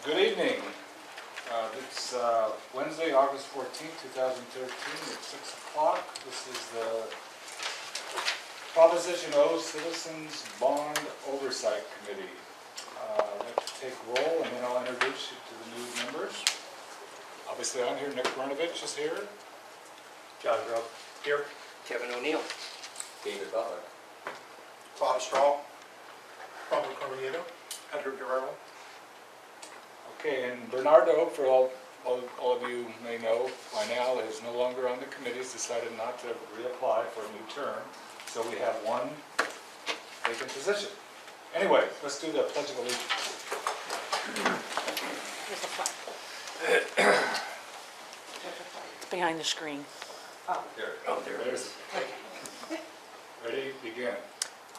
Good evening. It's Wednesday, August 14th, 2013 at 6 o'clock. This is the Proposition O Citizens Bond Oversight Committee. I'd like to take roll and then I'll introduce you to the new members. Obviously I'm here, Nick Brnovich is here. John Grubb here. Kevin O'Neill. David Butler. Bob Straw. Robert Corriero. Andrew Guerrero. Okay, and Bernardo, for all of you may know by now, is no longer on the committee. He's decided not to reapply for a new term. So we have one vacant position. Anyway, let's do the Pledge of Allegiance. Here's the flag. It's behind the screen. There it is. Ready? Begin.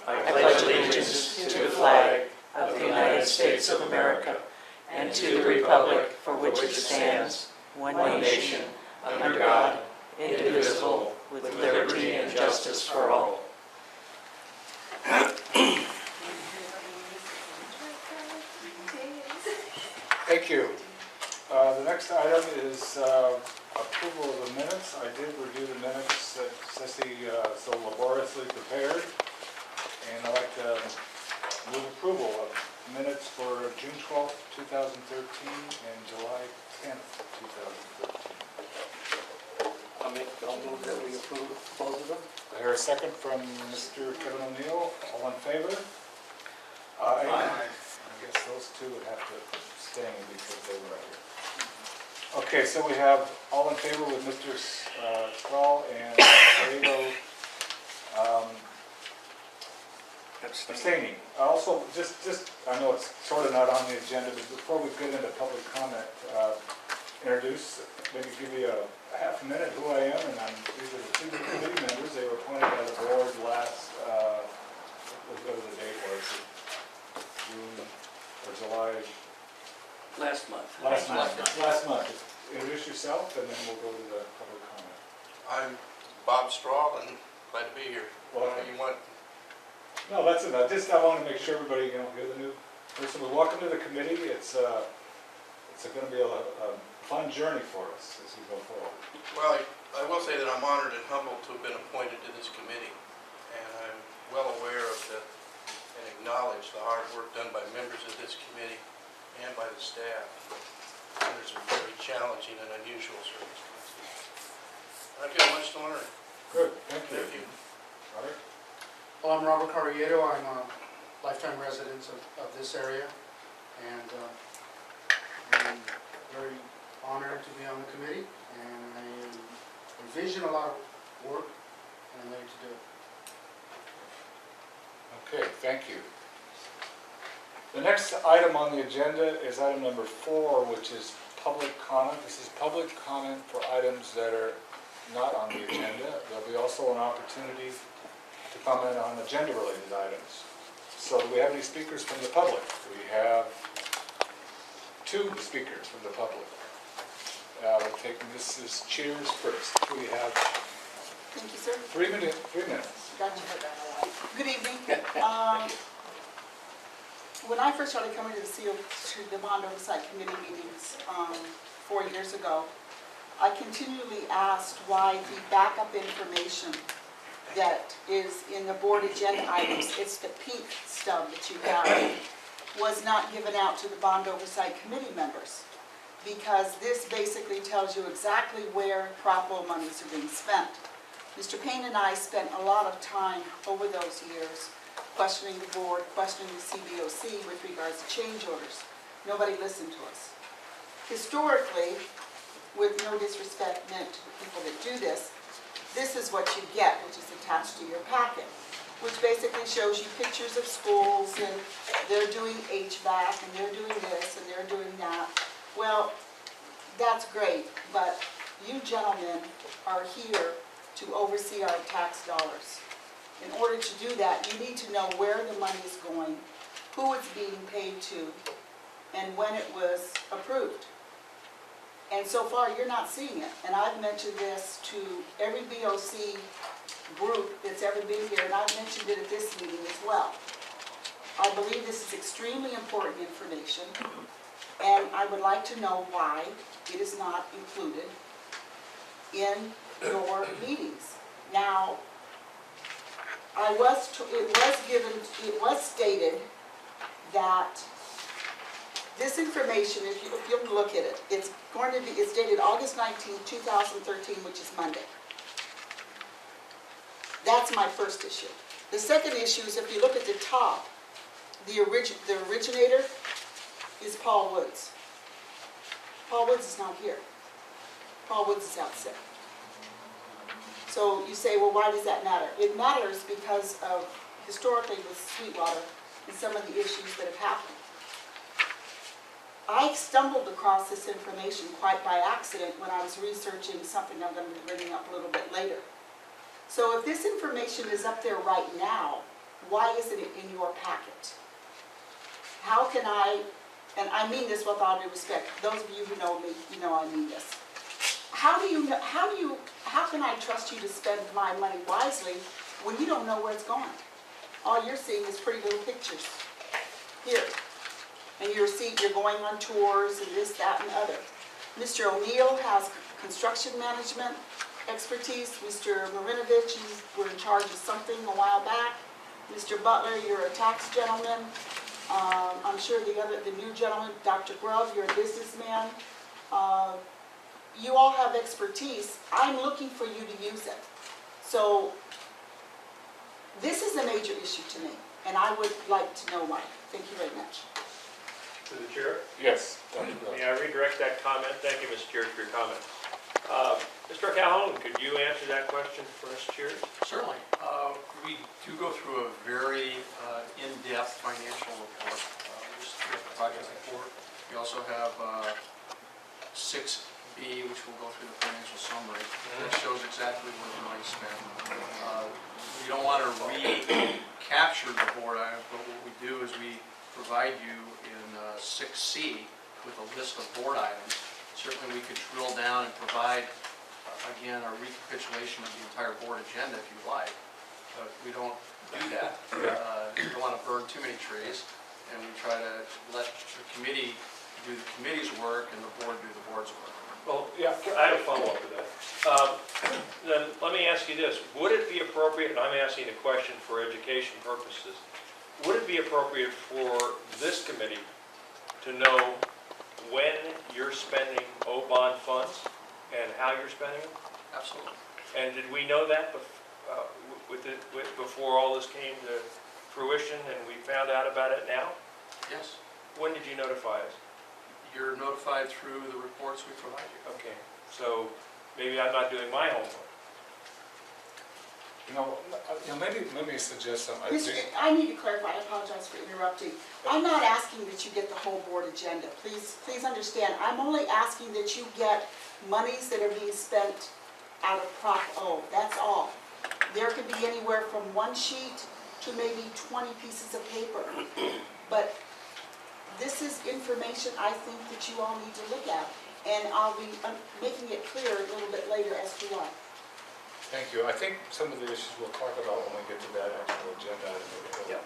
I pledge allegiance to the flag of the United States of America and to the republic for which it stands, one nation, under God, indivisible, with liberty and justice for all. Thank you. The next item is approval of the minutes. I did review the minutes that Ceci so laboriously prepared, and I'd like to move approval of minutes for June 12th, 2013 and July 10th, 2013. I'll move that we approve both of them. I hear a second from Mr. Kevin O'Neill. All in favor? Aye. I guess those two would have to abstain because they were here. Okay, so we have all in favor with Mr. Strahl and Guerrero abstaining. Also, just I know it's sort of not on the agenda, but before we get into public comment, introduce, maybe give you a half a minute who I am, and these are the two committee members. They were appointed by the board last, whatever the date was, June or July. Last month. Last month. Introduce yourself, and then we'll go to the public comment. I'm Bob Straw and glad to be here. Well, You want? no, that's enough. Just I want to make sure everybody, hear the new person. Well, welcome to the committee. It's going to be a fun journey for us as we go forward. Well, I will say that I'm honored and humbled to have been appointed to this committee, and I'm well aware of and acknowledge the hard work done by members of this committee and by the staff under some very challenging and unusual circumstances. I've got much to learn. Good, thank you. Thank you. Robert? Well, I'm Robert Corriero. I'm a lifetime resident of this area, and I'm very honored to be on the committee, and I envision a lot of work, and I'm ready to do it. Okay, thank you. The next item on the agenda is item number 4, which is public comment. This is public comment for items that are not on the agenda. There'll be also an opportunity to comment on agenda-related items. So do we have any speakers from the public? We have 2 speakers from the public. We'll take Mrs. Cheers first. We have Thank you, sir. 3 minutes. Gotcha. Good evening. When I first started coming to the Bond Oversight Committee meetings 4 years ago, I continually asked why the backup information that is in the board agenda items, it's the pink stub that you have, was not given out to the Bond Oversight Committee members, because this basically tells you exactly where PROPO monies are being spent. Mr. Payne and I spent a lot of time over those years questioning the board, questioning the CBOC with regards to change orders. Nobody listened to us. Historically, with no disrespect meant to the people that do this, this is what you get, which is attached to your packet, which basically shows you pictures of schools, and they're doing HVAC, and they're doing this, and they're doing that. Well, that's great, but you gentlemen are here to oversee our tax dollars. In order to do that, you need to know where the money is going, who it's being paid to, and when it was approved. And so far, you're not seeing it. And I've mentioned this to every BOC group that's ever been here, and I've mentioned it at this meeting as well. I believe this is extremely important information. And I would like to know why it is not included in your meetings. Now, it was stated that this information, if you'll look at it, it's dated August 19, 2013, which is Monday. That's my first issue. The second issue is if you look at the top, the originator is Paul Woods. Paul Woods is not here. Paul Woods is out sick. So you say, well, why does that matter? It matters because of, historically with Sweetwater, and some of the issues that have happened. I stumbled across this information quite by accident when I was researching something I'm going to be bringing up a little bit later. So if this information is up there right now, why isn't it in your packet? How can I, and I mean this with all due respect, those of you who know me, you know I mean this. How can I trust you to spend my money wisely when you don't know where it's going? All you're seeing is pretty little pictures here. And you're going on tours and this, that, and other. Mr. O'Neill has construction management expertise. Mr. Marinovich, you were in charge of something a while back. Mr. Butler, you're a tax gentleman. I'm sure the new gentleman, Dr. Grubb, you're a businessman. You all have expertise. I'm looking for you to use it. So this is a major issue to me, and I would like to know why. Thank you very much. To the chair? Yes, Dr. Grubb. May I redirect that comment? Thank you, Mr. Chair, for your comment. Mr. Calhoun, could you answer that question for us, Chair? Certainly. We do go through a very in-depth financial report. Just the project report. We also have 6B, which will go through the financial summary. That shows exactly where the money spent. We don't want to recapture the board items, but what we do is we provide you in 6C with a list of board items. Certainly we could drill down and provide, again, a recapitulation of the entire board agenda if you like, but we don't do that. We don't want to burn too many trees, and we try to let the committee do the committee's work and the board do the board's work. Well, yeah, I have a follow-up to that. Then let me ask you this. Would it be appropriate, and I'm asking the question for education purposes, would it be appropriate for this committee to know when you're spending O-bond funds and how you're spending them? Absolutely. And did we know that before all this came to fruition and we found out about it now? Yes. When did you notify us? You're notified through the reports we provide you. Okay, so maybe I'm not doing my homework. Maybe let me suggest something. I need to clarify, I apologize for interrupting. I'm not asking that you get the whole board agenda. Please understand, I'm only asking that you get monies that are being spent out of Prop O, that's all. There could be anywhere from one sheet to maybe 20 pieces of paper. But this is information I think that you all need to look at. And I'll be making it clear a little bit later as to why. Thank you. I think some of the issues we'll talk about when we get to that actual agenda item. Yeah.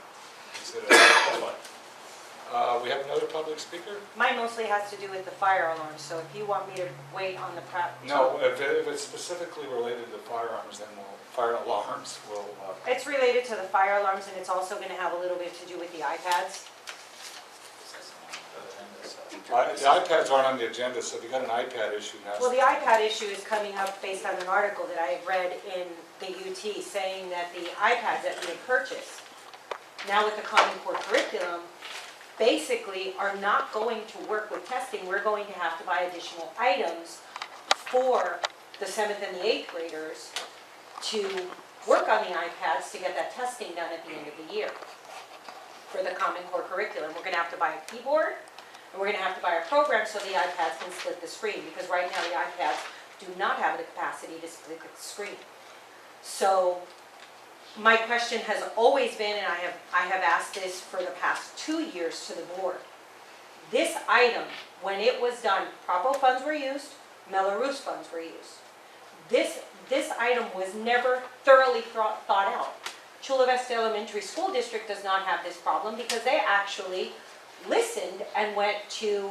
Consider. That's fine. We have another public speaker? Mine mostly has to do with the fire alarm, so if you want me to wait on the prep. No, if it's specifically related to firearms, then fire alarms will. It's related to the fire alarms, and it's also going to have a little bit to do with the iPads. The iPads aren't on the agenda, so if you got an iPad issue now. Well, the iPad issue is coming up based on an article that I read in the UT saying that the iPads that we purchased, now with the Common Core curriculum, basically are not going to work with testing. We're going to have to buy additional items for the 7th and the 8th graders to work on the iPads to get that testing done at the end of the year for the Common Core curriculum. We're going to have to buy a keyboard, and we're going to have to buy a program so the iPads can split the screen, because right now the iPads do not have the capacity to split the screen. So my question has always been, and I have asked this for the past 2 years to the board, this item, when it was done, Propo funds were used, Melrose funds were used. This item was never thoroughly thought out. Chula Vista Elementary School District does not have this problem because they actually listened and went to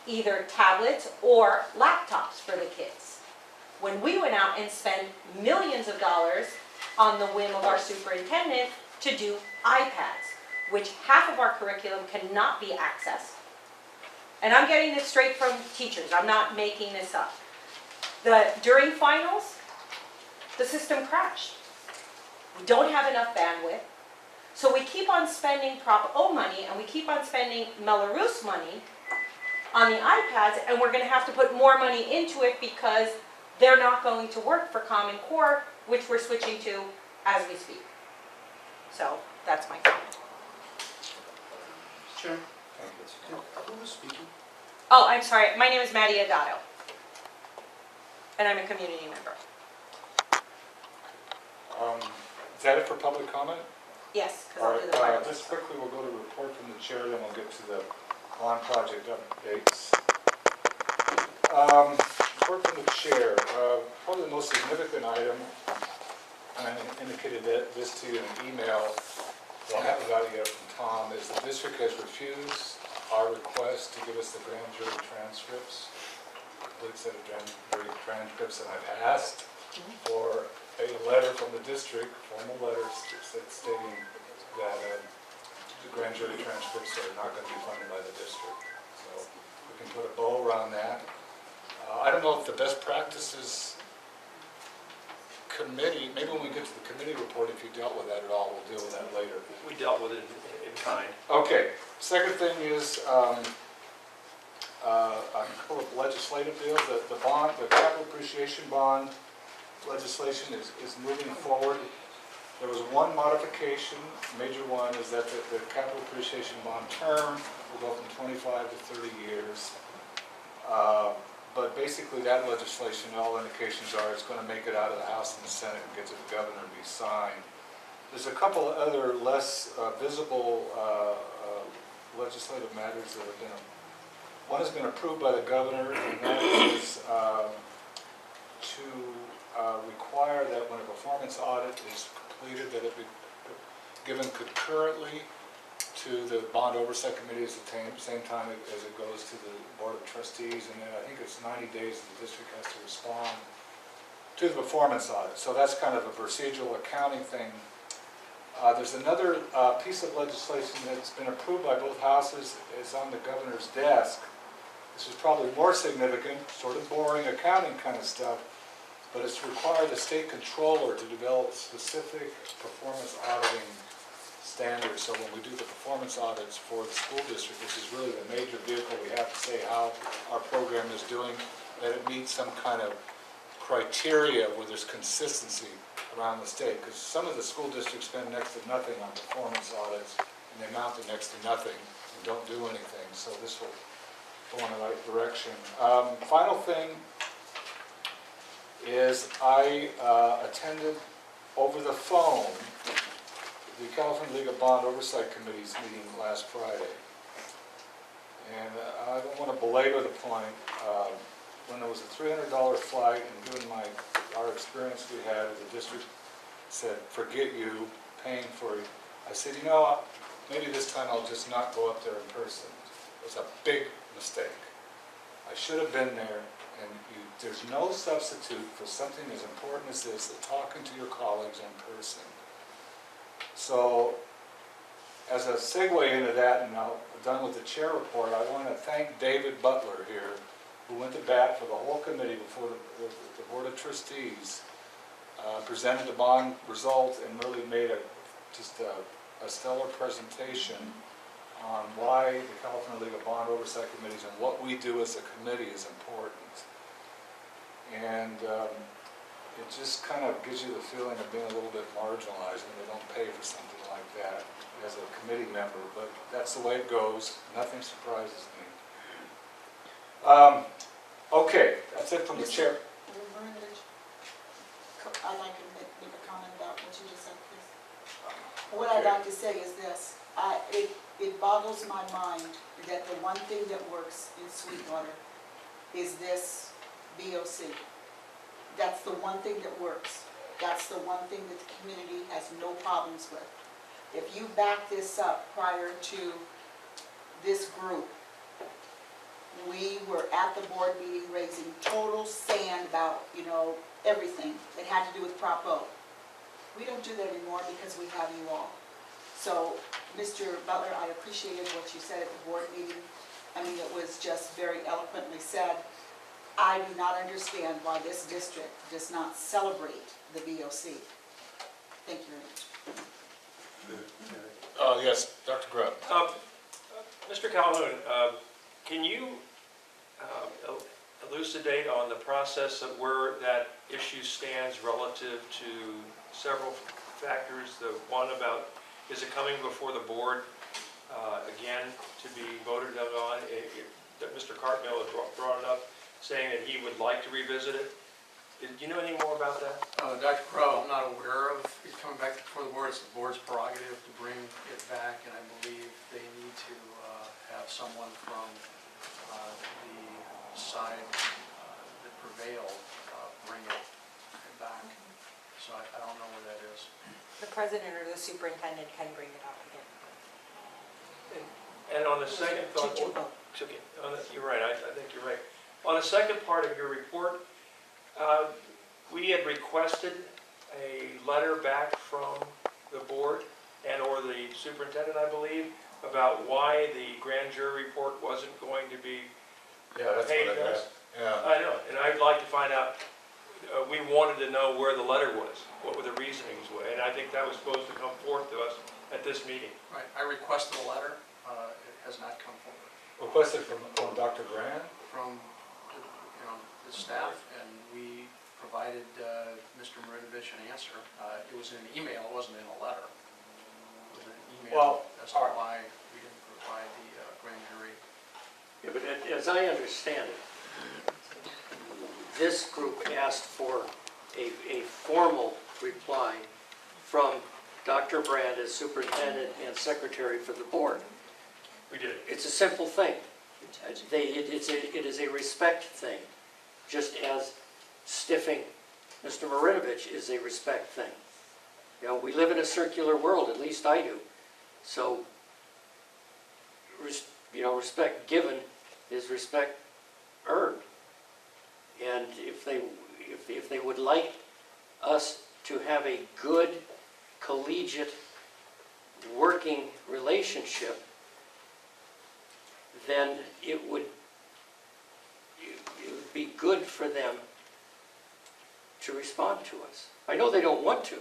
either tablets or laptops for the kids. When we went out and spent millions of dollars on the whim of our superintendent to do iPads, which half of our curriculum cannot be accessed. And I'm getting this straight from teachers, I'm not making this up. During finals, the system crashed. We don't have enough bandwidth, so we keep on spending Prop O money and we keep on spending Melrose money on the iPads, and we're gonna have to put more money into it because they're not going to work for Common Core, which we're switching to as we speak. So that's my comment. Chair, who was speaking? Oh, I'm sorry, my name is Maddie Adato, and I'm a community member. Is that it for public comment? Yes, because All I'll do right, the final. just quickly, we'll go to the report from the chair, then we'll get to the bond project updates. Report from the chair. Probably the most significant item, and I indicated this to you in an email, that I haven't got it yet from Tom, is the district has refused our request to give us the grand jury transcripts, complete set of grand jury transcripts, and I've asked for a letter from the district, formal letter stating that the grand jury transcripts are not going to be funded by the district. So we can put a bow around that. I don't know if the best practices committee, maybe when we get to the committee report, if you dealt with that at all, we'll deal with that later. We dealt with it in kind. Okay, second thing is a couple of legislative deals. The bond, the capital appreciation bond legislation is moving forward. There was one modification, major one, is that the capital appreciation bond term will go from 25 to 30 years. But basically that legislation, all indications are it's going to make it out of the House and the Senate and get to the governor and be signed. There's a couple of other less visible legislative matters that have been, one has been approved by the governor, and that is to require that when a performance audit is completed, that it be given concurrently to the bond oversight committee at the same time as it goes to the board of trustees, and then I think it's 90 days the district has to respond to the performance audit. So that's kind of a procedural accounting thing. There's another piece of legislation that's been approved by both houses, is on the governor's desk. This is probably more significant, sort of boring accounting kind of stuff, but it's required the state controller to develop specific performance auditing standards. So when we do the performance audits for the school district, which is really the major vehicle, we have to say how our program is doing, that it meets some kind of criteria where there's consistency around the state. Because some of the school districts spend next to nothing on performance audits, and they amount to next to nothing and don't do anything. So this will go in the right direction. Final thing is I attended over the phone the California League of Bond Oversight Committee's meeting last Friday. And I don't want to belabor the point. When there was a $300 flight, and given our experience we had, the district said, forget you paying for it. I said, you know, maybe this time I'll just not go up there in person. It was a big mistake. I should have been there, and there's no substitute for something as important as this, talking to your colleagues in person. So, as a segue into that, and now done with the chair report, I want to thank David Butler here, who went to bat for the whole committee before the Board of Trustees, presented the bond results, and really made just a stellar presentation on why the California League of Bond Oversight Committees and what we do as a committee is important. And it just kind of gives you the feeling of being a little bit marginalized when they don't pay for something like that as a committee member, but that's the way it goes. Nothing surprises me. Okay, that's it from the chair. I'd like to make a comment about what you just said, please. What I'd like to say is this. It boggles my mind that the one thing that works in Sweetwater is this BOC. That's the one thing that works. That's the one thing that the community has no problems with. If you back this up prior to this group, we were at the board meeting raising total sand about, everything that had to do with Prop O. We don't do that anymore because we have you all. So, Mr. Butler, I appreciated what you said at the board meeting. I mean, it was just very eloquently said. I do not understand why this district does not celebrate the VOC. Thank you very much. Yes, Dr. Grubb. Mr. Calhoun, can you elucidate on the process of where that issue stands relative to several factors? The one about, is it coming before the board again to be voted on? That Mr. Cartmill had brought it up, saying that he would like to revisit it. Do you know any more about that? Dr. Crowe, I'm not aware of it coming back before the board. It's the board's prerogative to bring it back, and I believe they need to have someone from the side that prevailed bring it back. So I don't know where that is. The president or the superintendent can bring it up again. And on the second thought, you're right, I think you're right. On the second part of your report, we had requested a letter back from the board and or the superintendent, I believe, about why the grand jury report wasn't going to be Yeah, that's paid what I to got. us. Yeah. I know, and I'd like to find out, we wanted to know where the letter was, what were the reasonings were, and I think that was supposed to come forth to us at this meeting. Right, I requested a letter. It has not come forward Requested from Dr. Brand? from the staff, and we provided Mr. Marinovich an answer. It was in an email, it wasn't in a letter. It was an email Well, as to why we didn't provide the grand jury. Yeah, but as I understand it, this group asked for a formal reply from Dr. Brand as superintendent and secretary for the board. We did. It's a simple thing. It is a respect thing, just as stiffing Mr. Marinovich is a respect thing. We live in a circular world, at least I do. So, respect given is respect earned. And if they would like us to have a good, collegiate, working relationship, then it would be good for them to respond to us. I know they don't want to,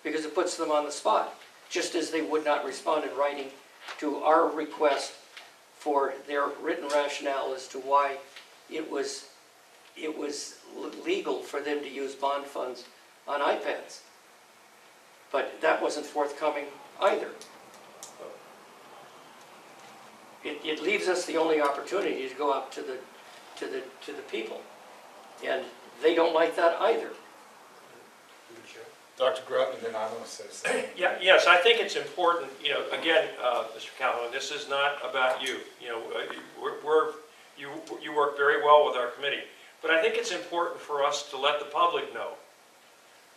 because it puts them on the spot, just as they would not respond in writing to our request for their written rationale as to why it was legal for them to use bond funds on iPads. But that wasn't forthcoming either. It leaves us the only opportunity to go out to the people, and they don't like that either. Dr. Grubb, and then I'm going to say something. Yes, I think it's important, again, Mr. Calhoun, this is not about you. You work very well with our committee. But I think it's important for us to let the public know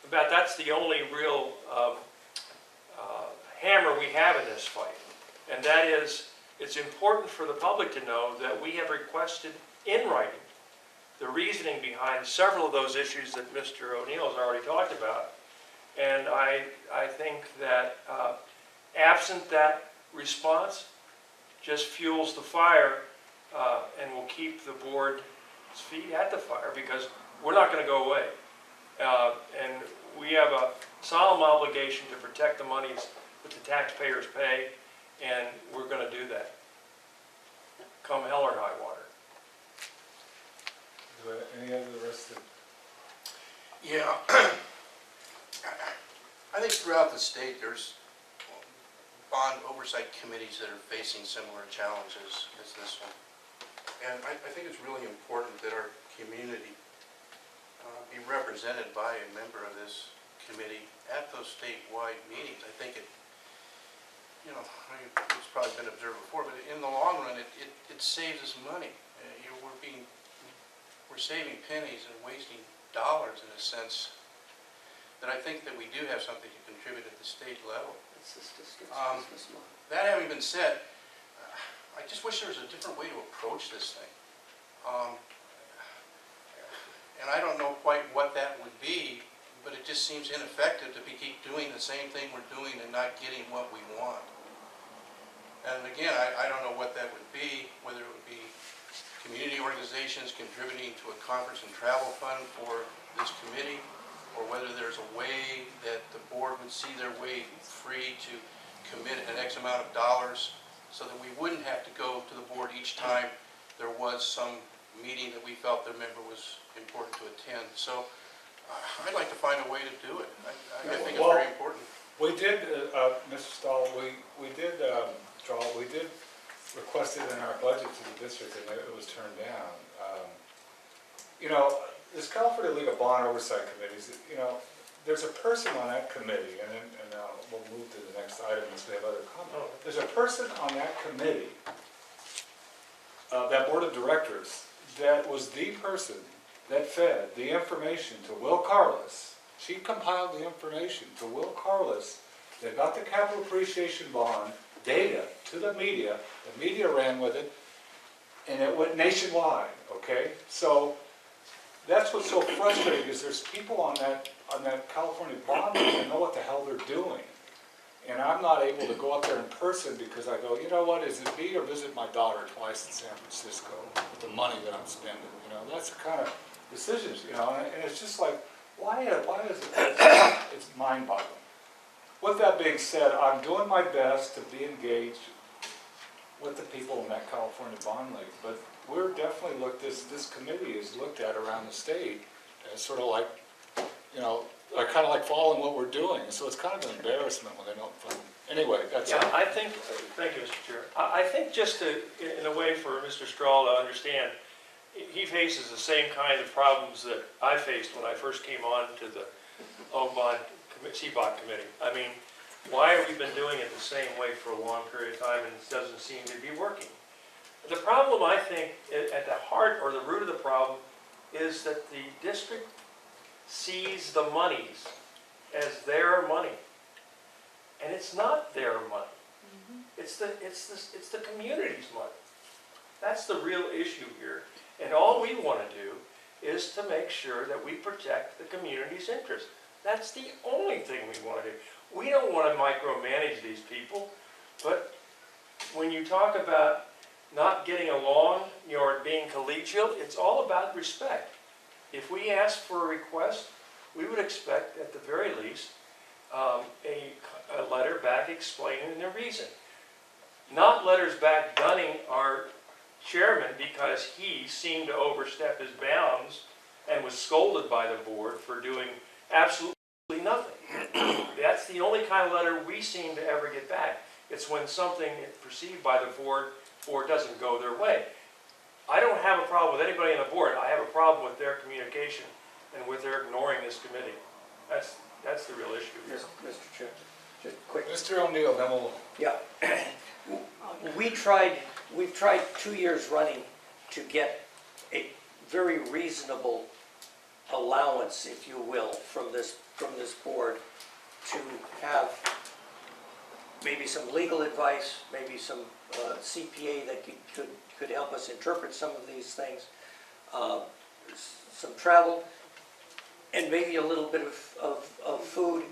about that's the only real hammer we have in this fight. And that is, it's important for the public to know that we have requested in writing the reasoning behind several of those issues that Mr. O'Neill has already talked about. And I think that absent that response just fuels the fire and will keep the board's feet at the fire, because we're not going to go away. And we have a solemn obligation to protect the monies that the taxpayers pay, and we're going to do that, come hell or high water. Any other rest of? Yeah. I think throughout the state there's bond oversight committees that are facing similar challenges as this one. And I think it's really important that our community be represented by a member of this committee at those statewide meetings. I think it's probably been observed before, but in the long run, it saves us money. We're saving pennies and wasting dollars in a sense that I think that we do have something to contribute at the state level. It's this district's business model. That having been said, I just wish there was a different way to approach this thing. And I don't know quite what that would be, but it just seems ineffective to keep doing the same thing we're doing and not getting what we want. And again, I don't know what that would be, whether it would be community organizations contributing to a conference and travel fund for this committee, or whether there's a way that the board would see their way free to commit an X amount of dollars so that we wouldn't have to go to the board each time there was some meeting that we felt the member was important to attend. So I'd like to find a way to do it. I think it's very important. We did, Mr. Stahl, we did request it in our budget to the district, and it was turned down. You know, this California League of Bond Oversight Committees, you know, there's a person on that committee, and we'll move to the next item as we have other comments. There's a person on that committee, that board of directors, that was the person that fed the information to Will Carlos. She compiled the information to Will Carlos that got the capital appreciation bond data to the media ran with it, and it went nationwide, okay? So that's what's so frustrating, is there's people on that California bond that know what the hell they're doing. And I'm not able to go up there in person because I go, you know what, is it me or visit my daughter twice in San Francisco with the money that I'm spending? You know, that's the kind of decisions, you know, and it's just like, why is it, it's mind-boggling. With that being said, I'm doing my best to be engaged with the people in that California Bond League, but we're definitely this committee is looked at around the state as sort of like, you know, kind of like following what we're doing. So it's kind of an embarrassment when they don't fund. Anyway, that's it. I think, thank you, Mr. Chair. I think just to, in a way for Mr. Strahl to understand, he faces the same kind of problems that I faced when I first came on to the CBOT committee. I mean, why have we been doing it the same way for a long period of time and it doesn't seem to be working? The problem, I think, at the heart or the root of the problem is that the district sees the monies as their money. And it's not their money. It's the community's money. That's the real issue here. And all we want to do is to make sure that we protect the community's interest. That's the only thing we want to do. We don't want to micromanage these people, but when you talk about not getting along, or being collegial, it's all about respect. If we ask for a request, we would expect, at the very least, a letter back explaining the reason. Not letters back gunning our chairman because he seemed to overstep his bounds and was scolded by the board for doing absolutely nothing. That's the only kind of letter we seem to ever get back. It's when something perceived by the board doesn't go their way. I don't have a problem with anybody on the board. I have a problem with their communication and with their ignoring this committee. That's the real issue here. Mr. Chair, just quick. Mr. O'Neill, then we'll... Yeah. We've tried 2 years running to get a very reasonable allowance, if you will, from this board to have maybe some legal advice, maybe some CPA that could help us interpret some of these things, some travel, and maybe a little bit of food,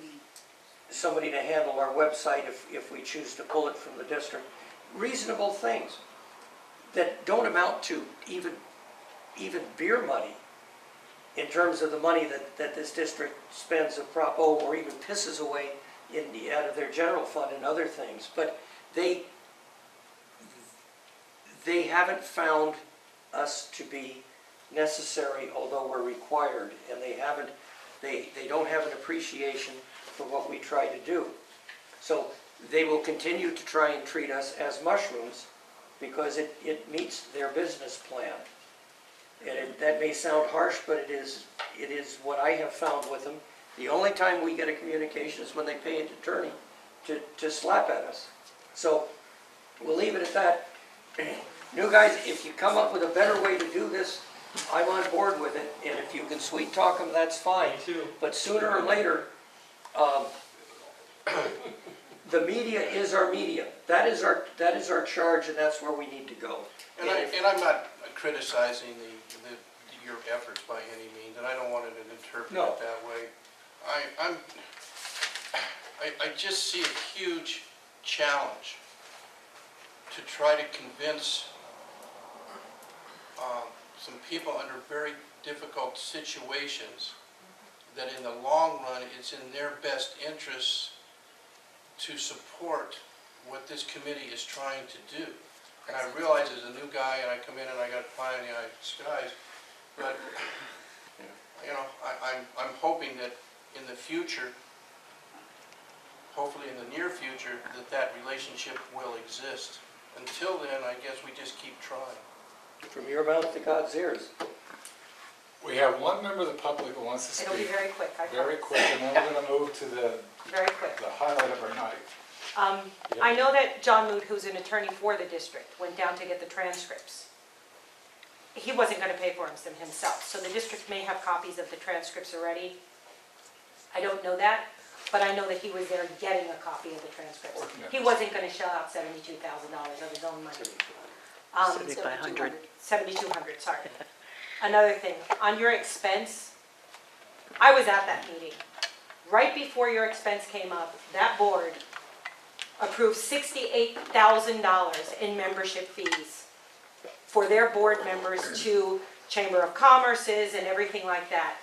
somebody to handle our website if we choose to pull it from the district. Reasonable things that don't amount to even beer money in terms of the money that this district spends of Prop O or even pisses away out of their general fund and other things. But they haven't found us to be necessary, although we're required, and they don't have an appreciation for what we try to do. So they will continue to try and treat us as mushrooms because it meets their business plan. And that may sound harsh, but it is what I have found with them. The only time we get a communication is when they pay an attorney to slap at us. So we'll leave it at that. New guys, if you come up with a better way to do this, I'm on board with it. And if you can sweet talk them, that's fine. Me too. But sooner or later, the media is our media. That is our charge, and that's where we need to go. And I'm not criticizing your efforts by any means, and I don't want it to interpret No. it that way. I just see a huge challenge to try to convince some people under very difficult situations that in the long run, it's in their best interests to support what this committee is trying to do. And I realize as a new guy, and I come in and I got a pie in the eye skies, but, you know, I'm hoping that in the future, hopefully in the near future, that relationship will exist. Until then, I guess we just keep trying. From your mouth to God's ears. We have one member of the public who wants to It'll be speak. very quick, I Very promise. quick, and then we're gonna move to the Very quick. highlight of our night. I know that John Mood, who's an attorney for the district, went down to get the transcripts. He wasn't going to pay for them himself, so the district may have copies of the transcripts already. I don't know that, but I know that he was there getting a copy of the transcripts. He wasn't going to shell out $72,000 of his own money. 7,500. 7,200, sorry. Another thing, on your expense, I was at that meeting. Right before your expense came up, that board approved $68,000 in membership fees for their board members to Chamber of Commerce's and everything like that.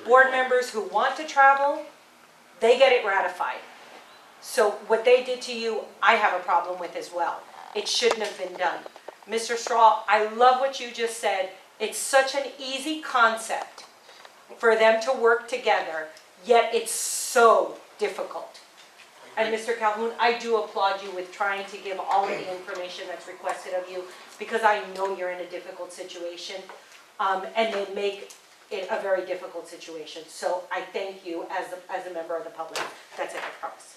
Board members who want to travel, they get it ratified. So what they did to you, I have a problem with as well. It shouldn't have been done. Mr. Straw, I love what you just said. It's such an easy concept for them to work together, yet it's so difficult. And Mr. Calhoun, I do applaud you with trying to give all of the information that's requested of you, because I know you're in a difficult situation, and they make it a very difficult situation. So I thank you as a member of the public. That's it, I promise.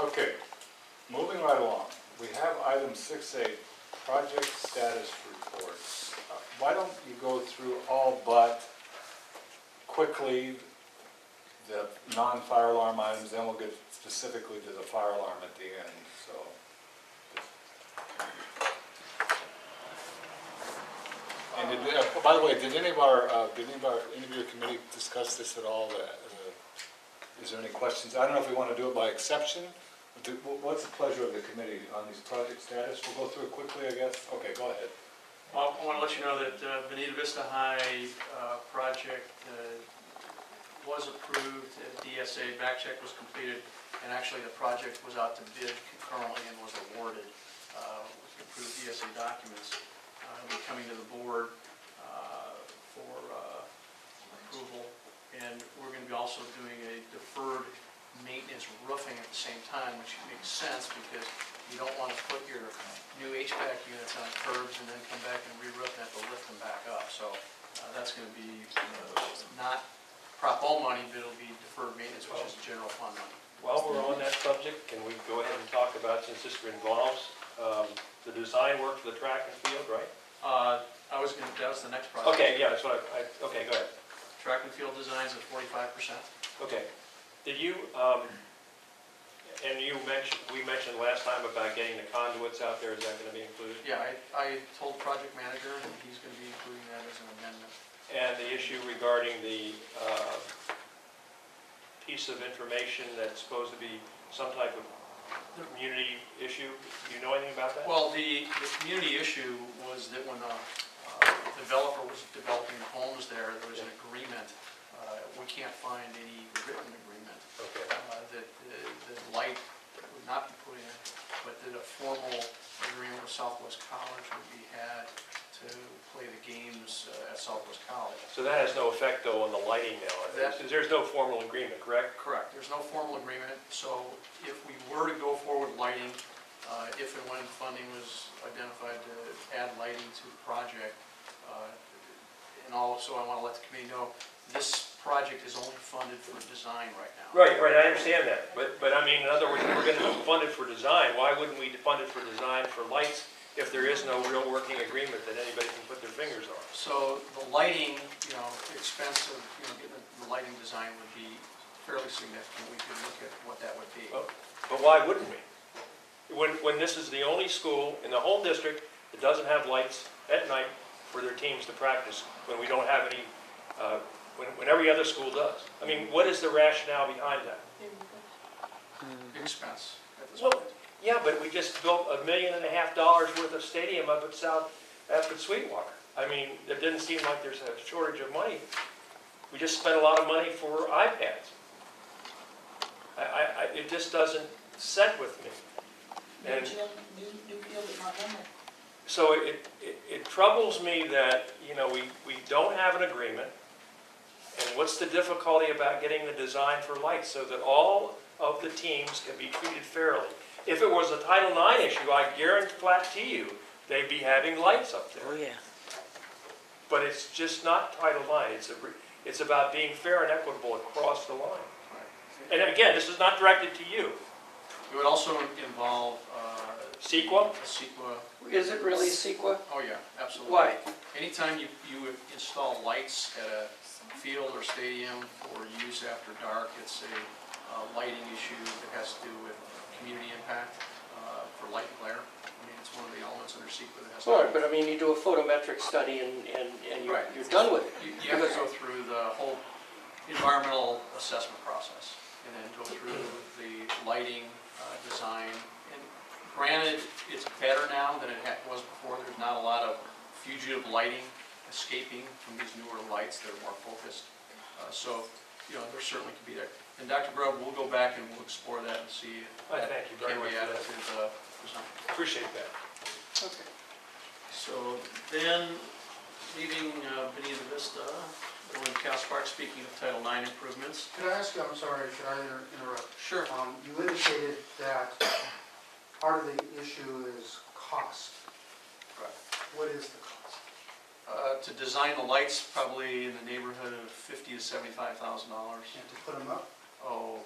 Okay, moving right along. We have item 6A, project status reports. Why don't you go through all but quickly the non-fire alarm items, then we'll get specifically to the fire alarm at the end, so. And by the way, did any of your committee discuss this at all? Is there any questions? I don't know if we want to do it by exception. What's the pleasure of the committee on these project status? We'll go through it quickly, I guess. Okay, go ahead. I want to let you know that Bonita Vista High project was approved, DSA back check was completed, and actually the project was out to bid concurrently and was awarded with approved DSA documents. It'll be coming to the board for approval, and we're going to be also doing a deferred maintenance roofing at the same time, which makes sense because you don't want to put your new HVAC units on curbs and then come back and re-roof and have to lift them back up. So that's going to be not Prop O money, but it'll be deferred maintenance, which is general fund money. While we're on that subject, can we go ahead and talk about, since this involves the design work for the track and field, right? That was the next project. Okay, yeah, that's what okay, go ahead. Track and field designs at 45%. Okay. Did you, and we mentioned last time about getting the conduits out there, is that going to be included? Yeah, I told the project manager, and he's going to be including that as an amendment. And the issue regarding the piece of information that's supposed to be some type of community issue, do you know anything about that? Well, the community issue was that when the developer was developing the homes there was an agreement. We can't find any written agreement Okay. that the light would not be put in, but that a formal agreement with Southwest College would be had to play the games at Southwest College. So that has no effect, though, on the lighting now? There's no formal agreement, correct? Correct. There's no formal agreement, so if we were to go forward with lighting, if and when funding was identified to add lighting to the project, and also I want to let the committee know, this project is only funded for design right now. Right, I understand that. But I mean, in other words, if we're going to fund it for design, why wouldn't we fund it for design for lights if there is no real working agreement that anybody can put their fingers on? So the lighting, the expense of, getting the lighting design would be fairly significant. We could look at what that would be. Well, But why wouldn't we? When this is the only school in the whole district that doesn't have lights at night for their teams to practice, when we don't have any, when every other school does. I mean, what is the rationale behind that? Expense at this Well, point. yeah, but we just built $1.5 million worth of stadium up at Sweetwater. I mean, it didn't seem like there's a shortage of money. We just spent a lot of money for iPads. It just doesn't set with me. And New field at Montgomery. so it troubles me that, you know, we don't have an agreement. And what's the difficulty about getting the design for lights so that all of the teams can be treated fairly? If it was a Title IX issue, I guarantee you, they'd be having lights up Oh, there. yeah. But it's just not Title IX. It's about being fair and equitable across the line. And again, this is not directed to you. It would also involve CEQA? a CEQA. Is it really CEQA? Oh, yeah, absolutely. Why? Anytime you install lights at a field or stadium for use after dark, it's a lighting issue that has to do with community impact for light and glare. I mean, it's one of the elements under CEQA that has to. All right, but I mean, you do a photometric study and Right. you're done with it. You have to go through the whole environmental assessment process and then go through the lighting design. And granted, it's better now than it was before. There's not a lot of fugitive lighting escaping from these newer lights that are more focused. So, you know, there certainly could be that. And Dr. Grubb, we'll go back and we'll explore that and see if I that thank you very can much be for added that. to the design. Appreciate that. Okay. So then, leaving Benita Vista, we're in Cass Park, speaking of Title IX improvements. Could I ask you, I'm sorry, should I interrupt? Sure. You indicated that part of the issue is cost. Correct. What is the cost? To design the lights, probably in the neighborhood of $50,000 to $75,000. And to put them up? Oh,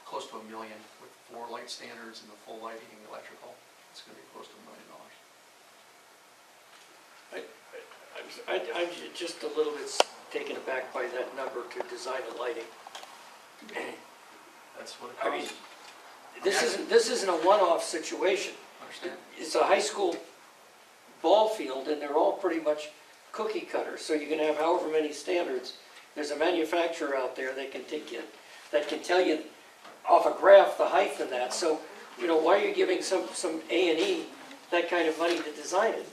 close to $1 million with 4 light standards and the full lighting and electrical. It's going to be close to $1 million. I'm just a little bit taken aback by that number to design the lighting. That's what it I mean, costs. this isn't a one-off situation. Understand? It's a high school ball field, and they're all pretty much cookie cutters. So you can have however many standards. There's a manufacturer out there that can tell you off a graph the height and that. So, you know, why are you giving some A&E that kind of money to design it?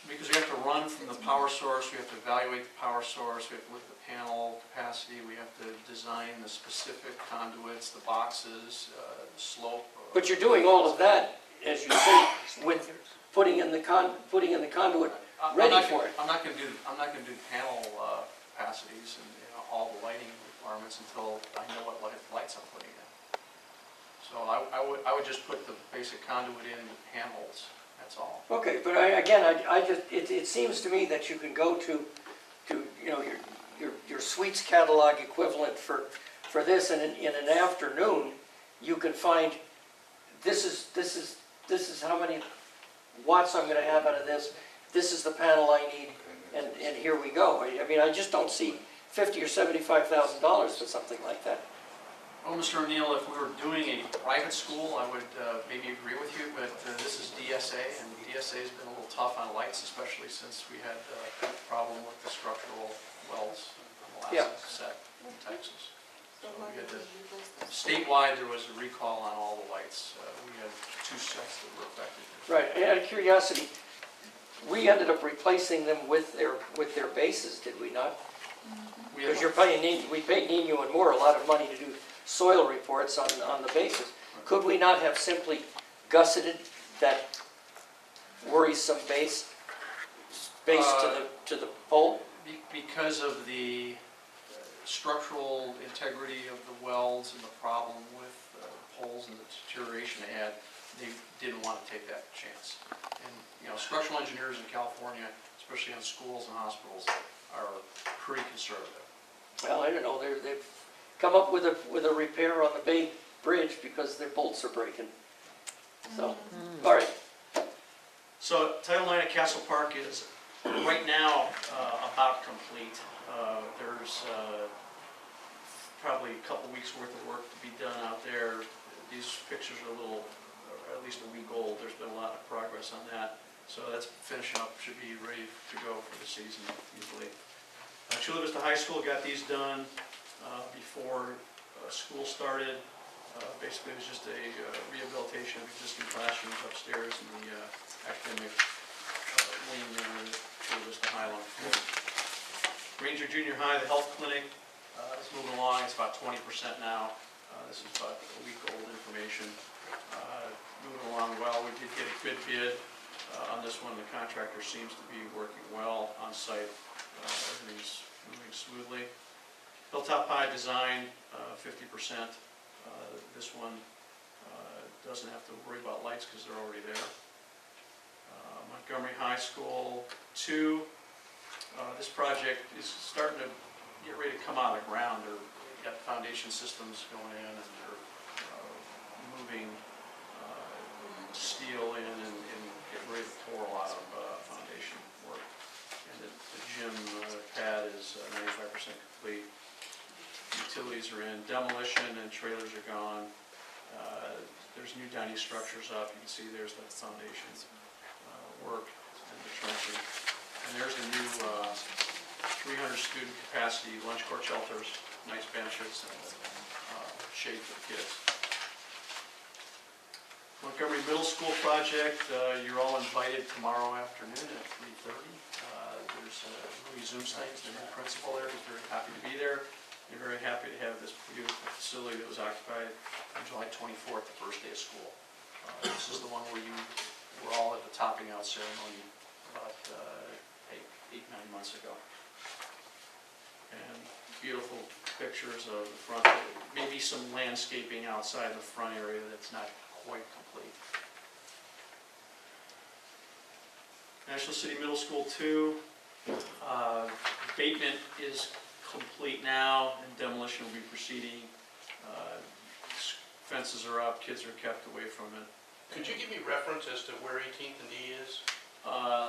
Because we have to run from the power source, we have to evaluate the power source, we have to look at the panel capacity, we have to design the specific conduits, the boxes, the slope. But you're doing all of that, as you say, with putting in the conduit ready for it. I'm not going to do panel capacities and all the lighting requirements until I know what lights I'm putting in. So I would just put the basic conduit in the panels. That's all. Okay, but it seems to me that you can go to you know, your Sweets catalog equivalent for this, and in an afternoon, you can find, this is how many watts I'm going to have out of this, this is the panel I need, and here we go. I mean, I just don't see $50,000 or $75,000 for something like that. Well, Mr. O'Neill, if we were doing a private school, I would maybe agree with you, but this is DSA, and DSA has been a little tough on lights, especially since we had a problem with the structural welds on the last set in Texas. So we had statewide, there was a recall on all the lights. We had 2 sets that were affected. Right, and out of curiosity, we ended up replacing them with their bases, did we not? Because we paid Nino and Moore a lot of money to do soil reports on the bases. Could we not have simply gusseted that worrisome base to the pole? Because of the structural integrity of the welds and the problem with poles and the deterioration they had, they didn't want to take that chance. And, you know, structural engineers in California, especially on schools and hospitals, are pretty conservative. Well, I don't know, they've come up with a repair on the Bay Bridge because their bolts are breaking. So, all right. So Title IX at Castle Park is right now about complete. There's probably a couple weeks worth of work to be done out there. These pictures are a little, or at least a week old. There's been a lot of progress on that. So that's finishing up, should be ready to go for the season usually. Chula Vista High School got these done before school started. Basically, it was just a rehabilitation of existing classrooms upstairs in the academic wing there in Chula Vista High Line. Ranger Junior High, the health clinic, is moving along. It's about 20% now. This is about a week old information. Moving along well. We did get a good bid on this one. The contractor seems to be working well on site. Everything's moving smoothly. Hilltop High design, 50%. This one doesn't have to worry about lights because they're already there. Montgomery High School 2. This project is starting to get ready to come out of the ground. They've got foundation systems going in, and they're moving steel in and getting ready to pour a lot of foundation work. And the gym pad is 95% complete. Utilities are in, demolition and trailers are gone. There's new dining structures up. You can see there's the foundation work and the trenching. And there's the new 300 student capacity lunch court shelters, nice benches and shade for the kids. Montgomery Middle School project, you're all invited tomorrow afternoon at 3:30. There's Louis Zoomstein, the new principal there. He's very happy to be there. They're very happy to have this beautiful facility that was occupied on July 24th, the first day of school. This is the one where you were all at the topping out ceremony about 8-9 months ago. And beautiful pictures of the front, maybe some landscaping outside the front area that's not quite complete. National City Middle School 2, abatement is complete now, and demolition will be proceeding. Fences are up, kids are kept away from it. Could you give me reference as to where 18th and D is?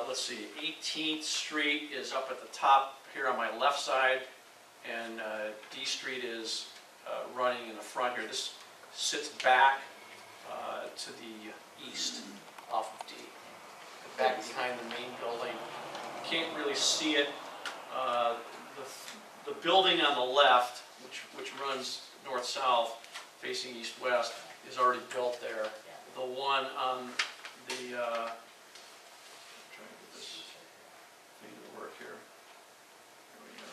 Let's see, 18th Street is up at the top here on my left side, and D Street is running in the front here. This sits back to the east off of D, back behind the main building. You can't really see it. The building on the left, which runs north-south, facing east-west, is already built there. The one on the, I'm trying to get this thing to work here. There we go.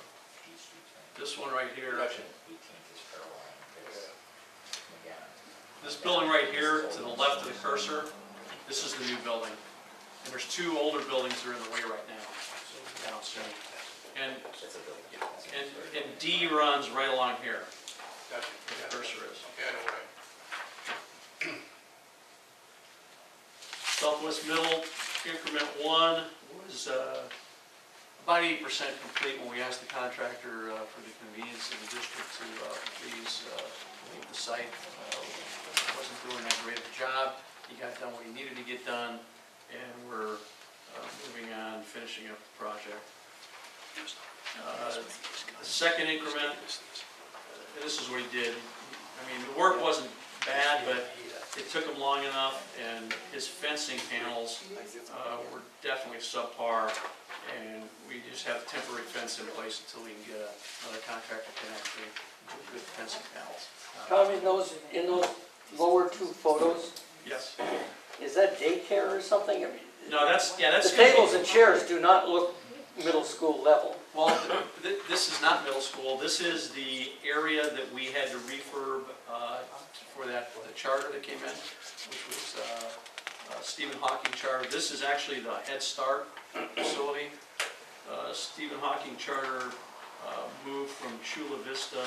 This one right here. This building right here to the left of the cursor, this is the new building. And there's two older buildings that are in the way right now, downstream. And D runs right along here. Gotcha. Where the cursor is. Okay, I know where Southwest Middle, increment 1 was about 80% complete when we asked the contractor for the convenience of the district to please leave the site. Wasn't doing that great of a job. He got done what he needed to get done, and we're moving on, finishing up the project. The second increment, this is what he did. I mean, the work wasn't bad, but it took him long enough, and his fencing panels were definitely subpar, and we just have a temporary fence in place until we can get another contractor can actually do good fencing panels. Tom, in those lower two photos, Yes. is that daycare or something? I mean, No, that's the gonna be- tables and chairs do not look middle school level. Well, this is not middle school. This is the area that we had to refurb for the charter that came in, which was Stephen Hawking charter. This is actually the Head Start facility. Stephen Hawking charter moved from Chula Vista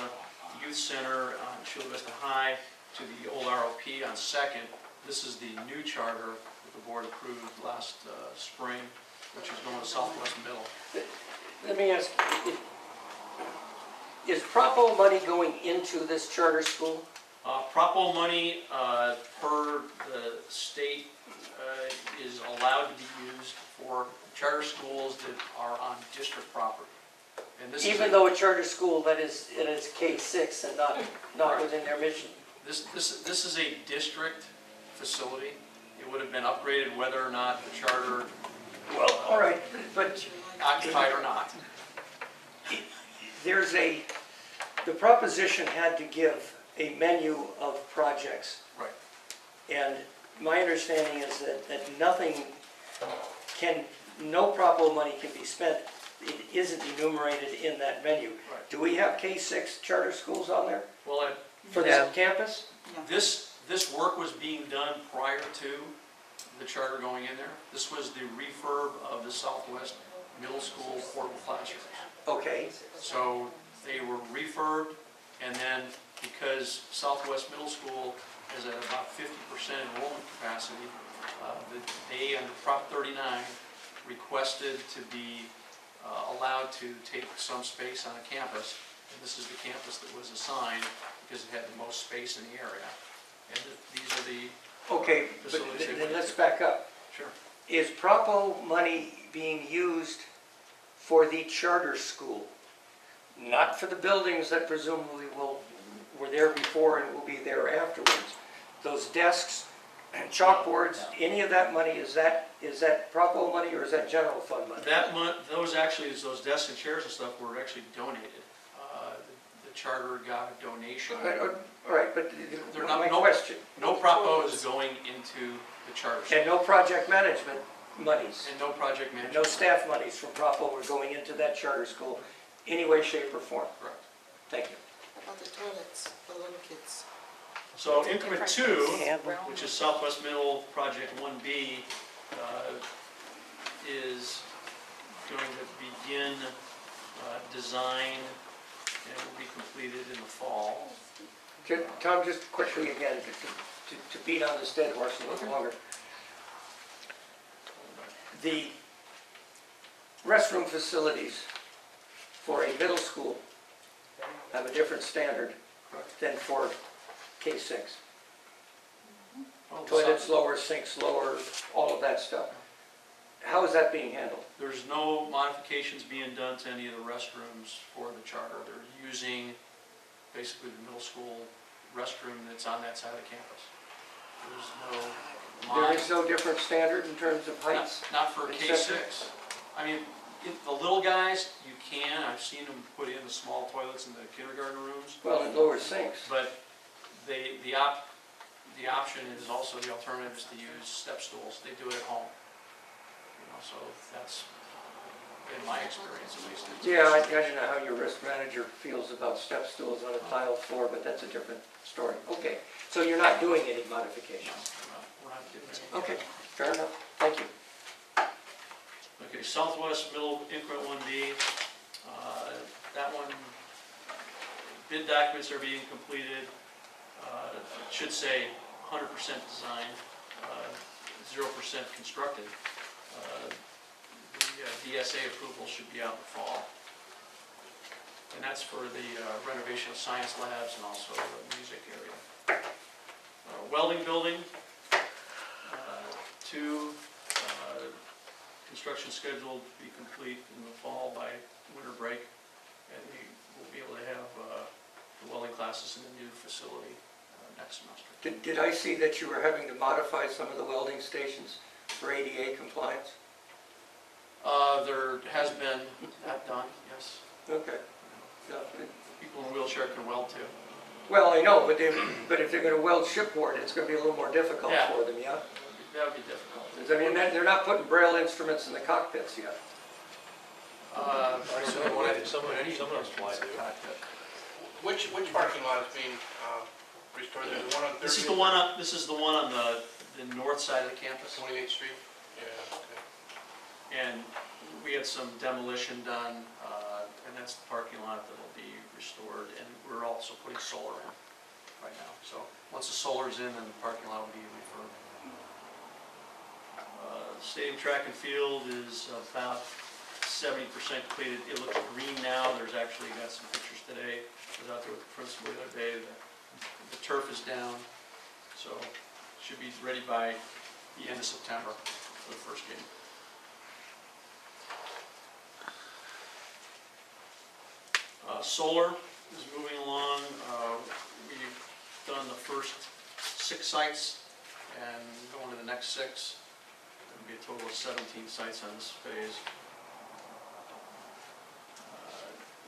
Youth Center on Chula Vista High to the old ROP on 2nd. This is the new charter that the board approved last spring, which is going to Southwest Middle. Let me ask, is Propo money going into this charter school? Propo money, per the state, is allowed to be used for charter schools that are on district property. And this is Even though a charter school that is, it is K-6 and not within their mission. This is a district facility. It would have been upgraded whether or not the charter Well, all right, but occupied or not. the proposition had to give a menu of projects. Right. And my understanding is that no Propo money can be spent. It isn't enumerated in that menu. Right. Do we have K-6 charter schools on there Well, for this campus? this work was being done prior to the charter going in there. This was the refurb of the Southwest Middle School portable classrooms. Okay, So they were refurbed, and then because Southwest Middle School is at about 50% enrollment capacity, they, under Prop 39, requested to be allowed to take some space on a campus, and this is the campus that was assigned because it had the most space in the area. And these are the okay, but facilities they then went let's to. back up. Sure. Is Propo money being used for the charter school? Not for the buildings that presumably were there before and will be there afterwards? Those desks and chalkboards, any of that money, is that Propo money or is that general fund money? Those desks and chairs and stuff were actually donated. The charter got a donation. All right, but They're not- my no- question, No Propo is going into the charter school, and no project management monies, and no project and no management. staff monies from Propo were going into that charter school, any way, shape, or form? Correct. Thank you. How about the toilets for little kids? So increment 2, Yeah, which is Southwest Middle Project 1B, is going to begin design and will be completed in the fall. Tom, just quickly again, to beat on this dead horse a little longer. The restroom facilities for a middle school have a different standard than for K-6. Toilets lower, sinks lower, all of that stuff. How is that being handled? There's no modifications being done to any of the restrooms for the charter. They're using basically the middle school restroom that's on that side of the campus. There is no different standard in terms of heights? Not for etc.? K-6. I mean, the little guys, you can, I've seen them put in the small toilets in the kindergarten rooms, Well, and lower sinks. but the option is also, the alternative is to use step stools. They do it at home. So that's, in my experience at least. Yeah, I don't know how your risk manager feels about step stools on a tile floor, but that's a different story. Okay, so you're not doing any modifications? We're not doing it. Okay, fair enough. Thank you. Okay, Southwest Middle Increment 1B, that one, bid documents are being completed. It should say 100% design, 0% constructed. The DSA approval should be out in the fall. And that's for the renovation of science labs and also the music area. Welding building, 2, construction scheduled to be complete in the fall by winter break. And we will be able to have the welding classes in the new facility next semester. Did I see that you were having to modify some of the welding stations for ADA compliance? There has been that done, yes. Okay. Yeah. People in a wheelchair can weld too. Well, I know, but if they're going to weld shipboard, it's going to be a little more difficult Yeah. for them, yeah? That would be difficult. I mean, they're not putting braille instruments in the cockpits yet. Some of them might do. Which parking lot is being restored? There's the one on 30th? This is the one on the north side of the campus. 28th Street? Yeah, okay. And we had some demolition done, and that's the parking lot that'll be restored. And we're also putting solar in right now. So once the solar's in, then the parking lot will be refurbed. Stadium track and field is about 70% completed. It looks green now. There's actually, got some pictures today. I was out there with the principal the other day. The turf is down, so should be ready by the end of September for the first game. Solar is moving along. We've done the first 6 sites and going to the next 6. There'll be a total of 17 sites on this phase.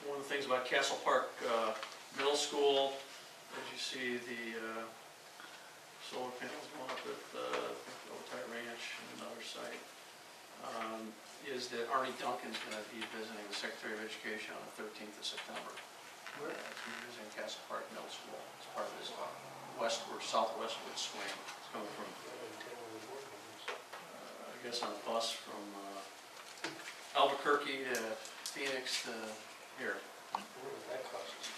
One of the things about Castle Park Middle School, as you see the solar panels going up at Oversight Ranch and another site, is that Arnie Duncan's going to be visiting the Secretary of Education on the 13th of September. Where? He's visiting Castle Park Middle School. It's part of his westward, southwestward swing. It's coming from, I guess, on a bus from Albuquerque to Phoenix to here.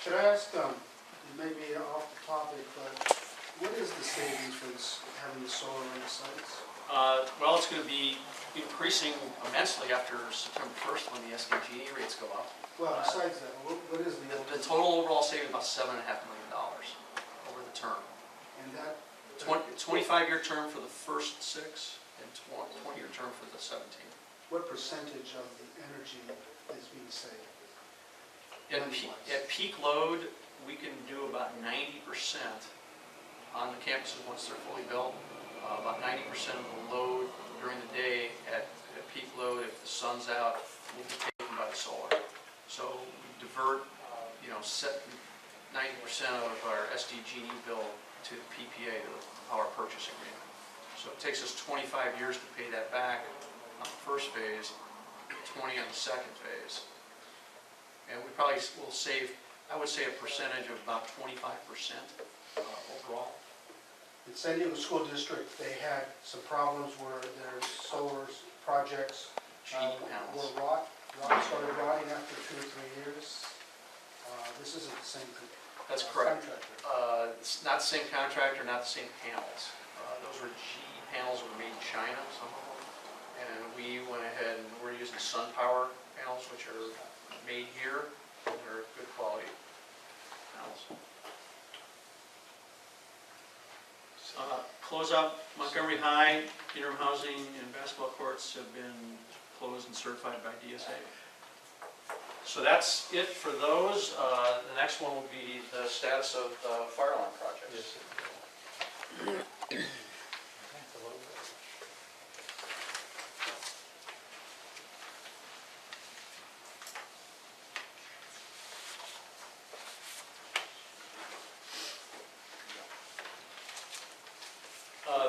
Could I ask, it may be off the topic, but what is the savings for this, having the solar on the sites? Well, it's going to be increasing immensely after September 1st when the SDG rates go up. Well, besides that, what is The total overall savings is about $7.5 million over the term. And that, 25-year term for the first 6 and 20-year term for the 17. what percentage of the energy is being saved? At peak load, we can do about 90% on the campuses once they're fully built. About 90% of the load during the day at peak load, if the sun's out, will be taken by the solar. So we divert, set 90% of our SDG&E bill to the PPA, to the power purchase agreement. So it takes us 25 years to pay that back on the first phase, 20 on the second phase. And we probably will save, I would say, a percentage of about 25% overall. In San Diego School District, they had some problems where their solar projects started rotting after 2 or 3 years. This isn't the same That's correct. contractor. It's not the same contractor, not the same panels. Those were GE panels that were made in China, some of them. And we went ahead and we're using SunPower panels, which are made here, and they're good quality panels. Close up Montgomery High, interim housing and basketball courts have been closed and certified by DSA. So that's it for those. The next one will be the status of fire alarm projects.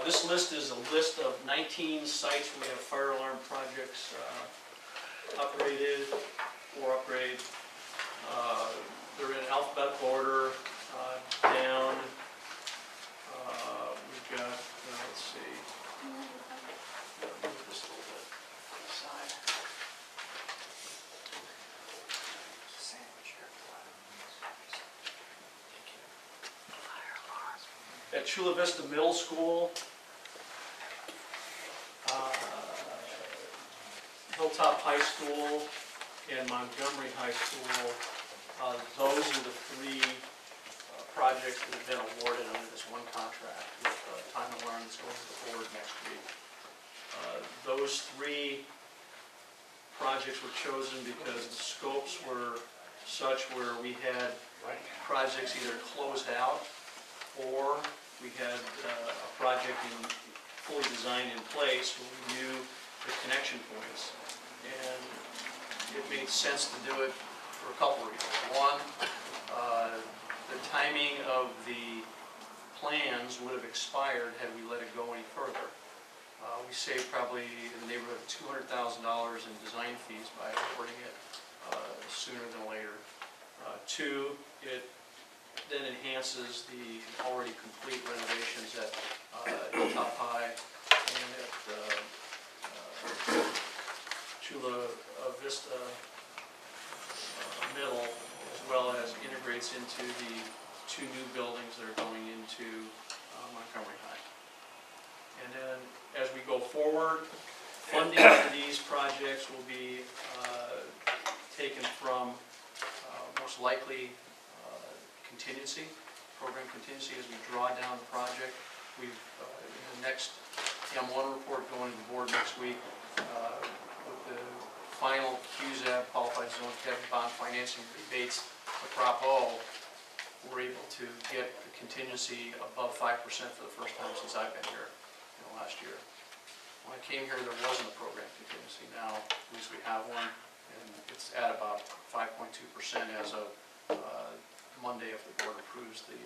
This list is a list of 19 sites where we have fire alarm projects operated or upgrade. They're in alphabetical order down. We've got, let's see. Move this a little bit aside. At Chula Vista Middle School, Hilltop High School, and Montgomery High School, those are the 3 projects that have been awarded under this one contract with time alarm that's going to the board next week. Those 3 projects were chosen because the scopes were such where we had projects either closed out or we had a project fully designed in place where we knew the connection points. And it made sense to do it for a couple reasons. One, the timing of the plans would have expired had we let it go any further. We saved probably in the neighborhood of $200,000 in design fees by awarding it sooner than later. 2, it then enhances the already complete renovations at Hilltop High and at Chula Vista Middle, as well as integrates into the 2 new buildings that are going into Montgomery High. And then as we go forward, funding for these projects will be taken from most likely contingency, program contingency as we draw down the project. We've, in the next M1 report going to the board next week, with the final QZAB, qualified zone capital bond financing rebates the Prop O, we're able to get the contingency above 5% for the first time since I've been here in the last year. When I came here, there wasn't a program contingency. Now, at least we have one, and it's at about 5.2% as of Monday if the board approves the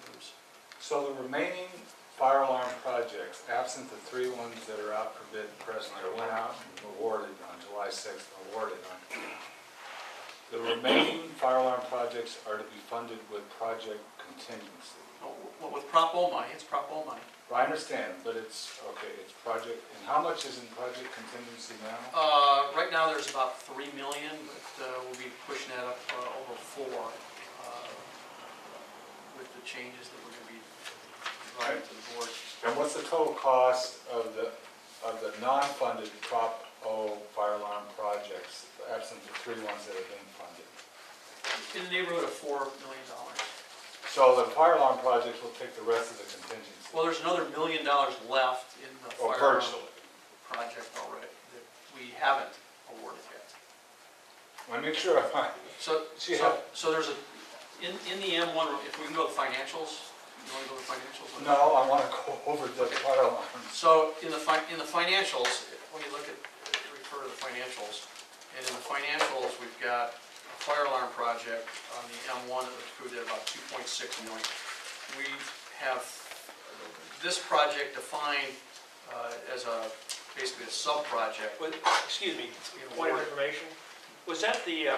moves. So the remaining fire alarm projects, absent the 3 ones that are out for bid presently, or went out and awarded on July 6th, the remaining fire alarm projects are to be funded with project contingency. Well, with Prop O money, it's Prop O money. I understand, but it's, okay, it's project, and how much is in project contingency now? Right now, there's about 3 million, but we'll be pushing that up over 4 with the changes that we're going to be providing to the board. And what's the total cost of the non-funded Prop O fire alarm projects, absent the 3 ones that have been funded? In the neighborhood of $4 million. So the fire alarm projects will take the rest of the contingency? Well, there's another $1 million left in the Or fire alarm virtually? project already that we haven't awarded yet. Let me make sure I So there's in the M1, if we can go to financials, you want to go to financials? No, I want to go over the fire alarms. So in the financials, when you refer to the financials, and in the financials, we've got a fire alarm project on the M1 that was approved at about 2.6 million. We have this project defined as basically a sub-project. Excuse me, point of information. Was that the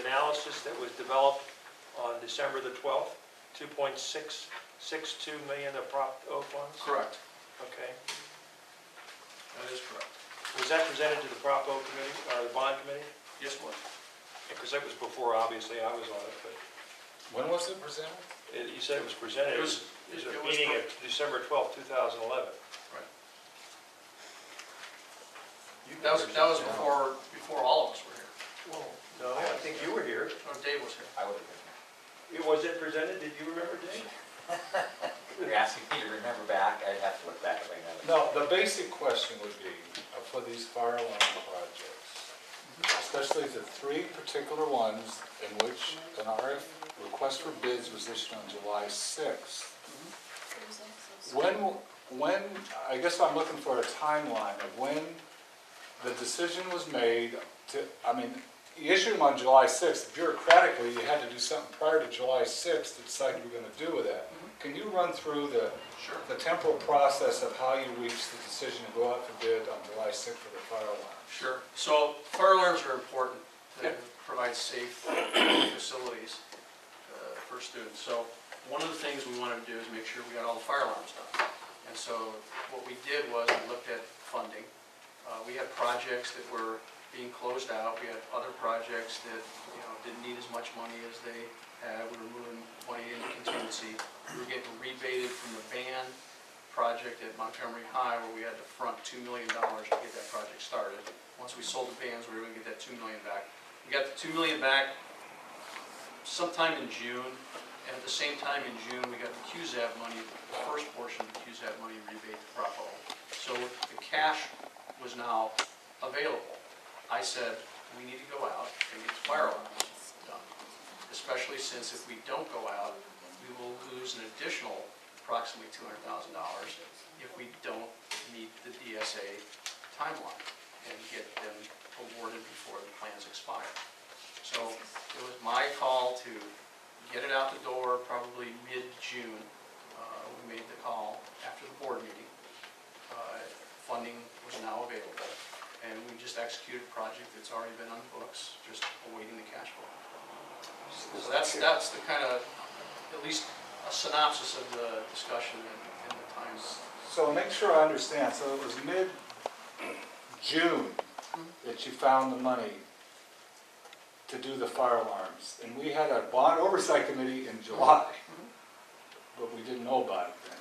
analysis that was developed on December the 12th? 2.662 million of Prop O funds? Correct. Okay. That is correct. Was that presented to the Prop O committee, or the bond committee? Yes, what? Because that was before, obviously, I was on it, but When was it presented? you said it was presented. It was a meeting of December 12th, 2011. That was before all of us were here. Well, no, I think you were here. Oh, Dave was here. I would have been Was it presented? Did you remember, Dave? here. You're asking me to remember back, I'd have to look back at my notes. No, the basic question would be, for these fire alarm projects, especially the 3 particular ones in which an RF request for bids was issued on July 6th. When, I guess I'm looking for a timeline of when the decision was made to, you issued them on July 6th. Bureaucratically, you had to do something prior to July 6th to decide what you were going to do with that. Can you run through the temporal process of how you reached the decision to go out for bid on July 6th for the fire alarm? Sure. So fire alarms are important to provide safe facilities for students. So one of the things we wanted to do is make sure we got all the fire alarms done. And so what we did was we looked at funding. We had projects that were being closed out. We had other projects that didn't need as much money as they had. We were moving money into contingency. We were getting rebated from the band project at Montgomery High, where we had to front $2 million to get that project started. Once we sold the bands, we were going to get that $2 million back. We got the $2 million back sometime in June, and at the same time in June, we got the QZAB money, the first portion of the QZAB money rebate to Prop O. So the cash was now available. I said, we need to go out and get the fire alarms done, especially since if we don't go out, we will lose an additional approximately $200,000 if we don't meet the DSA timeline and get them awarded before the plans expire. So it was my call to get it out the door probably mid-June. We made the call after the board meeting. Funding was now available, and we just executed a project that's already been on the books, just awaiting the cash flow. So that's the kind of, at least a synopsis of the discussion and the times. So make sure I understand. So it was mid-June that you found the money to do the fire alarms. And we had a bond oversight committee in July, but we didn't know about it then.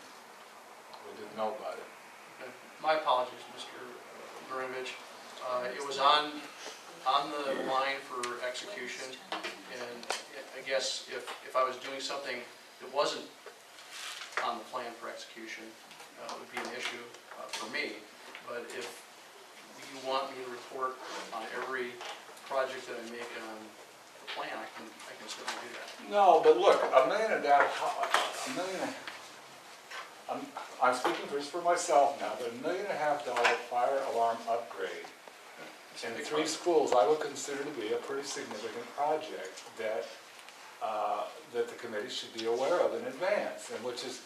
We didn't know about it. My apologies, Mr. Marinovich. It was on the line for execution, and I guess if I was doing something that wasn't on the plan for execution, it would be an issue for me. But if you want me to report on every project that I make on plan, I can certainly do that. No, but look, $1 million of that, $1 million, I'm speaking just for myself now, but $1.5 million fire alarm upgrade in 3 schools, I would consider to be a pretty significant project that, that the committee should be aware of in advance, and which is,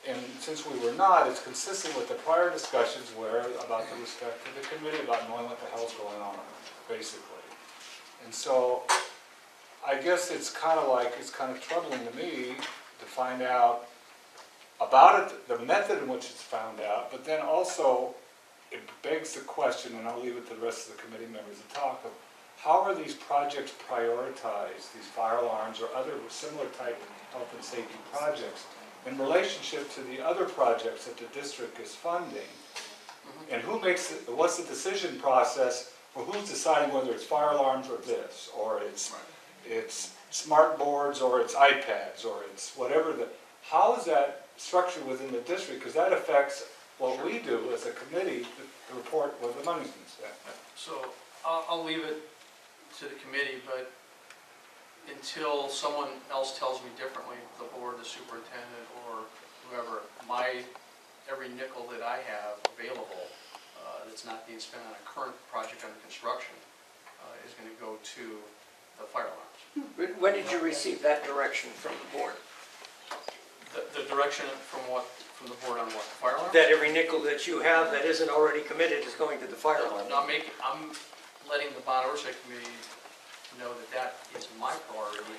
and since we were not, it's consistent with the prior discussions where, about the respect to the committee, about knowing what the hell's going on, basically. And so, I guess it's kind of troubling to me to find out about it, the method in which it's found out, but then also, it begs the question, and I'll leave it to the rest of the committee members to talk of, how are these projects prioritized, these fire alarms or other similar type health and safety projects, in relationship to the other projects that the district is funding? And who makes it, what's the decision process for who's deciding whether it's fire alarms or this, or it's smart boards, or it's iPads, or it's whatever how is that structured within the district? Because that affects what we do as a committee to report where the money's been spent. So I'll leave it to the committee, but until someone else tells me differently, the board, the superintendent, or whoever, every nickel that I have available that's not being spent on a current project under construction is going to go to the fire alarms. When did you receive that direction from the board? The direction from the board on what, fire alarms? That every nickel that you have that isn't already committed is going to the fire alarm? No, I'm letting the bond oversight committee know that that is my priority,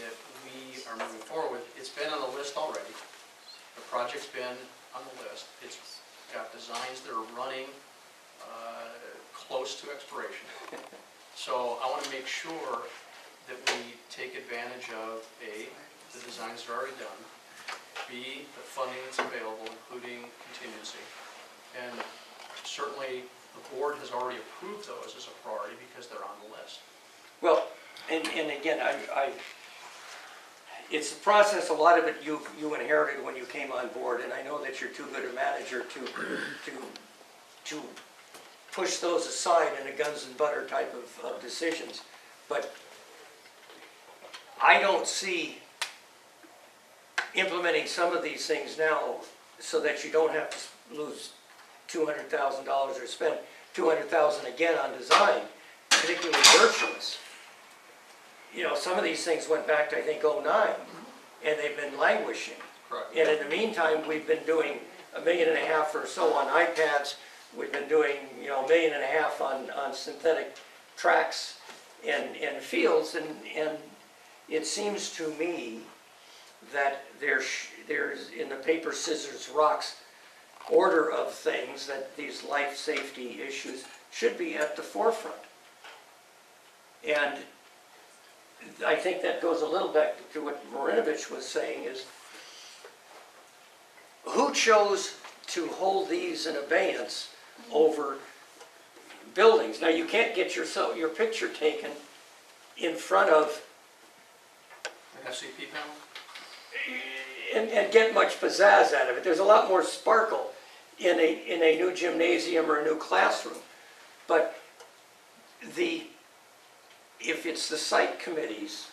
that we are moving forward with. It's been on the list already. The project's been on the list. It's got designs that are running close to expiration. So I want to make sure that we take advantage of A, the designs that are already done, B, the funding that's available, including contingency, and certainly the board has already approved those as a priority because they're on the list. Well, and again, it's the process, a lot of it you inherited when you came on board, and I know that you're too good a manager to push those aside in a guns and butter type of decisions. But I don't see implementing some of these things now so that you don't have to lose $200,000 or spend $200,000 again on design, particularly virtuous. You know, some of these things went back to, I think, '09, and they've been languishing. Correct. And in the meantime, we've been doing $1.5 million or so on iPads. We've been doing, $1.5 million on synthetic tracks and fields, and it seems to me that there's in the paper, scissors, rocks order of things that these life safety issues should be at the forefront. And I think that goes a little back to what Marinovich was saying, is who chose to hold these in abeyance over buildings? Now, you can't get your picture taken in front of An FCP panel? and get much pizzazz out of it. There's a lot more sparkle in a new gymnasium or a new classroom. But if it's the site committees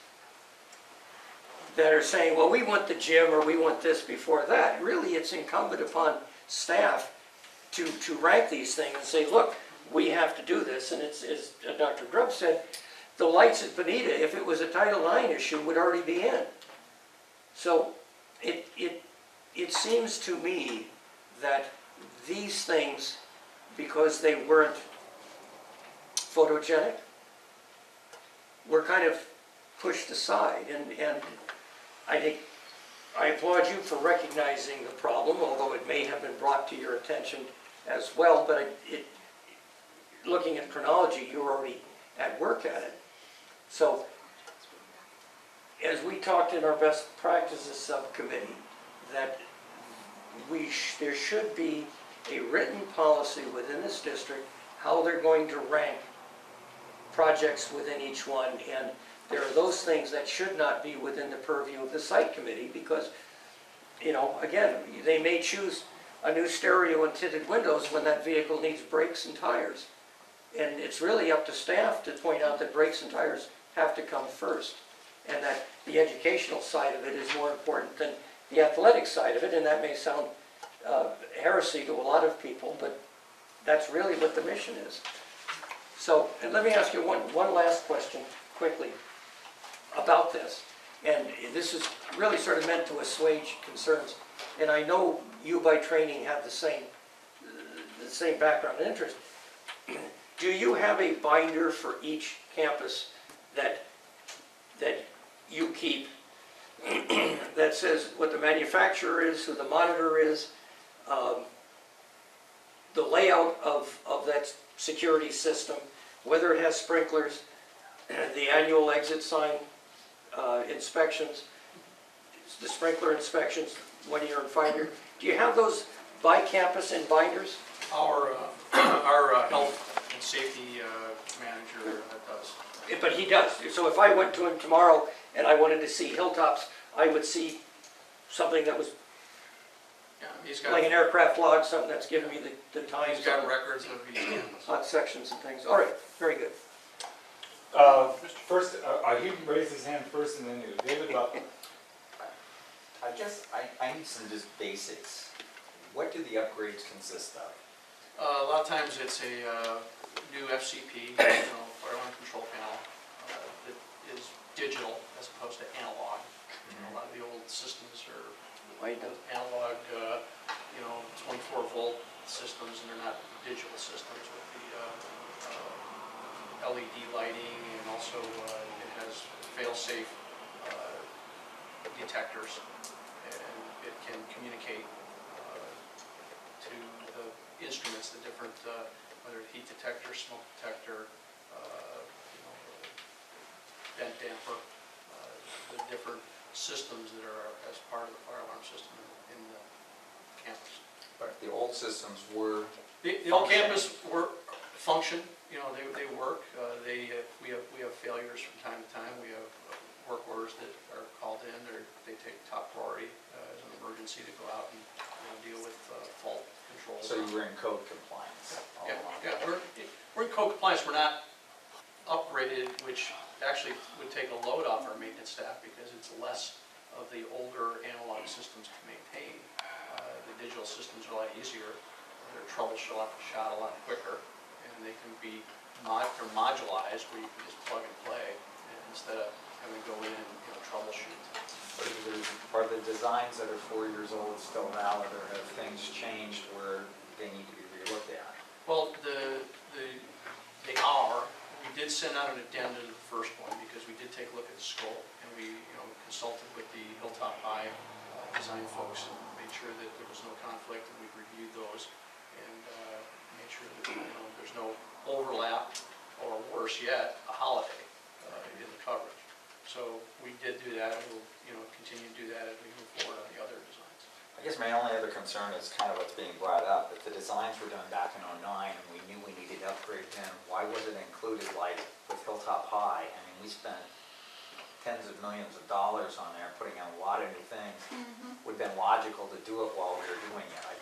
that are saying, well, we want the gym or we want this before that, really it's incumbent upon staff to rank these things and say, look, we have to do this. And it's, as Dr. Grubb said, the lights at Bonita, if it was a Title IX issue, would already be in. So it seems to me that these things, because they weren't photogenic, were kind of pushed aside. And I think I applaud you for recognizing the problem, although it may have been brought to your attention as well. But looking at chronology, you were already at work at it. So as we talked in our best practices subcommittee, that there should be a written policy within this district how they're going to rank projects within each one, and there are those things that should not be within the purview of the site committee because, again, they may choose a new stereo and tinted windows when that vehicle needs brakes and tires. And it's really up to staff to point out that brakes and tires have to come first. And that the educational side of it is more important than the athletic side of it, and that may sound heresy to a lot of people, but that's really what the mission is. So, and let me ask you one last question quickly about this. And this is really sort of meant to assuage concerns. And I know you by training have the same background and interest. Do you have a binder for each campus that you keep that says what the manufacturer is, who the monitor is, the layout of that security system, whether it has sprinklers, the annual exit sign inspections, the sprinkler inspections, 1 year and 5 year? Do you have those by campus in binders? Our health and safety manager does. But he does. So if I went to him tomorrow and I wanted to see hilltops, I would see something that was Yeah, he's got, like an aircraft log, something that's giving me the times, he's got records of each campus. hot sections and things. All right, very good. First, he raised his hand first and then you. David, I guess I need some just basics. What do the upgrades consist of? A lot of times it's a new FCP, fire alarm control panel, that is digital as opposed to analog. A lot of the old systems are analog, 24 volt systems, and they're not digital systems with the LED lighting, and also it has fail-safe detectors, and it can communicate to the instruments, the different, whether heat detector, smoke detector, vent damper, the different systems that are as part of the fire alarm system in the campus. But the old systems were... The old campus function, they work. We have failures from time to time. We have work orders that are called in. They take top priority as an emergency to go out and deal with fault control. So you were in code compliance all along? Yeah, we're in code compliance. We're not upgraded, which actually would take a load off our maintenance staff because it's less of the older analog systems to maintain. The digital systems are a lot easier. They're troubleshot a lot quicker, and they can be modularized where you can just plug and play instead of having to go in and troubleshoot. Are the designs that are 4 years old still valid, or have things changed where they need to be relooked at? Well, they are. We did send out an addendum to the first one because we did take a look at the scope, and we consulted with the Hilltop High design folks and made sure that there was no conflict, and we reviewed those and made sure that there's no overlap, or worse yet, a holiday in the coverage. So we did do that, and we'll continue to do that as we move forward on the other designs. I guess my only other concern is kind of what's being brought up. If the designs were done back in '09 and we knew we needed to upgrade them, why was it included like with Hilltop High? I mean, we spent tens of millions of dollars on there, putting in a lot of new things. Would have been logical to do it while we were doing it. I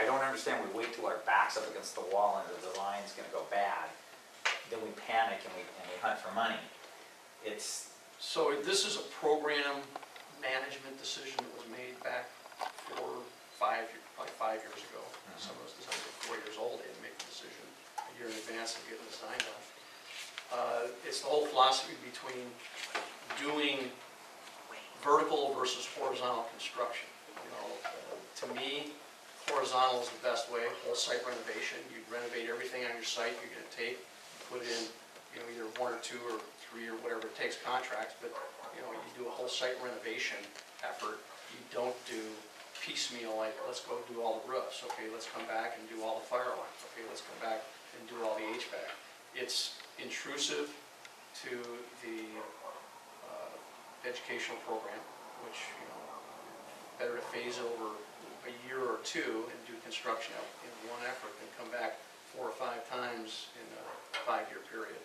don't understand. We wait till our back's up against the wall and the design's going to go bad. Then we panic and we hunt for money. So this is a program management decision that was made back probably 5 years ago. Some of those designs are 4 years old. They had to make the decision a year in advance of getting the design done. It's the whole philosophy between doing vertical versus horizontal construction. To me, horizontal is the best way. Whole site renovation. You renovate everything on your site. You're going to put in either 1 or 2 or 3 or whatever it takes contracts, but you do a whole site renovation effort. You don't do piecemeal, like let's go do all the roofs, okay, let's come back and do all the fire alarms, okay, let's come back and do all the HVAC. It's intrusive to the educational program, which better to phase over a year or 2 and do construction in one effort than come back 4 or 5 times in a 5-year period.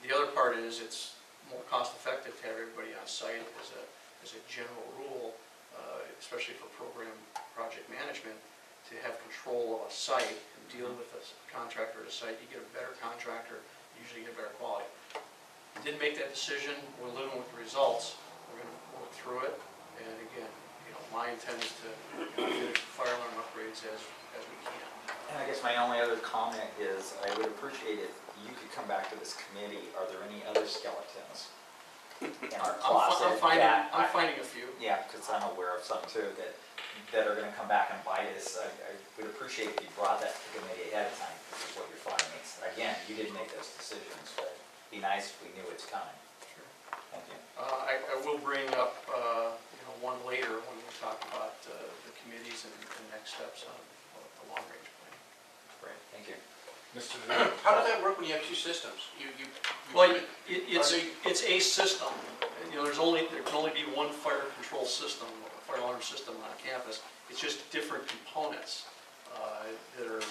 The other part is it's more cost effective to have everybody on site as a general rule, especially for program project management, to have control of a site and deal with a contractor at a site. You get a better contractor, usually get better quality. didn't make that decision, we're living with the results, we're gonna work through it, and again, my intent is to finish the fire alarm upgrades as we can. And I guess my only other comment is, I would appreciate if you could come back to this committee. Are there any other skeletons in our closet that? I'm finding a few. Yeah, because I'm aware of some too that are gonna come back and bite us. I would appreciate if you brought that to the committee ahead of time. This is what you're finding. Again, you didn't make those decisions, but it'd be nice if we knew it's coming. Sure. Thank you. I will bring up, one later when we talk about the committees and next steps on the long-range plan. Great, thank you. Mr. DeVito? How does that work when you have two systems? Well, it's a system. There can only be one fire control system, fire alarm system on campus. It's just different components that are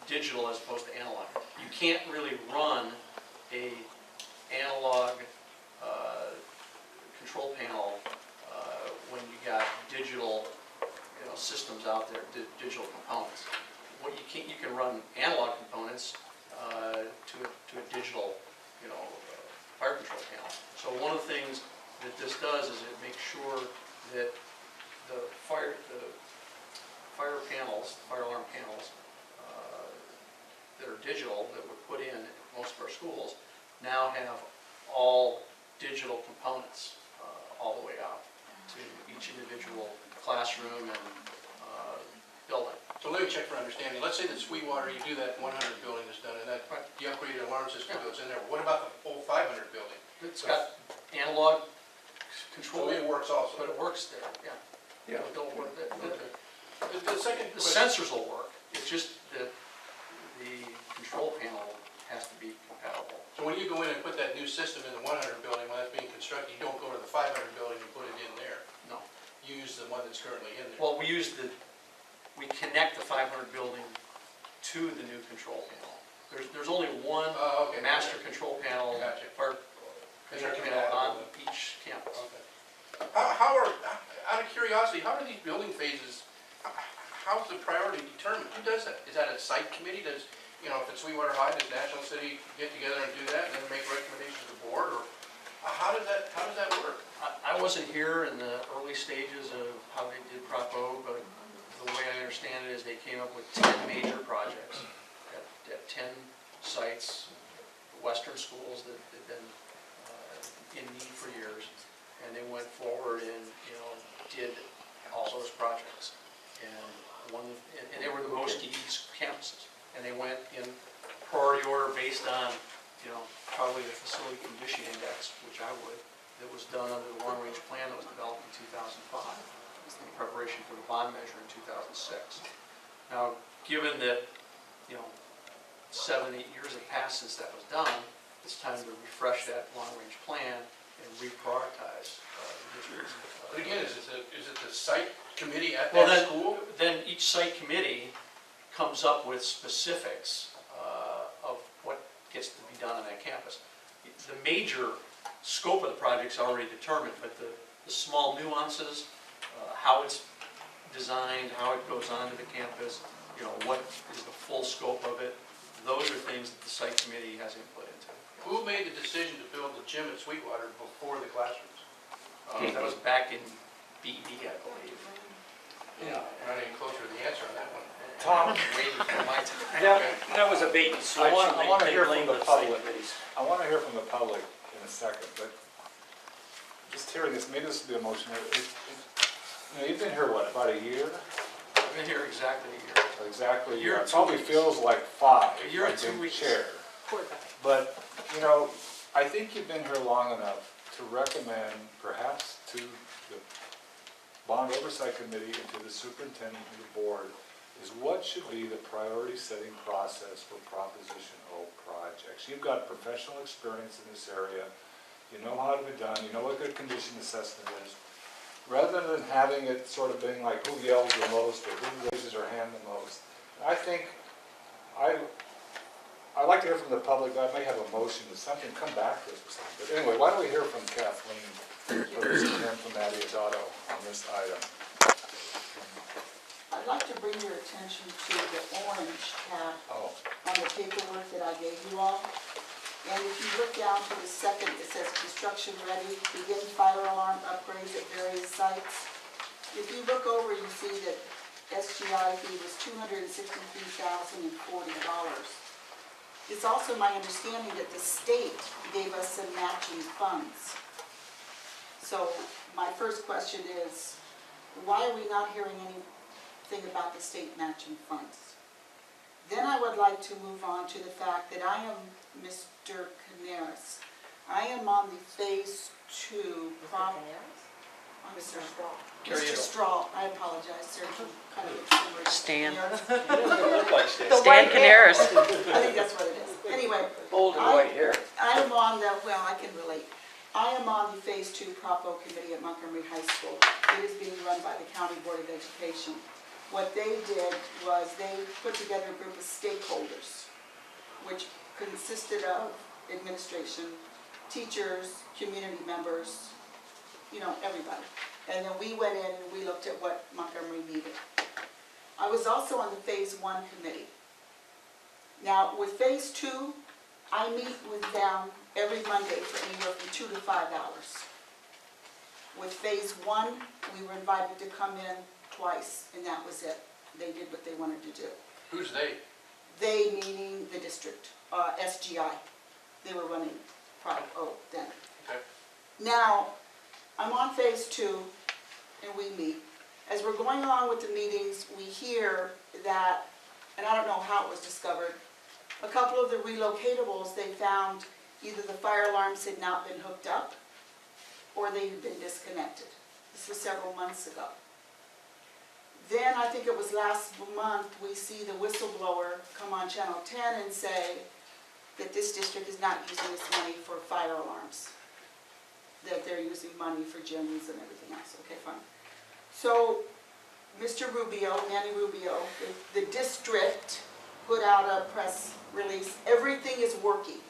digital as opposed to analog. You can't really run a analog control panel when you got digital systems out there, digital components. What you can run analog components to a digital fire control panel. So one of the things that this does is it makes sure that the fire panels, fire alarm panels that are digital, that were put in most of our schools, now have all digital components all the way out to each individual classroom and building. So let me check for understanding. Let's say that Sweetwater, you do that 100 building is done, and that the upgraded alarm system goes in there. What about the whole 500 building? It's got analog control, So it works also? but it works there, yeah. Yeah. Don't work. The second The question, sensors will work, it's just that the control panel has to be compatible. so when you go in and put that new system in the 100 building, when that's being constructed, you don't go to the 500 building and put it in there. No. You use the one that's currently in there. Well, we connect the 500 building to the new control panel. There's only one Oh, okay. master control panel, Gotcha. fire control panel on each campus. Okay. How are, out of curiosity, how are these building phases, how's the priority determined? Who does that? Is that a site committee? Does, if it's Sweetwater High, does National City get together and do that and then make recommendations to the board? Or how does that work? I wasn't here in the early stages of how they did Prop O, but the way I understand it is they came up with 10 major projects at 10 sites, Western schools that had been in need for years, and they went forward and did all those projects. And they were the most needy campuses, and they went in priority order based on probably the facility condition index, which I would, that was done under the long-range plan that was developed in 2005. In preparation for the bond measure in 2006. Now, given that 7-8 years have passed since that was done, it's time to refresh that long-range plan and reprioritize the districts. But again, is it the site committee at that school? Then each site committee comes up with specifics of what gets to be done on that campus. The major scope of the project's already determined, but the small nuances, how it's designed, how it goes onto the campus, what is the full scope of it, those are things that the site committee has input into. Who made the decision to build the gym at Sweetwater before the classrooms? That was back in BED, I believe. Yeah. Not any closer to the answer on that one. Tom? Waiting for my time. That was a bait and switch. I want to They hear from blamed the site public. committees. I want to hear from the public in a second, but just hearing this, maybe this will be emotional. You've been here, what, about a year? I've been here exactly a year. Exactly a A year. year It and 2 probably weeks. feels like 5. A year and like 2 in weeks. chair. Poor guy. But, I think you've been here long enough to recommend perhaps to the Bond Oversight Committee and to the superintendent and the board is what should be the priority setting process for Proposition O projects. You've got professional experience in this area. You know how to be done. You know what good condition assessment is. Rather than having it sort of being like who yells the most or who raises their hand the most, I think I'd like to hear from the public. I may have a motion to something, come back to us or something. But anyway, why don't we hear from Kathleen first and then from Matty Adotto on this item. I'd like to bring your attention to the orange tab Oh, on the paperwork that I gave you all. And if you look down to the second, it says construction ready, begin fire alarm upgrades at various sites. If you look over, you see that SGI fee was $263,040. It's also my understanding that the state gave us some matching funds. So my first question is, why are we not hearing anything about the state matching funds? Then I would like to move on to the fact that I am Mr. Canaris. I am on the Phase 2 prop. I'm sorry. Mr. Straw, I apologize, sir. You kind of look similar to Stan. Canaris. Look like Stan. The Stan white hair. Canaris. I think that's what it is. Anyway, Old and white hair. I am on the, well, I can relate. I am on the Phase 2 Propo Committee at Montgomery High School. It is being run by the County Board of Education. What they did was they put together a group of stakeholders, which consisted of administration, teachers, community members, you know, everybody. And then we went in and we looked at what Montgomery needed. I was also on the Phase 1 committee. Now, with Phase 2, I meet with them every Monday for anywhere from 2 to 5 hours. With Phase 1, we were invited to come in twice, and that was it. They did what they wanted to do. Who's they? They meaning the district, SGI. They were running then. Okay. Now, I'm on Phase 2, and we meet. As we're going along with the meetings, we hear that, and I don't know how it was discovered, a couple of the relocatables, they found either the fire alarms had not been hooked up or they had been disconnected. This was several months ago. Then, I think it was last month, we see the whistleblower come on Channel 10 and say that this district is not using this money for fire alarms, that they're using money for gyms and everything else. Okay, fine. So, Mr. Rubio, Manny Rubio, the district put out a press release, everything is working.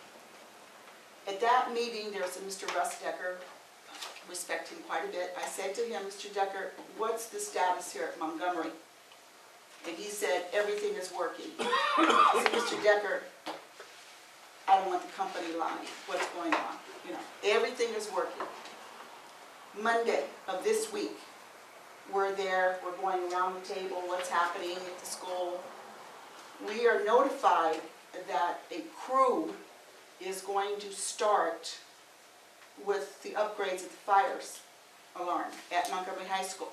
At that meeting, there's a Mr. Russ Decker, respect him quite a bit. I said to him, Mr. Decker, what's the status here at Montgomery? And he said, everything is working. I said, Mr. Decker, I don't want the company lying. What's going on? You know, everything is working. Monday of this week, we're there, we're going around the table, what's happening at the school. We are notified that a crew is going to start with the upgrades of the fire alarm at Montgomery High School.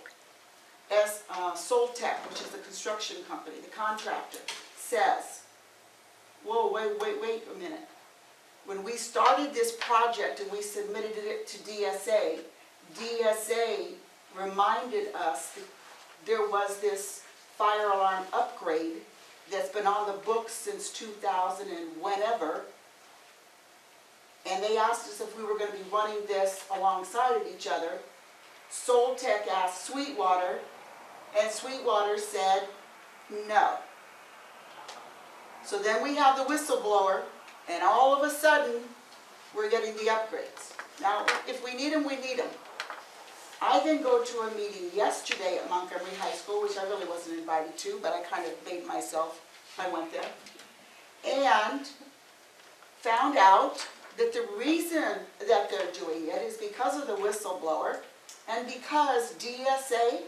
As Soltech, which is the construction company, the contractor, says, whoa, wait a minute. When we started this project and we submitted it to DSA, DSA reminded us that there was this fire alarm upgrade that's been on the books since 2000 and whenever, and they asked us if we were going to be running this alongside of each other. Soltech asked Sweetwater, and Sweetwater said no. So then we have the whistleblower, and all of a sudden, we're getting the upgrades. Now, if we need them, we need them. I then go to a meeting yesterday at Montgomery High School, which I really wasn't invited to, but I kind of made myself, I went there, and found out that the reason that they're doing it is because of the whistleblower and because DSA,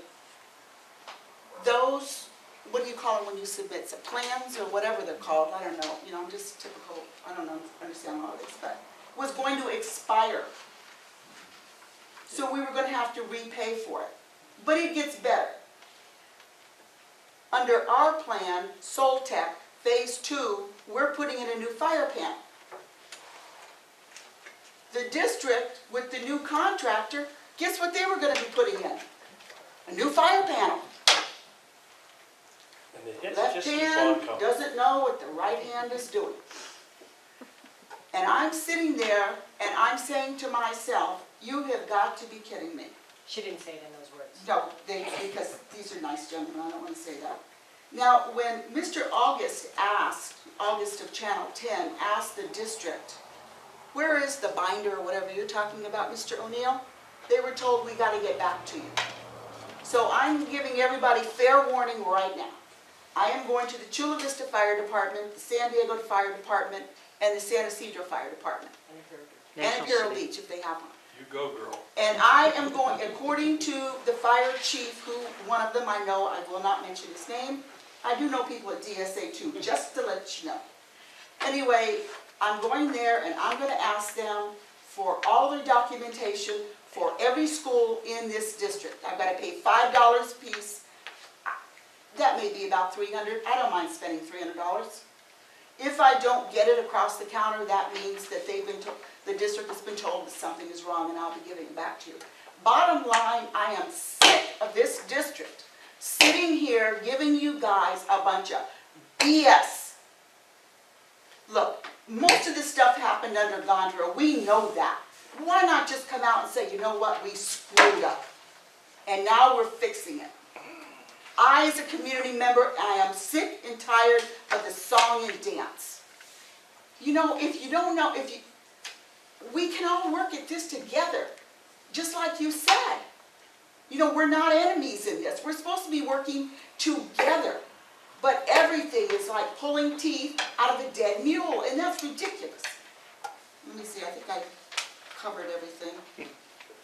those, what do you call them when you submit some plans or whatever they're called, I don't know, you know, I'm just typical, I don't know, understand all of this, but was going to expire. So we were going to have to repay for it. But it gets better. Under our plan, Soltech, Phase 2, we're putting in a new fire panel. The district, with the new contractor, guess what they were going to be putting in? A new fire panel. And the hits Left just keep on hand coming. doesn't know what the right hand is doing. And I'm sitting there and I'm saying to myself, you have got to be kidding me. She didn't say it in those words. No, because these are nice gentlemen, I don't want to say that. Now, when Mr. August of Channel 10 asked the district, where is the binder or whatever you're talking about, Mr. O'Neill? They were told, we got to get back to you. So I'm giving everybody fair warning right now. I am going to the Chula Vista Fire Department, the San Diego Fire Department, and the San Ysidro Fire Department, and National Imperial City. Beach if they have one. You go, girl. And I am going, according to the fire chief, who, one of them I know, I will not mention his name. I do know people at DSA too, just to let you know. Anyway, I'm going there and I'm gonna ask them for all their documentation for every school in this district. I've gotta pay $5 a piece. That may be about $300. I don't mind spending $300. If I don't get it across the counter, that means that the district has been told that something is wrong and I'll be giving it back to you. Bottom line, I am sick of this district sitting here giving you guys a bunch of BS. Look, most of this stuff happened under Gondra. We know that. Why not just come out and say, you know what, we screwed up. And now we're fixing it. I, as a community member, I am sick and tired of the song and dance. You know, if you don't know, we can all work at this together, just like you said. You know, we're not enemies in this. We're supposed to be working together. But everything is like pulling teeth out of a dead mule, and that's ridiculous. Let me see, I think I covered everything.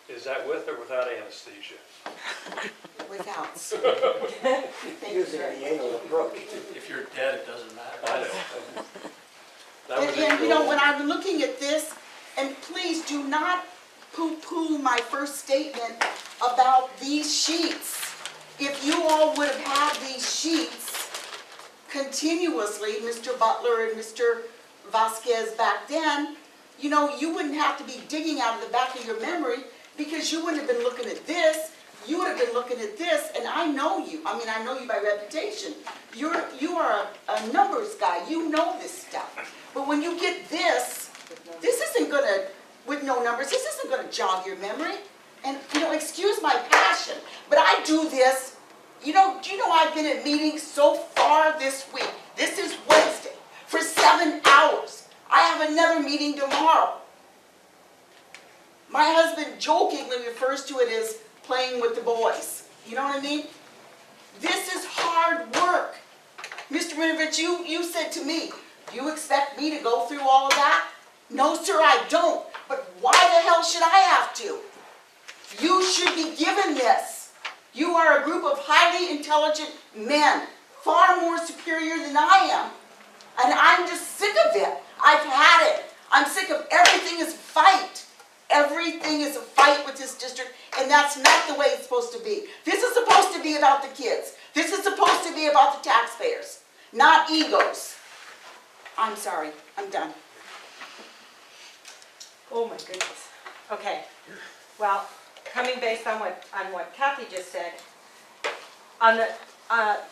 Is that with or without anesthesia? Without. Thank you Using very the much. anal approach. If you're dead, it doesn't matter. I know. That was And you know, when it. I'm looking at this, and please do not poo-poo my first statement about these sheets. If you all would have had these sheets continuously, Mr. Butler and Mr. Vasquez back then, you know, you wouldn't have to be digging out of the back of your memory, because you wouldn't have been looking at this, you would have been looking at this, and I know you. I mean, I know you by reputation. You are a numbers guy, you know this stuff. But when you get this isn't gonna, with no numbers, this isn't gonna jog your memory. And, you know, excuse my passion, but I do this, you know, do you know I've been at meetings so far this week, this is Wednesday, for 7 hours. I have another meeting tomorrow. My husband jokingly refers to it as playing with the boys. You know what I mean? This is hard work. Mr. Rinovich, you said to me, you expect me to go through all of that? No, sir, I don't. But why the hell should I have to? You should be given this. You are a group of highly intelligent men, far more superior than I am. And I'm just sick of it. I've had it. I'm sick of everything is a fight. Everything is a fight with this district, and that's not the way it's supposed to be. This is supposed to be about the kids. This is supposed to be about the taxpayers, not egos. I'm sorry, I'm done. Oh my goodness. Okay, well, coming based on what Kathy just said, on the,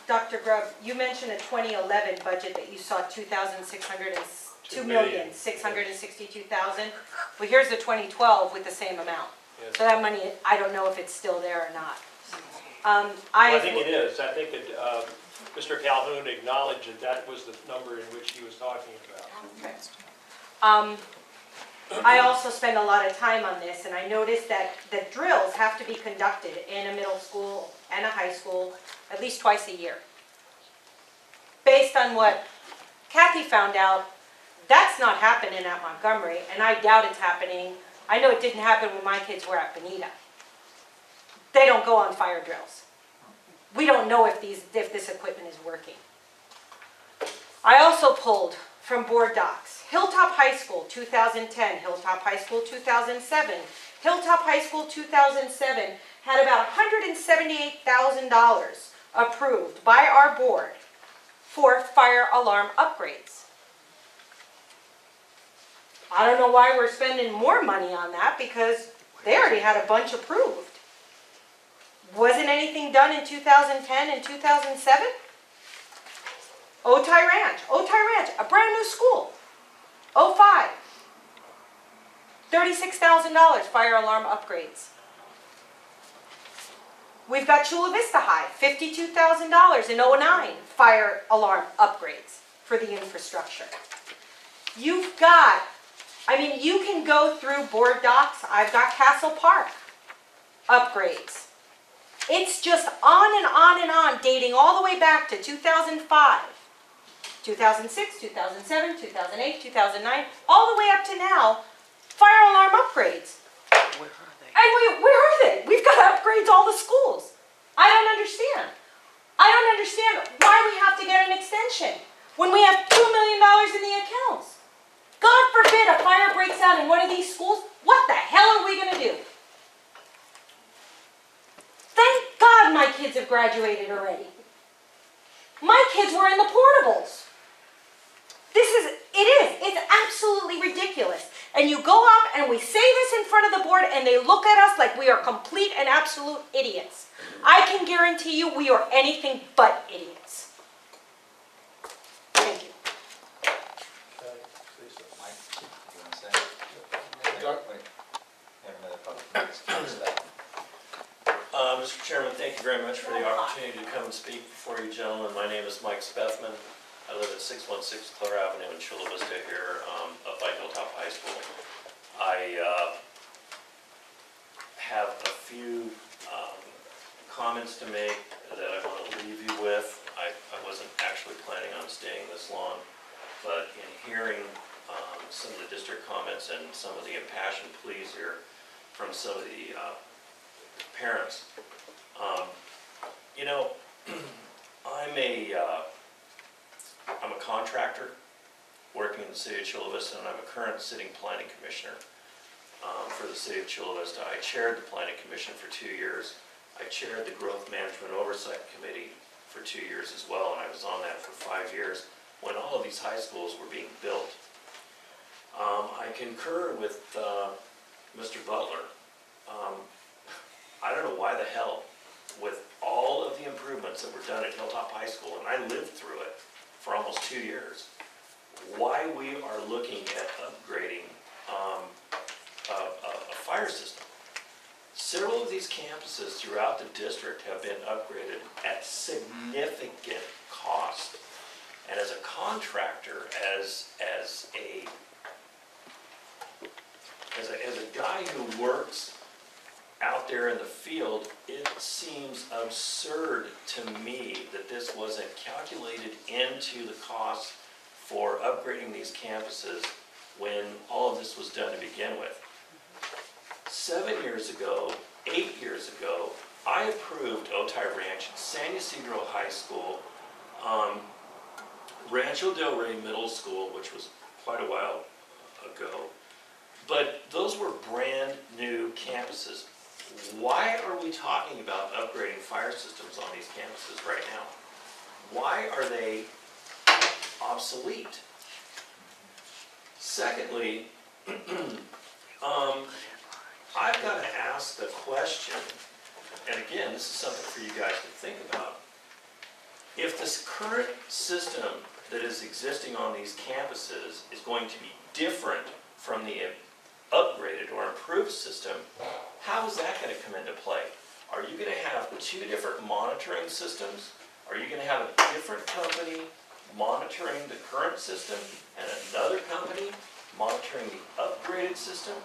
Dr. Grubb, you mentioned a 2011 budget that you saw 2,662,000. Well, here's the 2012 with the same amount. Yes. So that money, I don't know if it's still there or not. Well, I think it is. I think that Mr. Calhoun acknowledged that that was the number in which he was talking about. I also spend a lot of time on this, and I noticed that the drills have to be conducted in a middle school and a high school at least twice a year. Based on what Kathy found out, that's not happening at Montgomery, and I doubt it's happening. I know it didn't happen when my kids were at Benita. They don't go on fire drills. We don't know if this equipment is working. I also pulled from board docs, Hilltop High School 2010, Hilltop High School 2007. Hilltop High School 2007 had about $178,000 approved by our board for fire alarm upgrades. I don't know why we're spending more money on that, because they already had a bunch approved. Wasn't anything done in 2010 and 2007? Otay Ranch, a brand new school. 05, $36,000 fire alarm upgrades. We've got Chula Vista High, $52,000 in 09, fire alarm upgrades for the infrastructure. You've got, I mean, you can go through board docs. I've got Castle Park upgrades. It's just on and on and on, dating all the way back to 2005, 2006, 2007, 2008, 2009, all the way up to now, fire alarm upgrades. Where are they? And where are they? We've got to upgrade all the schools. I don't understand. I don't understand why we have to get an extension when we have $2 million in the accounts. God forbid a fire breaks out in one of these schools, what the hell are we going to do? Thank God my kids have graduated already. My kids were in the portables. It's absolutely ridiculous. And you go up and we say this in front of the board and they look at us like we are complete and absolute idiots. I can guarantee you we are anything but idiots. Thank you. Mike, you want to say? Wait. Have another public comment. Mr. Chairman, thank you very much for the opportunity to come and speak before you gentlemen. My name is Mike Spethman. I live at 616 Clare Avenue in Chula Vista here, up by Hilltop High School. I have a few comments to make that I want to leave you with. I wasn't actually planning on staying this long, but in hearing some of the district comments and some of the impassioned pleas here from some of the parents, you know, I'm a contractor working in the city of Chula Vista, and I'm a current sitting planning commissioner for the city of Chula Vista. I chaired the planning commission for 2 years. I chaired the growth management oversight committee for 2 years as well, and I was on that for 5 years when all of these high schools were being built. I concur with Mr. Butler. I don't know why the hell, with all of the improvements that were done at Hilltop High School, and I lived through it for almost 2 years, why we are looking at upgrading a fire system. Several of these campuses throughout the district have been upgraded at significant cost. And as a contractor, as a guy who works out there in the field, it seems absurd to me that this wasn't calculated into the cost for upgrading these campuses when all of this was done to begin with. 7 years ago, 8 years ago, I approved Otay Ranch, San Ysidro High School, Rancho Del Rey Middle School, which was quite a while ago, but those were brand new campuses. Why are we talking about upgrading fire systems on these campuses right now? Why are they obsolete? Secondly, I've got to ask the question, and again, this is something for you guys to think about. If this current system that is existing on these campuses is going to be different from the upgraded or improved system, how is that going to come into play? Are you going to have 2 different monitoring systems? Are you going to have a different company monitoring the current system and another company monitoring the upgraded system?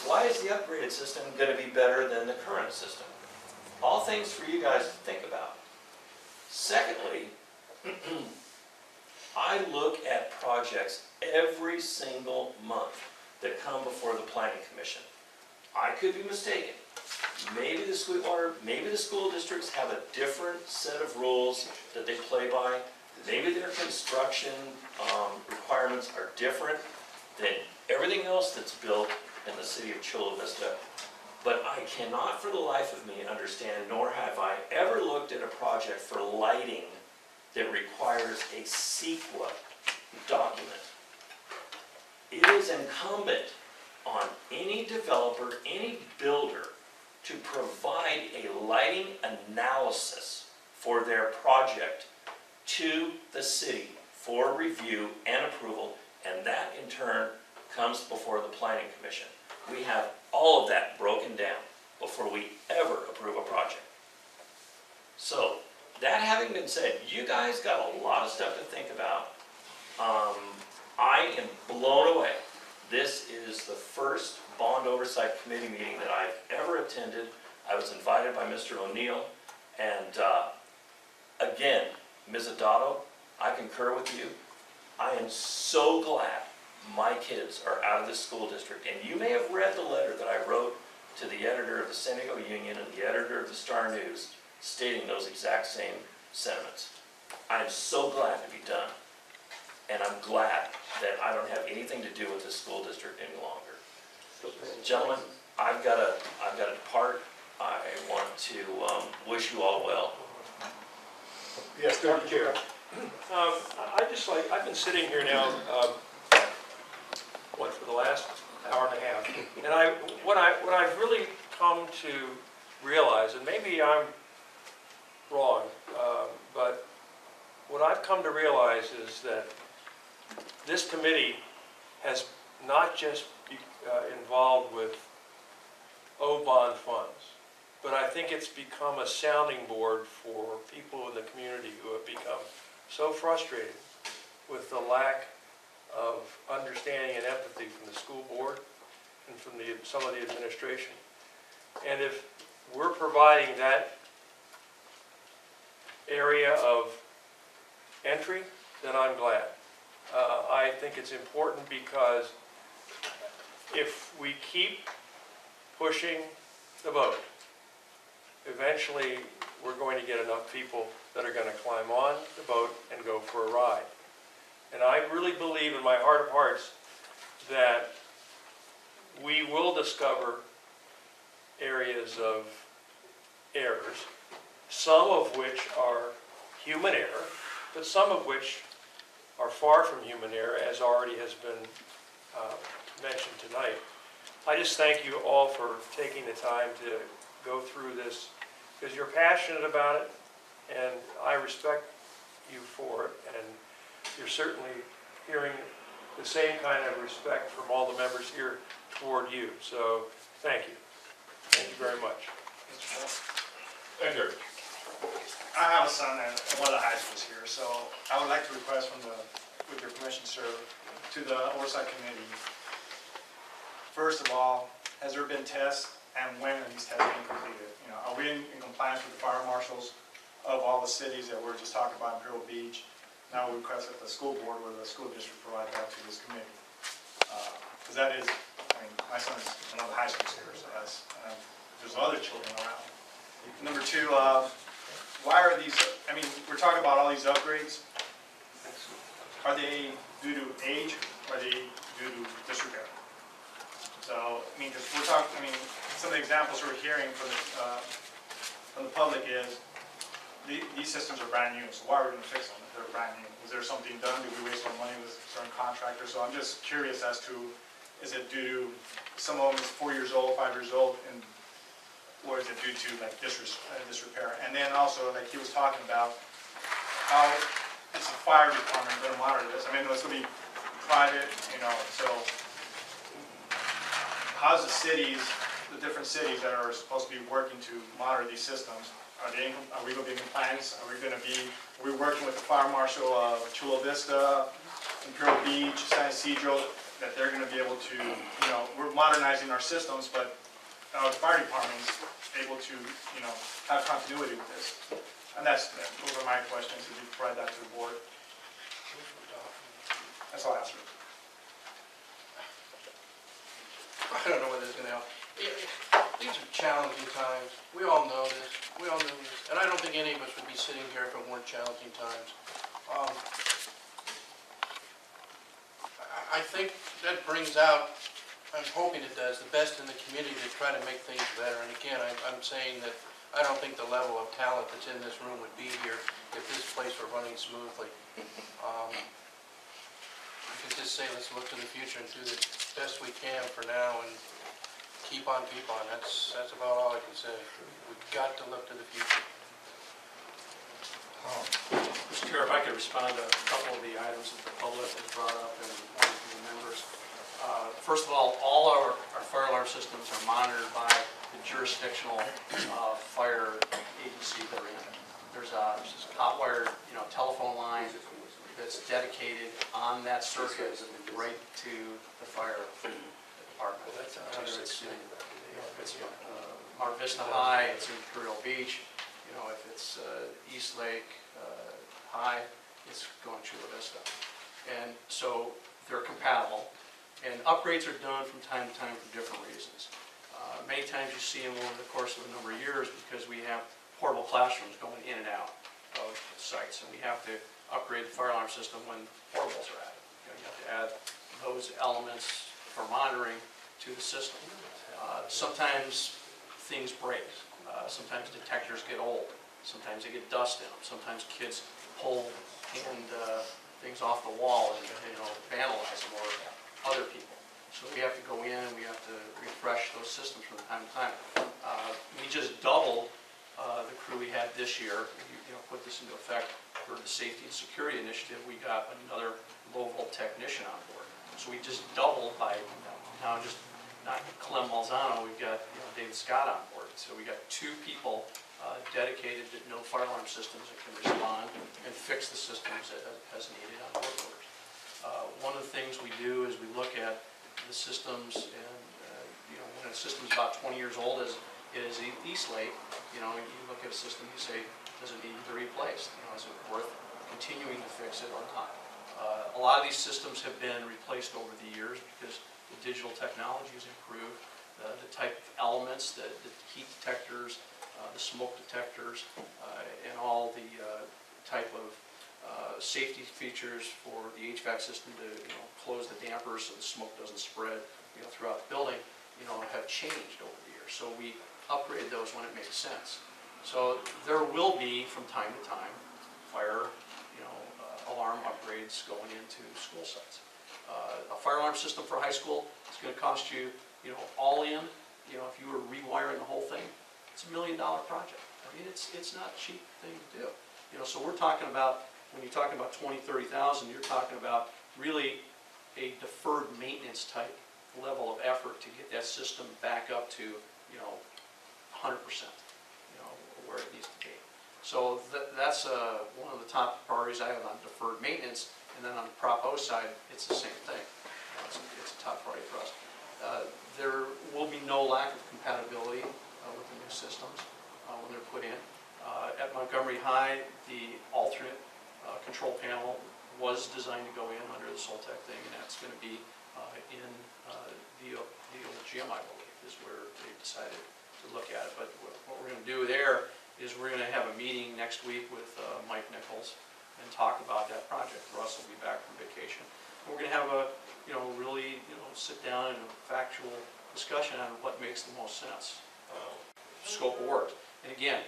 Why is the upgraded system going to be better than the current system? All things for you guys to think about. Secondly, I look at projects every single month that come before the Planning Commission. I could be mistaken. Maybe the Sweetwater, maybe the school districts have a different set of rules that they play by. Maybe their construction requirements are different than everything else that's built in the city of Chula Vista. But I cannot for the life of me understand, nor have I ever looked at a project for lighting that requires a CEQA document. It is incumbent on any developer, any builder, to provide a lighting analysis for their project to the city for review and approval, and that in turn comes before the Planning Commission. We have all of that broken down before we ever approve a project. So, that having been said, you guys got a lot of stuff to think about. I am blown away. This is the first Bond Oversight Committee meeting that I've ever attended. I was invited by Mr. O'Neill, and again, Ms. Adato, I concur with you. I am so glad my kids are out of this school district. And you may have read the letter that I wrote to the editor of the San Diego Union and the editor of the Star News stating those exact same sentiments. I am so glad to be done. And I'm glad that I don't have anything to do with this school district any longer. Gentlemen, I've got to depart. I want to wish you all well. Yes, Dr. Chair. I've been sitting here now, for the last hour and a half, and what I've really come to realize, and maybe I'm wrong, but what I've come to realize is that this committee has not just involved with O-bond funds, but I think it's become a sounding board for people in the community who have become so frustrated with the lack of understanding and empathy from the school board and from some of the administration. And if we're providing that area of entry, then I'm glad. I think it's important because if we keep pushing the boat, eventually we're going to get enough people that are going to climb on the boat and go for a ride. And I really believe in my heart of hearts that we will discover areas of errors, some of which are human error, but some of which are far from human error, as already has been mentioned tonight. I just thank you all for taking the time to go through this, because you're passionate about it, and I respect you for it, and you're certainly hearing the same kind of respect from all the members here toward you. So, thank you. Thank you very much. Edgar. I have a son at one of the high schools here, so I would like to request with your permission, sir, to the Oversight Committee. First of all, has there been tests, and when are these tests being completed? You know, are we in compliance with the fire marshals of all the cities that we're just talking about, Imperial Beach? Now we request that the school board or the school district provide that to this committee. Because that is, I mean, my son's in one of the high schools here, so that's, there's other children around. Number two, why are these, I mean, we're talking about all these upgrades. Are they due to age, or are they due to disrepair? So, I mean, because we're talking, I mean, some of the examples we're hearing from the public is, these systems are brand new, so why are we going to fix them if they're brand new? Was there something done? Did we waste our money with a certain contractor? So I'm just curious as to, is it due to, some of them is 4 years old, 5 years old, and or is it due to like disrepair? And then also, like he was talking about, how is the fire department going to monitor this? I mean, it's going to be private, you know, so how's the cities, the different cities that are supposed to be working to monitor these systems, are we going to be in compliance? Are we working with the fire marshal of Chula Vista, Imperial Beach, San Ysidro, that they're going to be able to, you know, we're modernizing our systems, but the fire department's able to, you know, have continuity with this. And those are my questions, if you provide that to the board. That's all I ask for. I don't know whether it's going to help. These are challenging times. We all know this. We all know this. And I don't think any of us would be sitting here if it weren't challenging times. I think that brings out, I'm hoping it does, the best in the community to try to make things better. And again, I'm saying that I don't think the level of talent that's in this room would be here if this place were running smoothly. We could just say, let's look to the future and do the best we can for now and keep on. That's about all I can say. We've got to look to the future. Mr. Chair, if I could respond to a couple of the items that the public has brought up and one of the members. First of all our fire alarm systems are monitored by the jurisdictional fire agency they're in. There's a hot-wired, telephone line that's dedicated on that circuit right to the fire department. It's Mar Vista High, it's Imperial Beach. If it's East Lake High, it's going Chula Vista. And so they're compatible, and upgrades are done from time to time for different reasons. Many times you see them over the course of a number of years because we have portable classrooms going in and out of sites, and we have to upgrade the fire alarm system when portables are added. You have to add those elements for monitoring to the system. Sometimes things break. Sometimes detectors get old. Sometimes they get dust in them. Sometimes kids pull things off the wall and vandalize them, or other people. So we have to go in and we have to refresh those systems from time to time. We just doubled the crew we had this year. We put this into effect for the safety and security initiative. We got another low volt technician on board. So we just doubled by now just not Clem Malzano, we've got David Scott on board. So we got 2 people dedicated to know fire alarm systems that can respond and fix the systems as needed on work orders. One of the things we do is we look at the systems, and when a system's about 20 years old, as Eastlake, you look at a system, you say, does it need to be replaced? Is it worth continuing to fix it or not? A lot of these systems have been replaced over the years because the digital technology has improved. The type of elements, the heat detectors, the smoke detectors, and all the type of safety features for the HVAC system to close the dampers so the smoke doesn't spread throughout the building, have changed over the years. So we upgrade those when it makes sense. So there will be, from time to time, fire alarm upgrades going into school sites. A fire alarm system for high school is going to cost you, all in, if you were rewiring the whole thing, it's $1 million project. I mean, it's not a cheap thing to do. So we're talking about, when you're talking about 20, 30,000, you're talking about really a deferred maintenance type level of effort to get that system back up to, 100%, where it needs to be. So that's one of the top priorities I have on deferred maintenance. And then on the Prop O side, it's the same thing. It's a top priority for us. There will be no lack of compatibility with the new systems when they're put in. At Montgomery High, the alternate control panel was designed to go in under the Soltec thing, and that's going to be in the old gym, I believe, is where they decided to look at it. But what we're going to do there is we're going to have a meeting next week with Mike Nichols and talk about that project. Russ will be back from vacation. And we're going to have a really sit down and a factual discussion on what makes the most sense, scope of work. And again,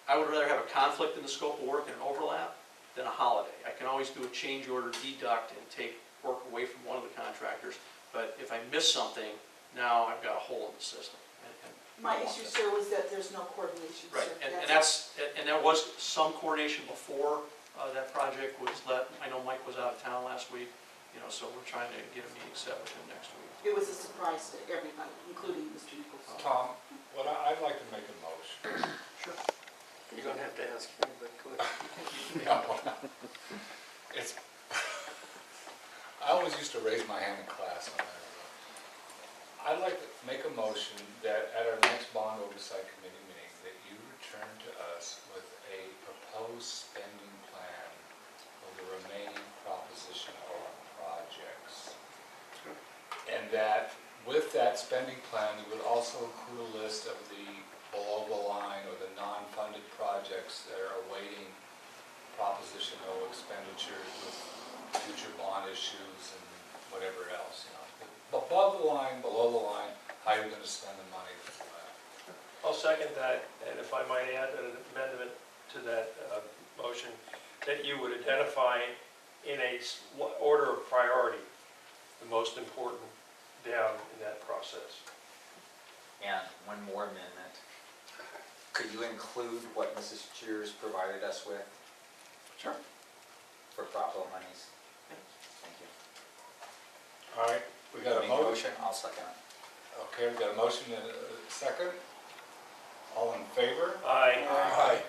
I would rather have a conflict in the scope of work and an overlap than a holiday. I can always do a change order deduct and take work away from one of the contractors, but if I miss something, now I've got a hole in the system. My issue, sir, was that there's no coordination, sir. Right, and there was some coordination before that project was let. I know Mike was out of town last week, so we're trying to get a meeting set with him next week. It was a surprise to everybody, including Mr. Nichols. Tom, I'd like to make a motion. Sure. You don't have to ask him, but go ahead. No. I always used to raise my hand in class when I was I'd like to make a motion that at our next bond oversight committee meeting, that you return to us with a proposed spending plan for the remaining proposition or projects. And that with that spending plan, you would also include a list of the below the line or the non-funded projects that are awaiting proposition O expenditures with future bond issues and whatever else, Above the line, below the line, how you're going to spend the money that's left. I'll second that, and if I might add an amendment to that motion, that you would identify in a order of priority the most important down in that process. And one more amendment. Could you include what Mrs. Cheers provided us with? Sure. For Prop O monies? Thank you. All right, we got a motion. I'll second it. Okay, we got a motion and a second. All in favor? Aye. Aye.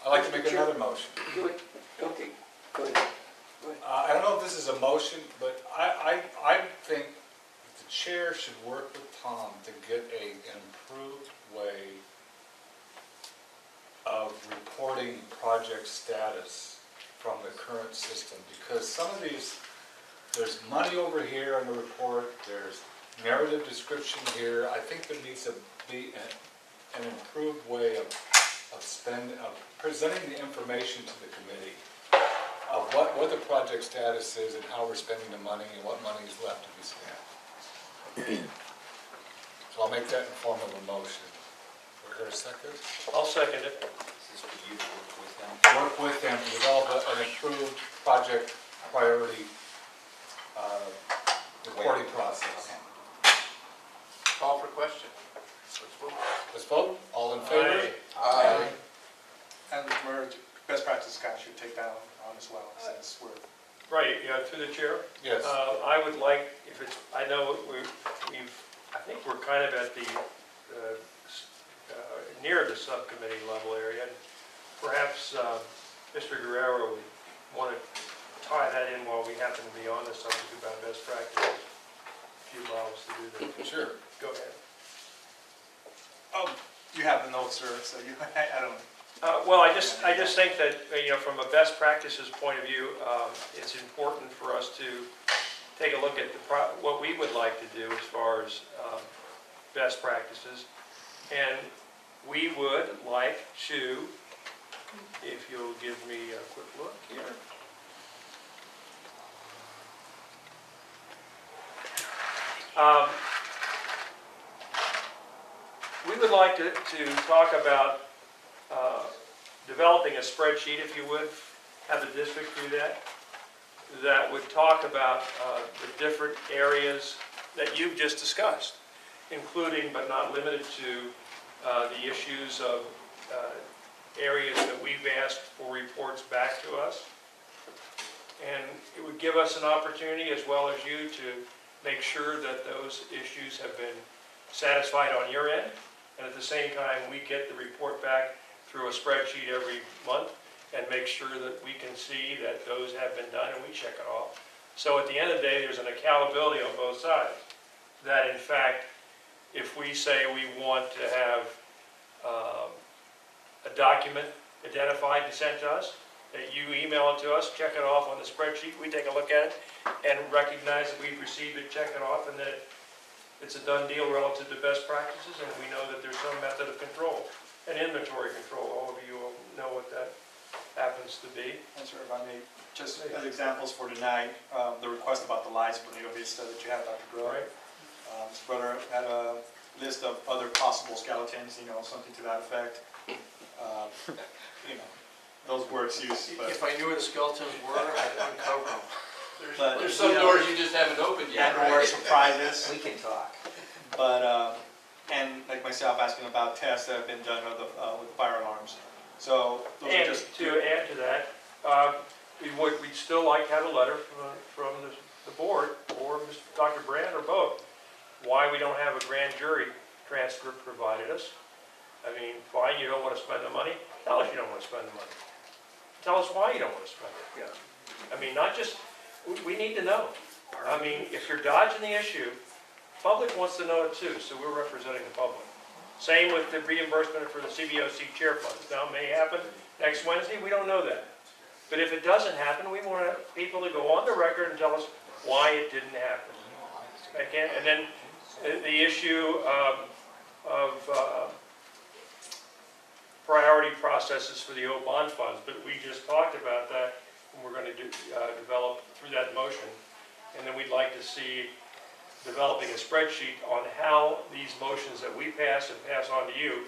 I'd like to make another motion. Do it. Okay, go ahead. I don't know if this is a motion, but I think the chair should work with Tom to get an improved way of reporting project status current system, because some of these, there's money over here in the report, there's narrative description here. I think there needs to be an improved way of presenting the information to the committee of what the project status is and how we're spending the money and what money is left to be spent. So I'll make that in form of a motion. We're here a second? I'll second it. This is for you to work with them. Work with them to develop an improved project priority reporting process. Call for question. Let's vote. Let's vote. All in favor? Aye. And the merge, best practice guys should take that on as well, since we're. Right, yeah, through the chair. Yes. I would like, if it's, I know I think we're kind of at the, near the subcommittee level area. Perhaps Mr. Guerrero would want to tie that in while we happen to be on the subject about best practices. If you allow us to do that. Sure. Go ahead. You have the notes, sir, so you, I don't. Well, I just think that, from a best practices point of view, it's important for us to take a look at what we would like to do as far as best practices. And we would like to, if you'll give me a quick look here. We would like to talk about developing a spreadsheet, if you would, have the district do that would talk about the different areas that you've just discussed, including but not limited to the issues of areas that we've asked for reports back to us. And it would give us an opportunity, as well as you, to make sure that those issues have been satisfied on your end. And at the same time, we get the report back through a spreadsheet every month and make sure that we can see that those have been done and we check it off. So at the end of the day, there's an accountability on both sides. That in fact, if we say we want to have a document identified and sent to us, that you email it to us, check it off on the spreadsheet, we take a look at it and recognize that we've received it, check it off, and that it's a done deal relative to best practices, and we know that there's some method of control, an inventory control. All of you will know what that happens to be. And sir, if I may, just as examples for tonight, the request about the lights, Bonito Vista, that you have, Dr. Brewer. Right. Mr. Brother had a list of other possible skeletons, something to that effect. Those words used, but. If I knew where the skeletons were, I'd uncover them. But, There's some doors you just haven't opened yet, and more right? surprises. We can talk. But, and like myself, asking about tests that have been done with the fire alarms. So those are And just. to add to that, we'd still like to have a letter from the board, or Dr. Brand, or both, why we don't have a grand jury transcript provided us. I mean, fine, you don't want to spend the money, tell us you don't want to spend the money. Tell us why you don't want to spend it. I mean, not just, we need to know. I mean, if you're dodging the issue, public wants to know it too, so we're representing the public. Same with the reimbursement for the CBOC chair funds. Now, it may happen next Wednesday, we don't know that. But if it doesn't happen, we want people to go on the record and tell us why it didn't happen. And then the issue of priority processes for the O bond funds, but we just talked about that, and we're going to develop through that motion. And then we'd like to see developing a spreadsheet on how these motions that we pass and pass on to you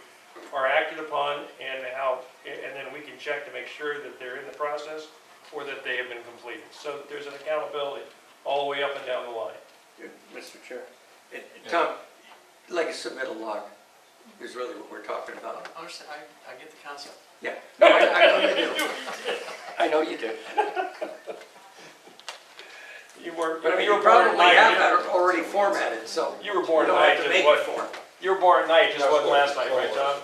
are acted upon, and then we can check to make sure that they're in the process or that they have been completed. So that there's an accountability all the way up and down the line. Mr. Chair. Tom, like a submittal log is really what we're talking about. I understand, I get the concept. Yeah, no, I know you do. I know you do. But I mean, you probably have that already formatted, so You were born you don't tonight, have to just make what? it for 'em. You were born tonight, just wasn't last night, right, Tom?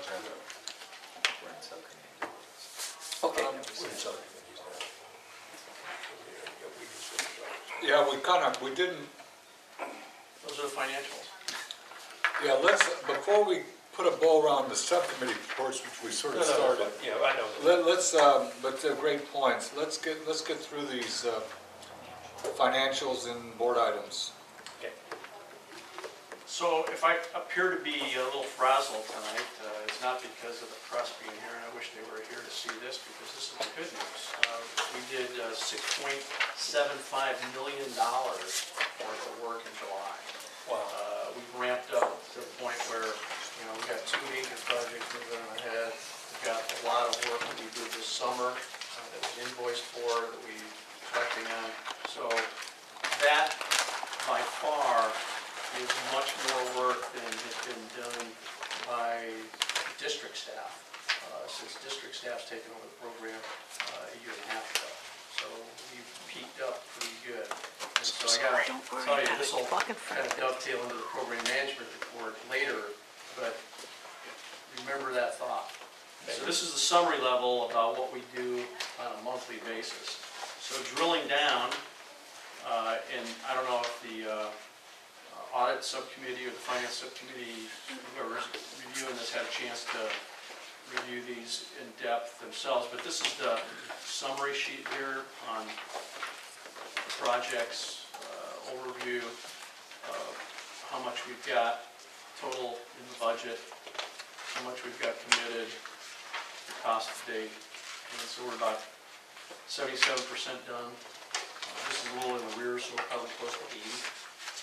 Okay. Yeah, we didn't, Those are the financials. yeah, before we put a bow around the subcommittee reports, which we sort of started. Yeah, I know. But they're great points. Let's get through these financials and board items. So if I appear to be a little frazzled tonight, it's not because of the press being here, and I wish they were here to see this, because this is the good news. We did $6.75 million worth of work in July. Wow. We ramped up to the point where, we got 2 major projects moving ahead. We've got a lot of work that we did this summer that was invoiced for, that we collecting on. So that, by far, is much more work than has been done by district staff, since district staff's taken over the program a year and a half ago. So we've peaked up pretty good. And so I got to tell you, this will kind of dovetail into the program management report later, but remember that thought. So this is the summary level about what we do on a monthly basis. So drilling down, and I don't know if the audit subcommittee or the finance subcommittee, whoever's reviewing this, had a chance to review these in depth themselves, but this is the summary sheet here on the projects, overview of how much we've got total in the budget, how much we've got committed, the cost to date, and so we're about 77% done. This is a little in arrears, so we're probably close to 80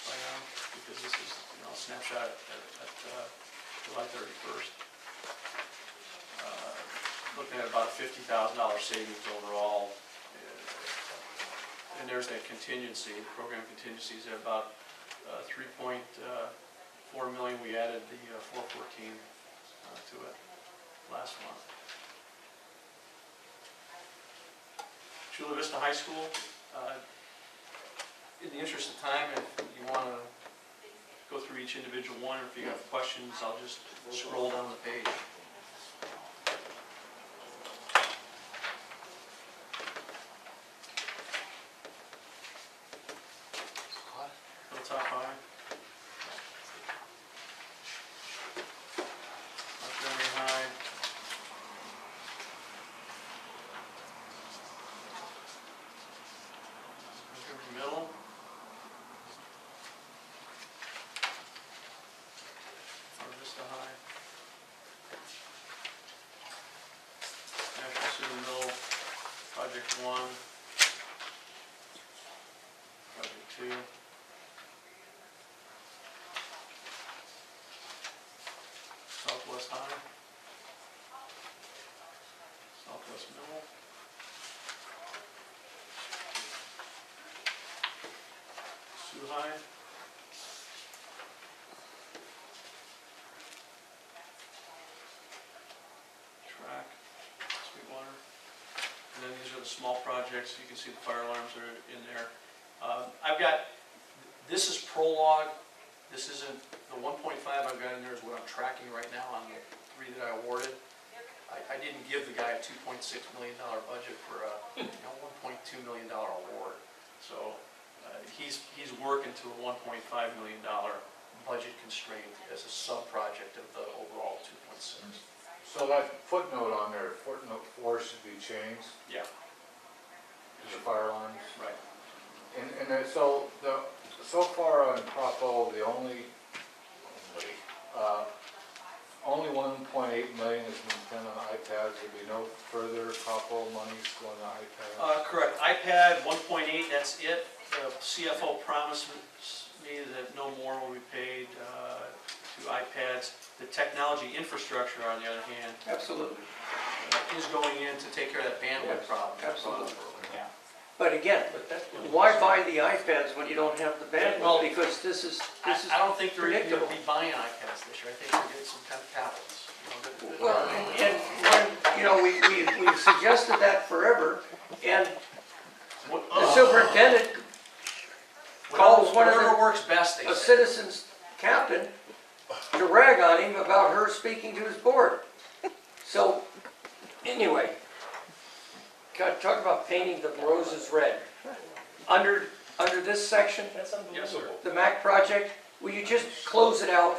by now, because this is a snapshot at July 31st. Looking at about $50,000 savings overall. And there's that contingency, the program contingency is at about 3.4 million. We added the 414 to it last month. Chula Vista High School, in the interest of time, if you want to go through each individual one, or if you have questions, I'll just scroll down the page. Hilltop High. Montgomery High. Montgomery Middle. Vista High. National City Middle, Project 1, Project 2. Southwest High. Southwest Middle. Sioux High. Track, Sweetwater. And then these are the small projects. You can see the fire alarms are in there. This is prologue. This isn't, the 1.5 I've got in there is what I'm tracking right now on the 3 that I awarded. I didn't give the guy a $2.6 million budget for a $1.2 million award. So he's working to a $1.5 million budget constraint as a sub-project of the overall 2.6. So that footnote on there, footnote 4 should be changed Yeah, to the fire alarms. right. So far on Prop O, the only 1.8 million has been spent on iPads. There'll be no further Prop O monies going to iPads. Correct. iPad 1.8, that's it. The CFO promised me that no more will be paid to iPads. The technology infrastructure, on the other hand, Absolutely. is going in to take care of that bandwidth problem. Absolutely. But again, why buy the iPads when you don't have the Well, bandwidth? Because this is I don't think they're going to predictable. be buying iPads this year. I think they're getting some kind of tablets. Well, and when, we've suggested that forever, and the superintendent calls one of Whatever works best, they a say. citizen's captain to rag on him about her speaking to his board. So, anyway, God, talk about painting the roses red. Under this section, That's unbelievable. the MAC project, will you just close it out?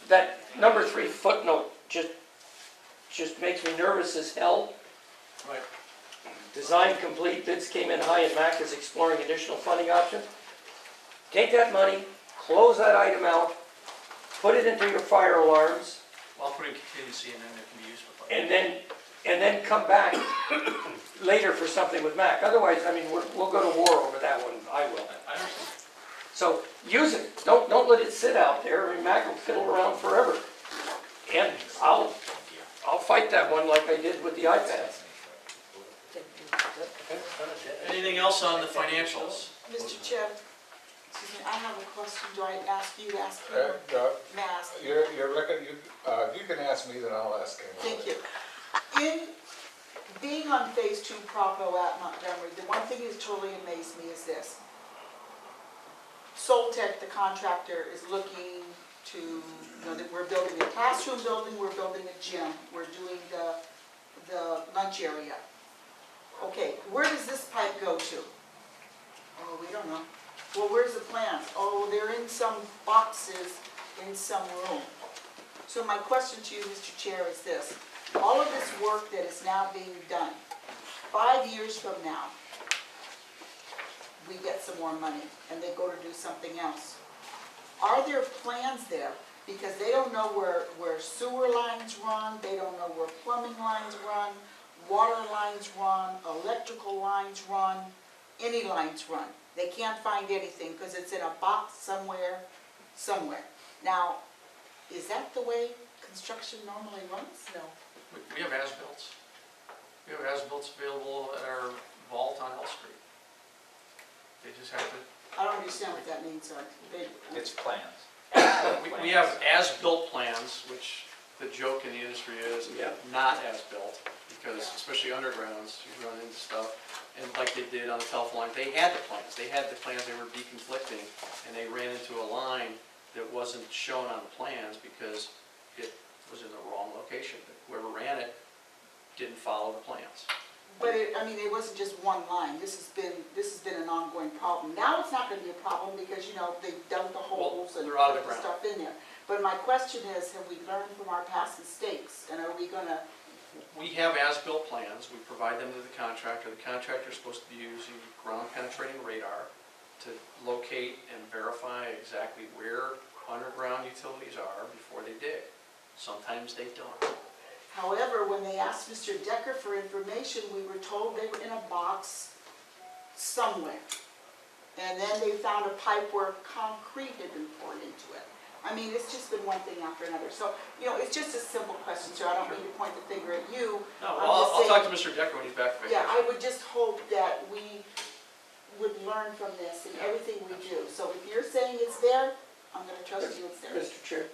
that number 3 footnote just makes me nervous as hell. Right. Design complete, bids came in high, and MAC is exploring additional funding options. Take that money, close that item out, put it into your fire alarms, Well, I'll put in contingency and then it can be used for fire. and then come back later for something with MAC. Otherwise, I mean, we'll go to war over that one, I will. I understand. So use it, don't let it sit out there. I mean, MAC will fiddle around forever. And I'll fight that one like I did with the iPads. Anything else on the financials? Mr. Chair, excuse me, I have a question. Do I ask you to ask him? May I ask you? You're looking, you can ask me, then I'll ask him. Thank you. In being on Phase 2 Propo at Montgomery, the one thing that totally amazed me is this. Soltech, the contractor, is looking to, that we're building a classroom building, we're building a gym, we're doing the lunch area. Okay, where does this pipe go to? Oh, we don't know. Well, where's the plans? Oh, they're in some boxes in some room. So my question to you, Mr. Chair, is this. All of this work that is now being done, 5 years from now, we get some more money and they go to do something else. Are there plans there? Because they don't know where sewer lines run, they don't know where plumbing lines run, water lines run, electrical lines run, any lines run. They can't find anything because it's in a box somewhere. Now, is that the way construction normally runs? No. We have as-bills. We have as-bills available at our vault on L Street. They just have to, I don't understand what that means, sir. It's plans. we have as-built plans, which the joke in the industry is not as-built, because especially undergrounds, you run into stuff. And like they did on the telephone line, they had the plans. They were deconflicting, and they ran into a line that wasn't shown on the plans because it was in the wrong location. Whoever ran it didn't follow the plans. But it wasn't just one line. This has been an ongoing problem. Now it's not going to be a problem because, they've dug the holes and they're out of the put the ground. stuff in there. But my question is, have we learned from our past mistakes? And are we going to... We have as-built plans. We provide them to the contractor. The contractor is supposed to be using ground penetrating radar to locate and verify exactly where underground utilities are before they dig. Sometimes they don't. However, when they asked Mr. Decker for information, we were told they were in a box somewhere. And then they found a pipe where concrete had been poured into it. It's just been one thing after another. So, it's just a simple question, sir. I don't mean to point the finger at you. No, well, I'll talk to Mr. Decker when he's back from vacation. Yeah, I would just hope that we would learn from this in everything we do. So if you're saying it's there, I'm going to trust you it's there. Mr. Chair.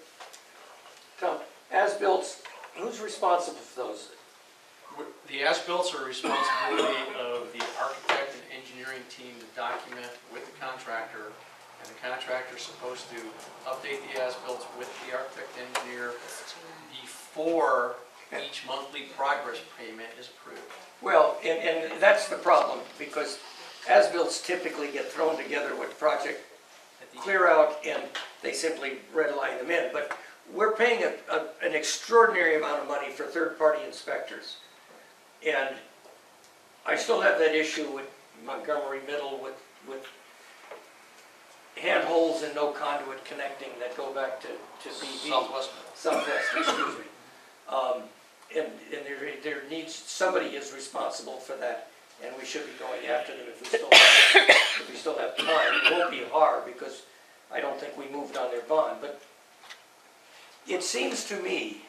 Tom, as-built, who's responsible for those? The as-bills are a responsibility of the architect and engineering team to document with the contractor, and the contractor's supposed to update the as-bills with the architect and engineer before each monthly progress payment is approved. Well, and that's the problem, because as-bills typically get thrown together with the project clear out, and they simply redline them in. But we're paying an extraordinary amount of money for third-party inspectors. And I still have that issue with Montgomery Middle with handholds and no conduit connecting that go back to BV. Southwest, excuse me. And there needs, somebody is responsible for that, and we should be going after them if we still have time. It won't be hard because I don't think we moved on their bond, but it seems to me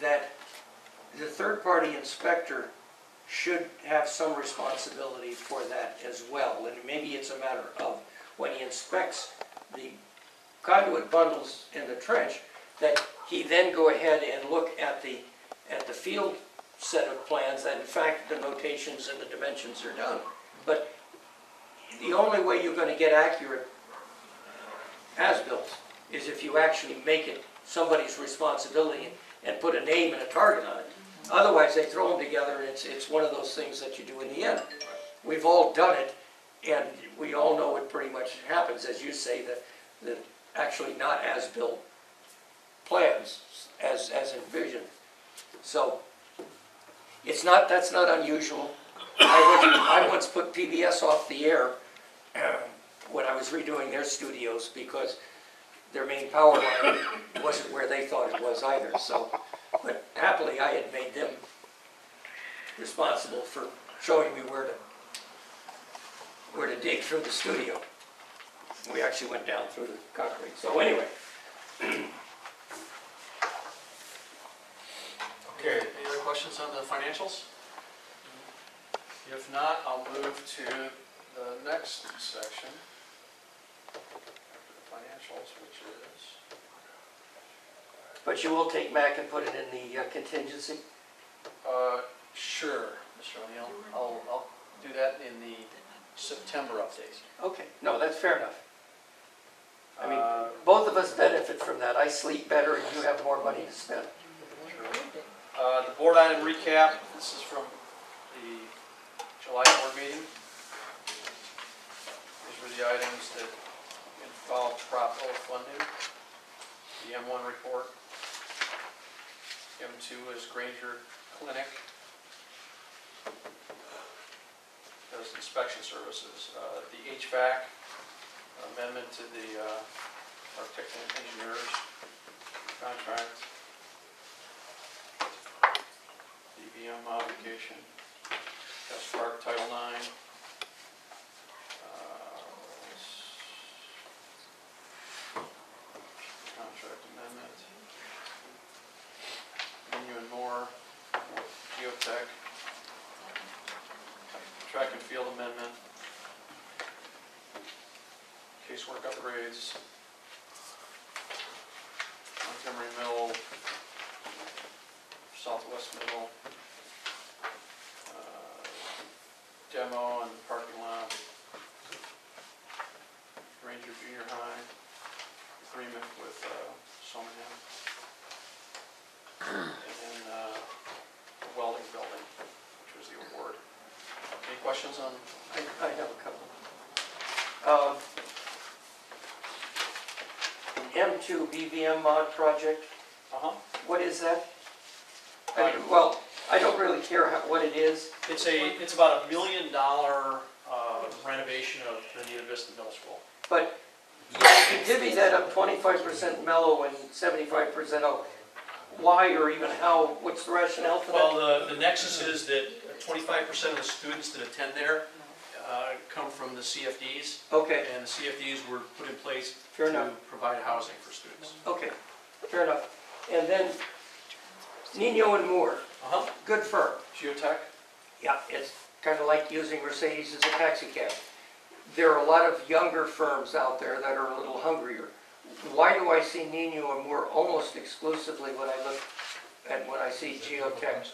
that the third-party inspector should have some responsibility for that as well. And maybe it's a matter of when he inspects the conduit bundles in the trench, that he then go ahead and look at the field set of plans that in fact the notations and the dimensions are done. But the only way you're going to get accurate as-built is if you actually make it somebody's responsibility and put a name and a target on it. Otherwise, they throw them together, and it's one of those things that you do in the end. We've all done it, and we all know it pretty much happens, as you say, that actually not as-built plans as envisioned. So that's not unusual. I once put PBS off the air when I was redoing their studios because their main power line wasn't where they thought it was either. So, but happily I had made them responsible for showing me where to dig through the studio. We actually went down through the concrete. So anyway. Okay. Any other questions on the financials? If not, I'll move to the next section. After the financials, which is... But you will take Mac and put it in the contingency? Sure, Mr. O'Neill. I'll do that in the September update. Okay, no, that's fair enough. I mean, both of us benefit from that. I sleep better and you have more money to spend. The board item recap, this is from the July board meeting. These were the items that involved Prop O funding. The M1 report. M2 is Granger Clinic. Does inspection services. The HVAC amendment to the architect and engineers contract. DVM modification. Test Park Title IX. Contract amendment. Menu and more. Geotech. Track and field amendment. Casework upgrades. Montgomery Middle. Southwest Middle. Demo and parking lot. Ranger Junior High. Agreement with Somerham. And then the welding building, which was the award. Any questions on? I have a couple. M2 BVM mod project, what is that? I mean, well, I don't really care what it is. It's about $1 million renovation of the Nita Vista Middle School. But you divvy that up 25% mellow and 75% oak. Why or even how, what's the rationale for that? Well, the nexus is that 25% of the students that attend there come from the CFDs. Okay, And the CFDs were put in place fair to enough. provide housing for students. Okay, fair enough. And then Nino and Moore, good firm. Geotech? Yeah, it's kind of like using Mercedes as a taxi cab. There are a lot of younger firms out there that are a little hungrier. Why do I see Nino and Moore almost exclusively when I look at when I see Geotech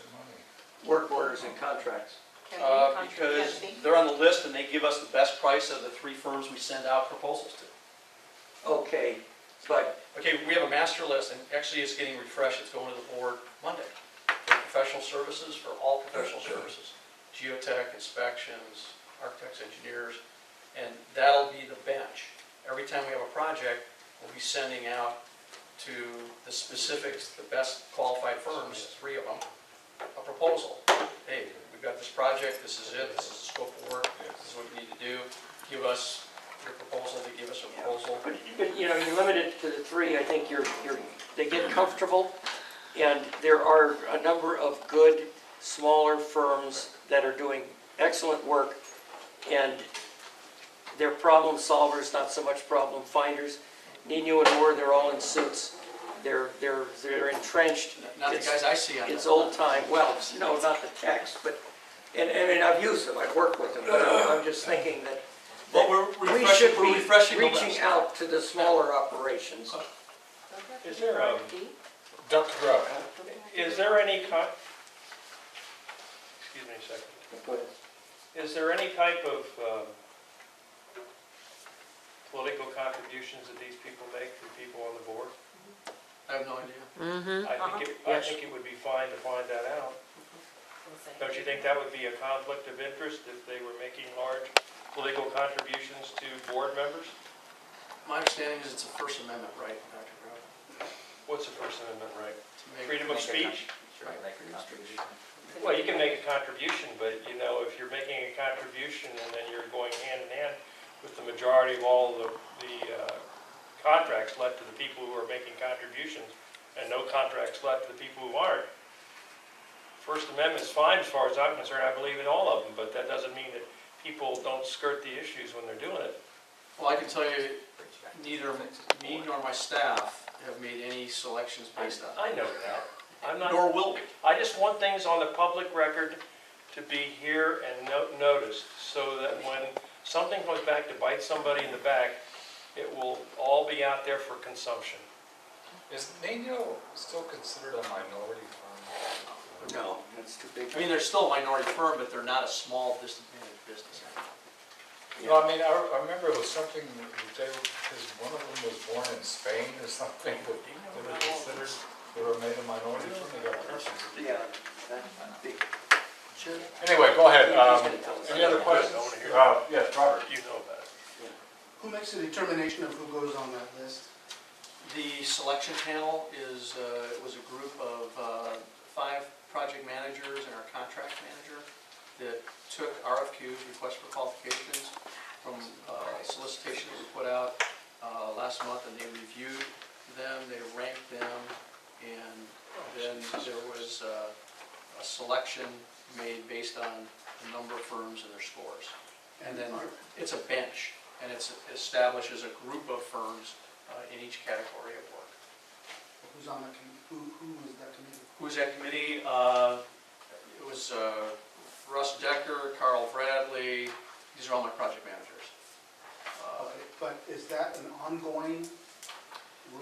work orders and contracts? Because they're on the list and they give us the best price of the 3 firms we send out proposals to. Okay, but Okay, we have a master list, and actually it's getting refreshed, it's going to the board Monday. For professional services, for all professional services. Geotech, inspections, architects, engineers, and that'll be the bench. Every time we have a project, we'll be sending out to the specifics, the best qualified firms, 3 of them, a proposal. Hey, we've got this project, this is it, this is the scope of work, this is what you need to do. Give us your proposal, they give us a proposal. But you know, you limit it to the 3. I think they get comfortable, and there are a number of good smaller firms that are doing excellent work, and they're problem solvers, not so much problem finders. Nino and Moore, they're all in suits. They're entrenched. Not the guys I see on It's old time. Well, no, not the text, but and I've used them. I've worked with them. But I'm just thinking that. Well, We should be refreshing the reaching list. out to the smaller operations. Is there a, Dr. Grubb. is there any excuse me a second. Go ahead. Is there any type of political contributions that these people make, the people on the board? I have no idea. I think it would be fine to find that out. Don't you think that would be a conflict of interest if they were making large political contributions to board members? My understanding is it's a First Amendment right, Dr. Grubb. what's the First Amendment right? To make- Freedom of Make a speech? Sure, make a contribution. Well, you can make a contribution, but you know, if you're making a contribution and then you're going hand in hand with the majority of all the contracts left to the people who are making contributions and no contracts left to the people who aren't, First Amendment's fine as far as I'm concerned. I believe in all of them, but that doesn't mean that people don't skirt the issues when they're doing it. Well, I can tell you, neither me nor my staff have made any selections based on I know that. I'm that, not. nor will we. I just want things on the public record to be here and noticed, so that when something goes back to bite somebody in the back, it will all be out there for consumption. Is Nino still considered a minority firm? No, that's too big. I mean, they're still a minority firm, but they're not a small disadvantaged business. No, I mean, I remember it was something, because one of them was born in Spain or something, that they were considered, they were made a minority firm, they got persons. Yeah, that's big. Anyway, go ahead. He's gonna tell us. Any other questions? I wanna hear Yes, Robert. You know about it. Who makes the determination of who goes on that list? The selection panel was a group of 5 project managers and our contract manager that took RFQs, requests for qualifications, from solicitations we put out last month, and they reviewed them, they ranked them, and then there was a selection made based on the number of firms and their scores. And then it's a bench, and it establishes a group of firms in each category of work. Who's on that committee? Who is that committee? Who's that committee? It was Russ Decker, Carl Bradley, these are all my project managers. Okay, but is that an ongoing,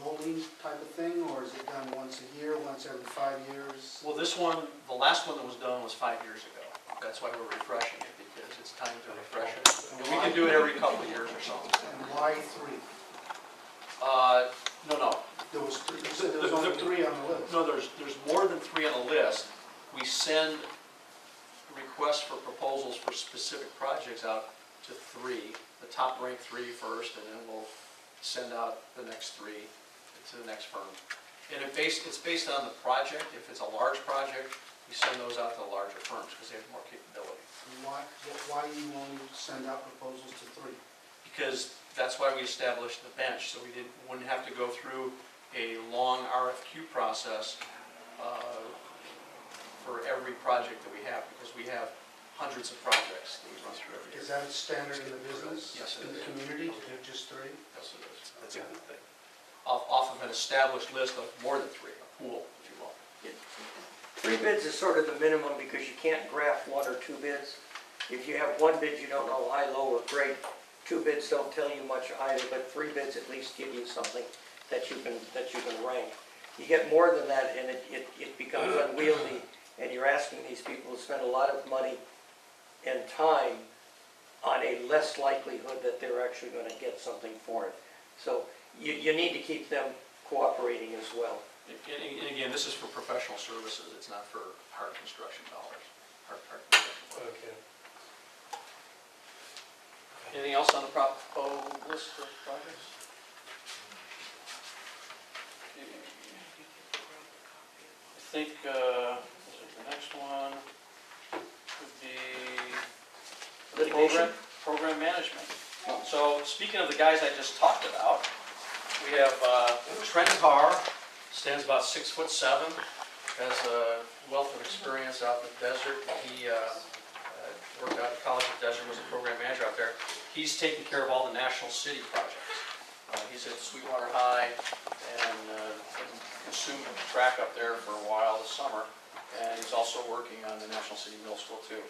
rolling type of thing, or is it done once a year, once every 5 years? Well, this one, the last one that was done was 5 years ago. That's why we're refreshing it, because it's time to refresh it. And we can do it every couple of years or so. And why 3? No. There was 3, you said there was only 3 on the list. No, there's more than 3 on the list. We send requests for proposals for specific projects out to 3, the top ranked 3 first, and then we'll send out the next 3 to the next firm. And it's based on the project. If it's a large project, we send those out to the larger firms because they have more capability. Why do you only send out proposals to 3? Because that's why we established the bench, so we wouldn't have to go through a long RFQ process for every project that we have, because we have hundreds of projects that we run through every year. Is that standard in the business? Yes, it In the is. community, to do just 3? Yes, it is. That's a good thing. Off of an established list of more than 3, a pool, if you will. 3 bids is sort of the minimum, because you can't graph 1 or 2 bids. If you have 1 bid, you don't know high, low, or great. 2 bids don't tell you much either, but 3 bids at least give you something that you can rank. You get more than that, and it becomes unwieldy, and you're asking these people to spend a lot of money and time on a less likelihood that they're actually going to get something for it. So you need to keep them cooperating as well. And again, this is for professional services, it's not for hard construction dollars. Hard construction. Okay. Anything else on the list of projects? I think the next one would be Litigation? program management. So speaking of the guys I just talked about, we have Trent Carr, stands about 6'7", has a wealth of experience out in the desert. He worked out at College of the Desert, was a program manager out there. He's taking care of all the National City projects. He's at Sweetwater High and consumed track up there for a while this summer. And he's also working on the National City Middle School too.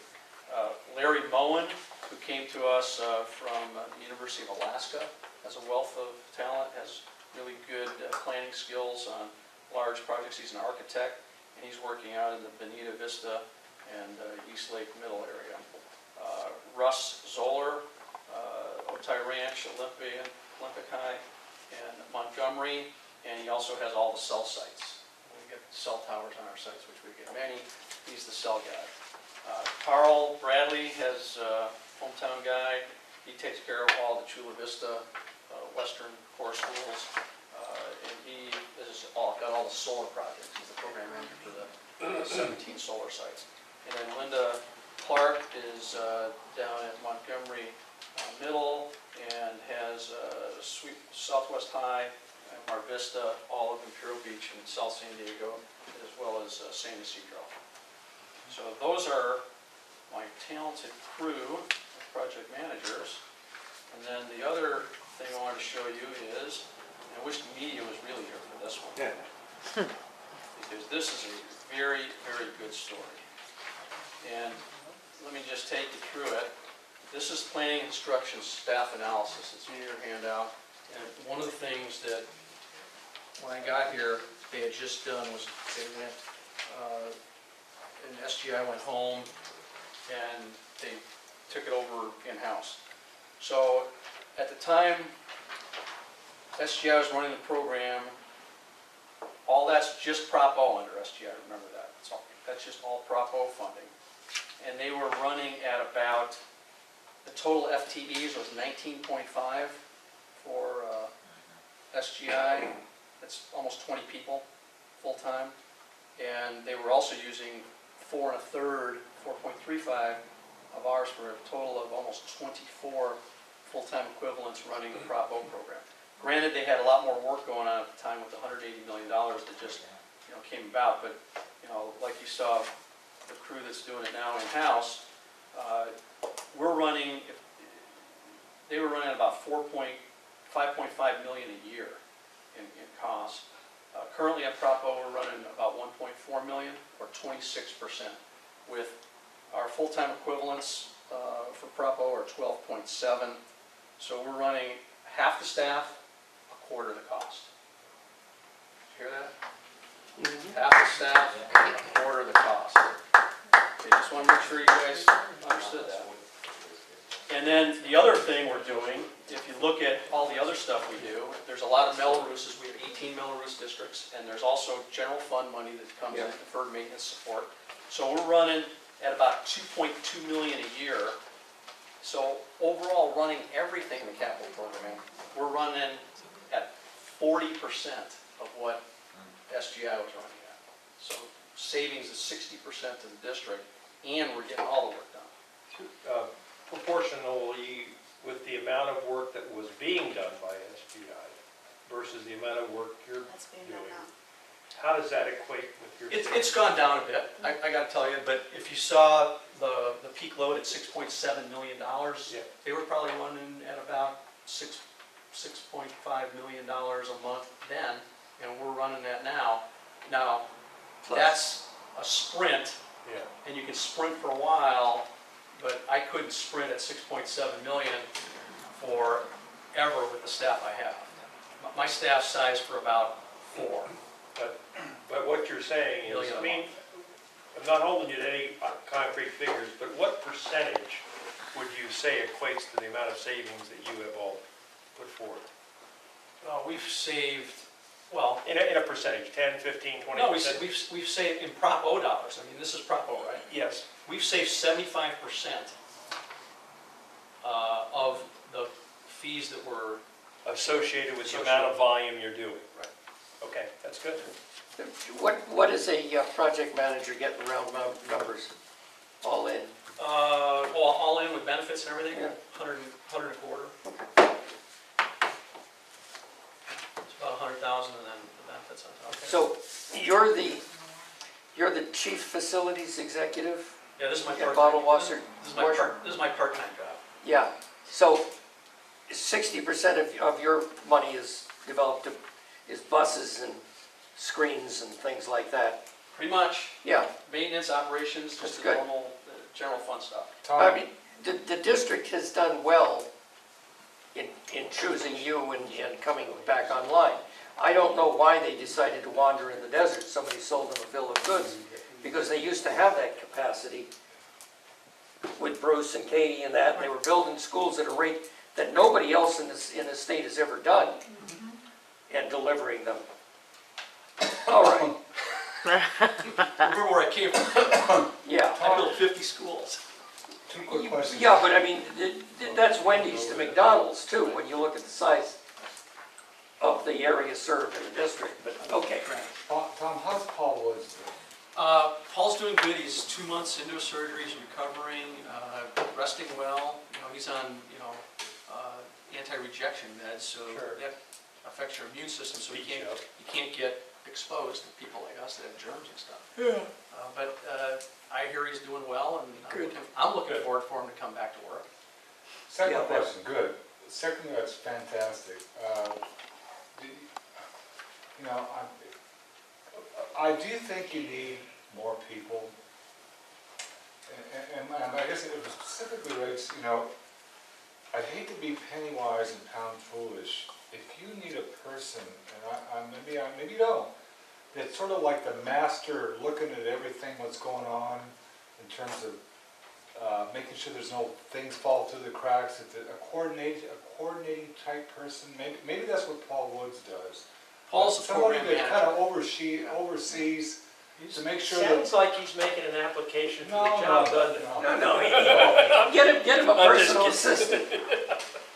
Larry Moen, who came to us from the University of Alaska, has a wealth of talent, has really good planning skills on large projects. He's an architect, and he's working out in the Bonita Vista and East Lake Middle area. Russ Zoller, Otay Ranch, Olympic High, and Montgomery, and he also has all the cell sites. We get cell towers on our sites, which we get many. He's the cell guy. Carl Bradley has hometown guy. He takes care of all the Chula Vista Western core schools, and he is got all the solar projects. He's the program manager for the 17 solar sites. And then Linda Clark is down at Montgomery Middle and has Southwest High, Mar Vista, Olive, Imperial Beach, and South San Diego, as well as San Ysidro. So those are my talented crew of project managers. And then the other thing I wanted to show you is, and I wish the media was really here for this one. Because this is a very, very good story. And let me just take you through it. This is planning and construction staff analysis. It's in your handout. And one of the things that, when I got here, they had just done was they went, and SGI went home and they took it over in-house. So at the time SGI was running the program, all that's just Prop O under SGI, remember that. That's just all Prop O funding. And they were running at about, the total FTEs was 19.5 for SGI. That's almost 20 people full-time. And they were also using 4 1/3, 4.35 of ours for a total of almost 24 full-time equivalents running the Prop O program. Granted, they had a lot more work going on at the time with the $180 million that just came about, but like you saw the crew that's doing it now in-house, they were running about 5.5 million a year in costs. Currently at Prop O, we're running about 1.4 million, or 26%, with our full-time equivalents for Prop O are 12.7. So we're running half the staff, a quarter the cost. Did you hear that? Half the staff, a quarter the cost. Okay, just want to make sure you guys understood that. And then the other thing we're doing, if you look at all the other stuff we do, there's a lot of Melroses. We have 18 Melrose districts, and there's also general fund money that comes in, deferred maintenance support. So we're running at about 2.2 million a year. So overall, running everything in the capital program, we're running at 40% of what SGI was running at. So savings is 60% to the district, and we're getting all the work done. Proportionally with the amount of work that was being done by SGI versus the amount of work you're That's being doing. done now. How does that equate with your? It's gone down a bit, I got to tell you, but if you saw the peak load at $6.7 million, they were probably running at about $6.5 million a month then, and we're running that now. Now, that's a sprint, and you can sprint for a while, but I couldn't sprint at 6.7 million forever with the staff I have. My staff size for about 4. But what you're saying is, I mean, I'm not holding you to any concrete figures, but what percentage would you say equates to the amount of savings that you have all put forth? We've saved, In a percentage, 10, 15, 20%? no, we've saved in Prop O dollars. I mean, this is Prop O, right? Yes. We've saved 75% of the fees that were Associated with the amount of volume you're doing? Right. Okay, that's good. What does a project manager get in round numbers, all in? all in with benefits and everything, Yeah. 100 and a quarter. It's about 100,000 and then the benefits on top. So you're the chief facilities executive Yeah, this is my at part-time. Bottle Washer? This is my part-time job. Yeah, so 60% of your money is developed, is buses and screens and things like that. Pretty much. Yeah. Maintenance, operations, That's just the good. normal, general fund stuff. I mean, the district has done well in choosing you and coming back online. I don't know why they decided to wander in the desert. Somebody sold them a bill of goods, because they used to have that capacity with Bruce and Katie and that, and they were building schools at a rate that nobody else in the state has ever done, and delivering them. All right. Remember where I came from? Yeah. I built 50 schools. Two quick questions. Yeah, but I mean, that's Wendy's to McDonald's too, when you look at the size. of the area served in the district, but okay. Tom, how's Paul Woods doing? Paul's doing good. He's 2 months into a surgery. He's recovering, resting well. You know, he's on, anti-rejection meds, so Sure. that affects your immune system, so Beat you up. you can't get exposed to people like us that have germs and stuff. Yeah. But I hear he's doing well, and Good. I'm looking forward for him to come back to work. Second Yeah, question, good. Second, that's fantastic. You know, I do think you need more people. And I guess it was specifically rates, you know, I'd hate to be penny wise and pound foolish. If you need a person, and maybe you don't, that's sort of like the master looking at everything, what's going on in terms of making sure there's no things fall through the cracks. It's a coordinating type person. Maybe that's what Paul Woods does. Paul's the Somebody program that manager. kind of oversees to make sure that. Sounds like he's making an application for No, the job, no, doesn't it? No, get him a I'm just personal kidding. assistant.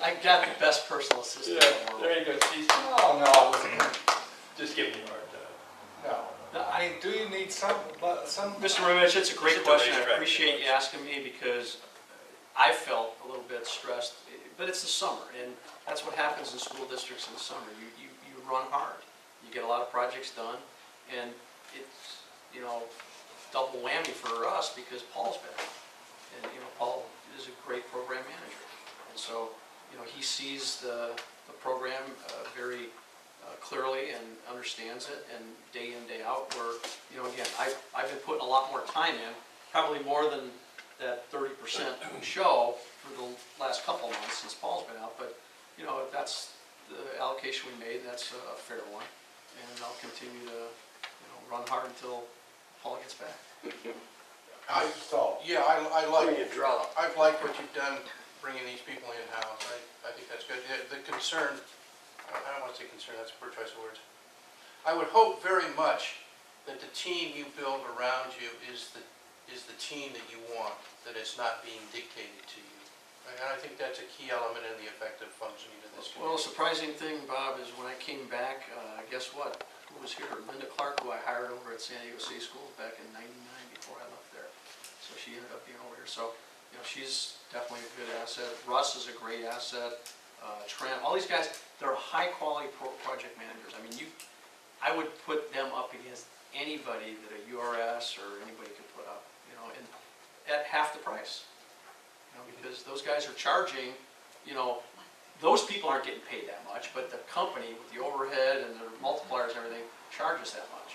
I got the best personal assistant in the world. There you go, she's No, just giving you a hard time. no. I mean, do you need some? Mr. Revich, it's a great It's a question. I racetrack, appreciate yes. you asking me because I felt a little bit stressed, but it's the summer, and that's what happens in school districts in the summer. You run hard. You get a lot of projects done, and it's, double whammy for us because Paul's back. And, Paul is a great program manager. And so, he sees the program very clearly and understands it, and day in, day out, where, again, I've been putting a lot more time in, probably more than that 30% we show for the last couple of months since Paul's been out, but, if that's the allocation we made, that's a fair one, and I'll continue to, run hard until Paul gets back. I like, Where you draw. I've liked what you've done bringing these people in-house. I think that's good. The concern, I don't want to say concern, that's a poor choice of words. I would hope very much that the team you build around you is the team that you want, that it's not being dictated to you. And I think that's a key element in the effective functioning of this community. Well, the surprising thing, Bob, is when I came back, guess what? Who was here? Linda Clark, who I hired over at San Diego City Schools back in '99 before I left there. So she ended up being over here. So, she's definitely a good asset. Russ is a great asset. Trent, all these guys, they're high-quality project managers. I mean, I would put them up against anybody that a URS or anybody could put up, and at half the price. Because those guys are charging, those people aren't getting paid that much, but the company with the overhead and their multipliers and everything charges that much.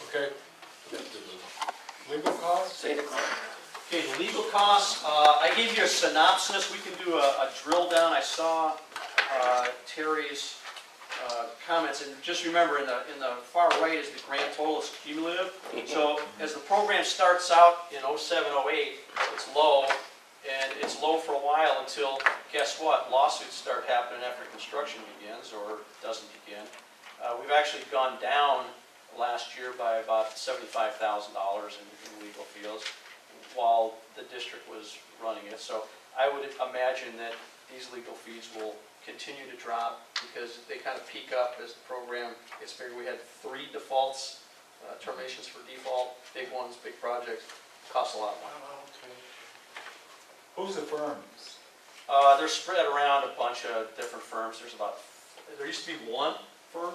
Okay. Legal costs? Say the clock. Okay, the legal costs, I gave you a synopsis. We can do a drill down. I saw Terry's comments, and just remember, in the far right is the grand total, it's cumulative. So as the program starts out in 07, 08, it's low, and it's low for a while until, guess what, lawsuits start happening after construction begins or doesn't begin. We've actually gone down last year by about $75,000 in legal fees while the district was running it. So I would imagine that these legal fees will continue to drop because they kind of peak up as the program gets bigger. We had 3 defaults, terminations for default, big ones, big projects, cost a lot of money. Who's the firms? They're spread around a bunch of different firms. There used to be one firm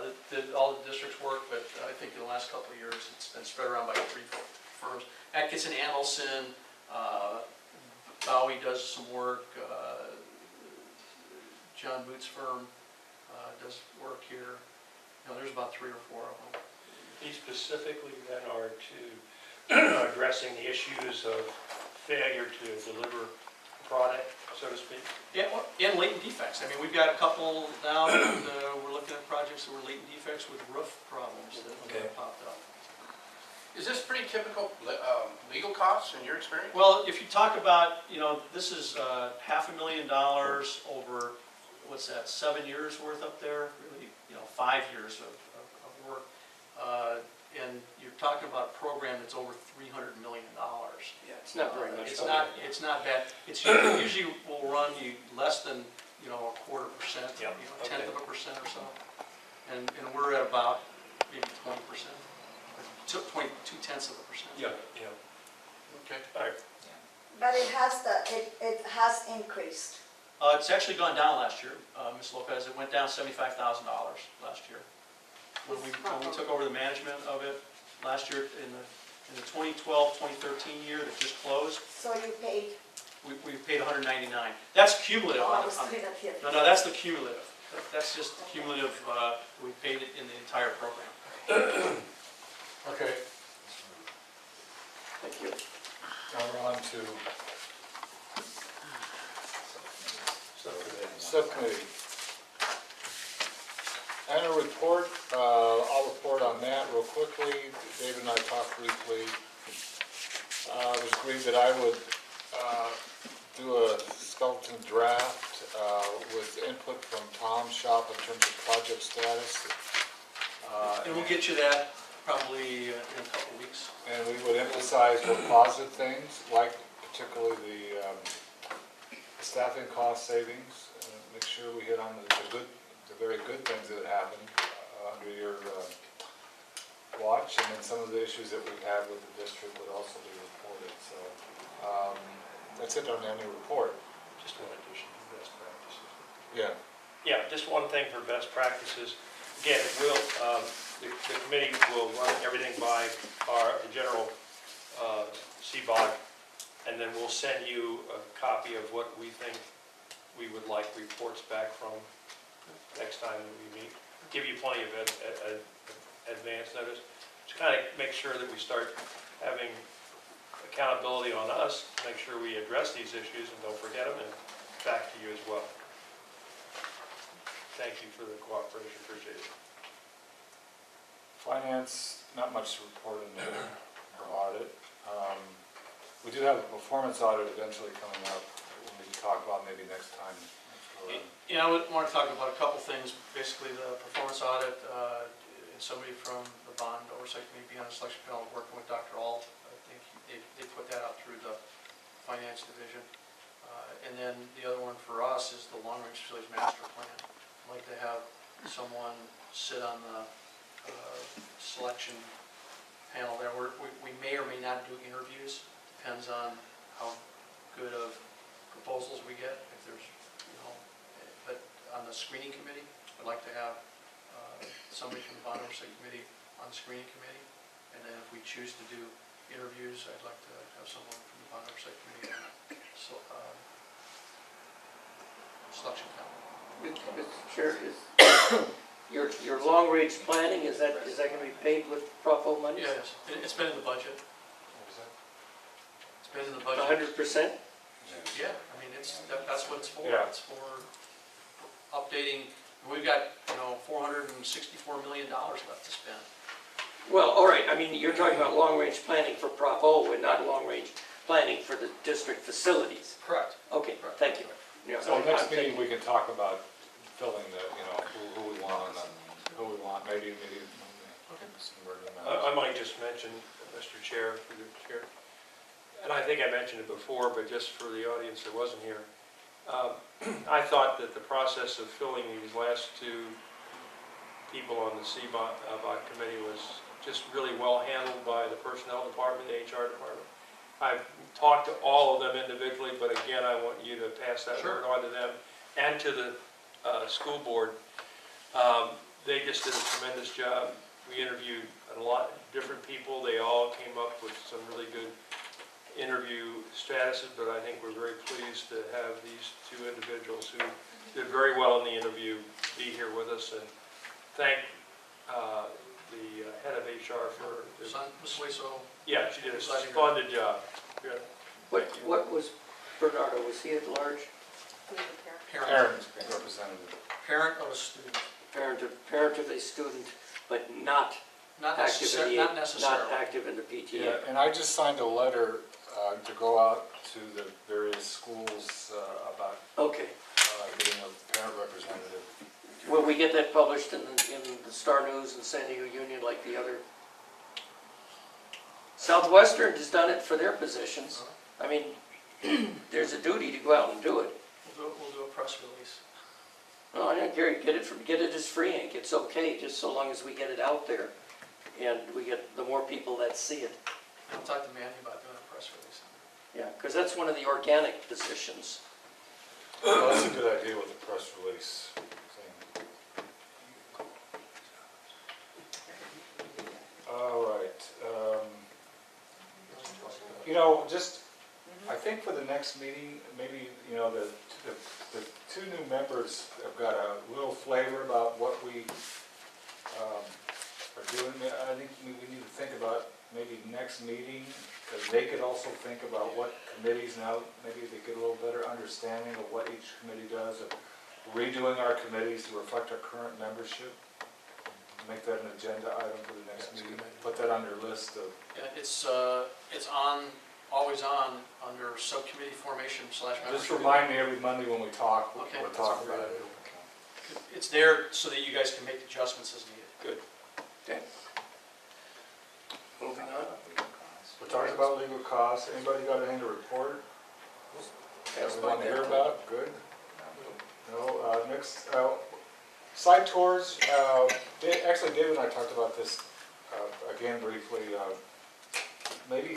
that did all the district's work, but I think in the last couple of years it's been spread around by 3 firms. Atkinson Annelson, Bowie does some work, John Boots' firm does work here. There's about 3 or 4 of them. These specifically that are to addressing the issues of failure to deliver product, so to speak. Yeah, and latent defects. I mean, we've got a couple now that we're looking at projects that were latent defects with roof problems that popped up. Is this pretty typical legal costs in your experience? Well, if you talk about, this is $500,000 over, what's that, 7 years worth up there? Really, 5 years of work. And you're talking about a program that's over $300 million. Yeah, it's not very much. It's not bad. It's usually will run you less than you know, 1/4%, you Yep, know, okay. 1/10 of a percent or so. And we're at about maybe 20%, or 2/10 of a percent. Yeah, yeah. Okay. All right. But it has increased. It's actually gone down last year, Ms. Lopez. It went down $75,000 last year. When we took over the management of it last year in the 2012, 2013 year that just closed, So you paid, we paid $199. That's cumulative. oh, I was looking at here. No, that's the cumulative. That's just the cumulative, we paid it in the entire program. Okay, Thank you. now we're on to subcommittee. Annual report, I'll report on that real quickly. David and I talked briefly. It was agreed that I would do a skeleton draft with input from Tom's shop in terms of project status. And we'll get you that probably in a couple of weeks. And we would emphasize the positive things, like particularly the staffing cost savings. Make sure we hit on the very good things that happened under your watch, and then some of the issues that we've had with the district would also be reported. So that's it on the annual report. Just one addition to best practices. Yeah. Yeah, just one thing for best practices. Again, the committee will run everything by the general CBOG, and then we'll send you a copy of what we think we would like reports back from next time that we meet. Give you plenty of advance notice to kind of make sure that we start having accountability on us, make sure we address these issues and don't forget them, and back to you as well. Thank you for the cooperation, appreciate it. Finance, not much to report in there, or audit. We do have a performance audit eventually coming up, when we can talk about maybe next time. Yeah, I want to talk about a couple things. Basically, the performance audit, and somebody from the bond oversight committee being on the selection panel working with Dr. Alt. I think they put that out through the finance division. And then the other one for us is the long-range facilities master plan. I'd like to have someone sit on the selection panel there. We may or may not do interviews, depends on how good of proposals we get. If there's, but on the screening committee, I'd like to have somebody from the bond oversight committee on the screening committee. And then if we choose to do interviews, I'd like to have someone from the bond oversight committee on selection panel. Mr. Chair, your long-range planning, is that going to be paid with Propo money? Yes, it's been in the budget. What was that? It's been in the budget. 100%? Yeah, I mean, that's what it's for. Yeah. It's for updating. We've got, $464 million left to spend. Well, all right, I mean, you're talking about long-range planning for Prop O and not long-range planning for the district facilities. Correct. Okay, thank you. Yeah, So next I'm meeting, thinking- we can talk about filling the, who we want, maybe. I might just mention, Mr. Chair, through the chair, and I think I mentioned it before, but just for the audience that wasn't here, I thought that the process of filling these last two people on the CBOG committee was just really well handled by the personnel department, the HR department. I've talked to all of them individually, but again, I want you to pass that word on to them and to the school board. They just did a tremendous job. We interviewed a lot of different people. They all came up with some really good interview statuses, but I think we're very pleased to have these two individuals who did very well in the interview be here with us, and thank the head of HR for... Ms. Weso. Yeah, she did a splendid job. Good. What was Bernardo, was he at large? Aaron's representative. Parent of a student. Parent of a student, but not Not active in the, necessarily. not active in the PTA. Yeah, and I just signed a letter to go out to the various schools about Okay. getting a parent representative. Will we get that published in the Star News and San Diego Union like the other? Southwestern has done it for their positions. I mean, there's a duty to go out and do it. We'll do a press release. No, I don't care, get it as free ink, it's okay, just so long as we get it out there. And we get the more people that see it. I'll talk to Manny about doing a press release. Yeah, because that's one of the organic positions. Well, that's a good idea with the press release thing. All right. You know, just, I think for the next meeting, maybe, you know, the two new members have got a little flavor about what we are doing. I think we need to think about maybe next meeting, because they could also think about what committees now, maybe they get a little better understanding of what each committee does, of redoing our committees to reflect our current membership. Make that an agenda item for the next meeting. Put that on your list of. Yeah, it's on, always on, under subcommittee formation / membership. Just remind me every Monday when we talk, Okay. we'll talk about it. It's there so that you guys can make adjustments as needed. Good. Okay. Moving on. We talked about legal costs. Anybody got anything to report? That we want to hear about? Good. No, next, site tours. Actually, David and I talked about this again briefly. Maybe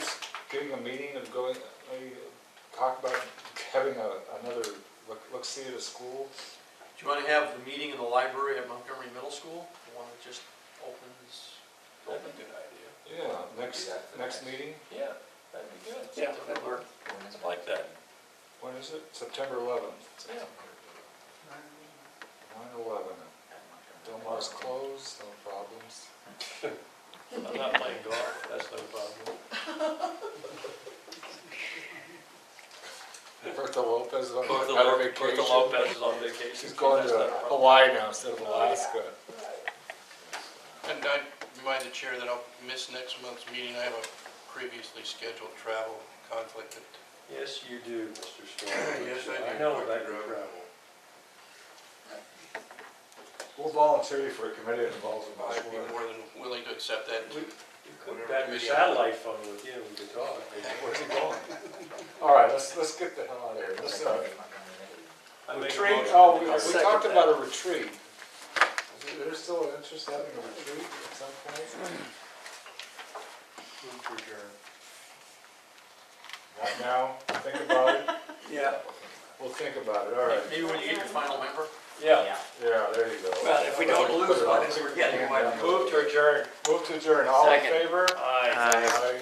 getting a meeting of going, maybe talk about having another look-see at a school. Do you want to have the meeting in the library at Montgomery Middle School? The one that just opens? That'd be a good idea. Yeah, next meeting. Yeah, that'd be good. Yeah, that'd work. I like that. When is it? September 11th. Yeah. 9/11. Del Mar's closed, no problems. I'm not playing golf, that's no problem. Bertha Lopez is on Bertha vacation. Lopez is on vacation. She's going to Hawaii now instead of Alaska. And I remind the chair that I'll miss next month's meeting. I have a previously scheduled travel conflict. Yes, you do, Mr. Storm. Yes, I do. I know about your travel. We'll volunteer you for a committee that involves a I'd be more than willing to accept that. You could Whatever have your committee satellite phone with you, we could talk. Where's he going? All right, let's get the hell out of here. Let's, I make a retreat, motion. oh, we Second talked that. about a retreat. Is there still an interest in having a retreat at some point? Move to adjourn. Not now, think about it. Yeah. We'll think about it, all right. Maybe when you get your final member? Yeah. Yeah, there you go. Well, if we don't lose one as we're getting one. Move to adjourn. Move to adjourn, all in Second. favor? Aye. Aye.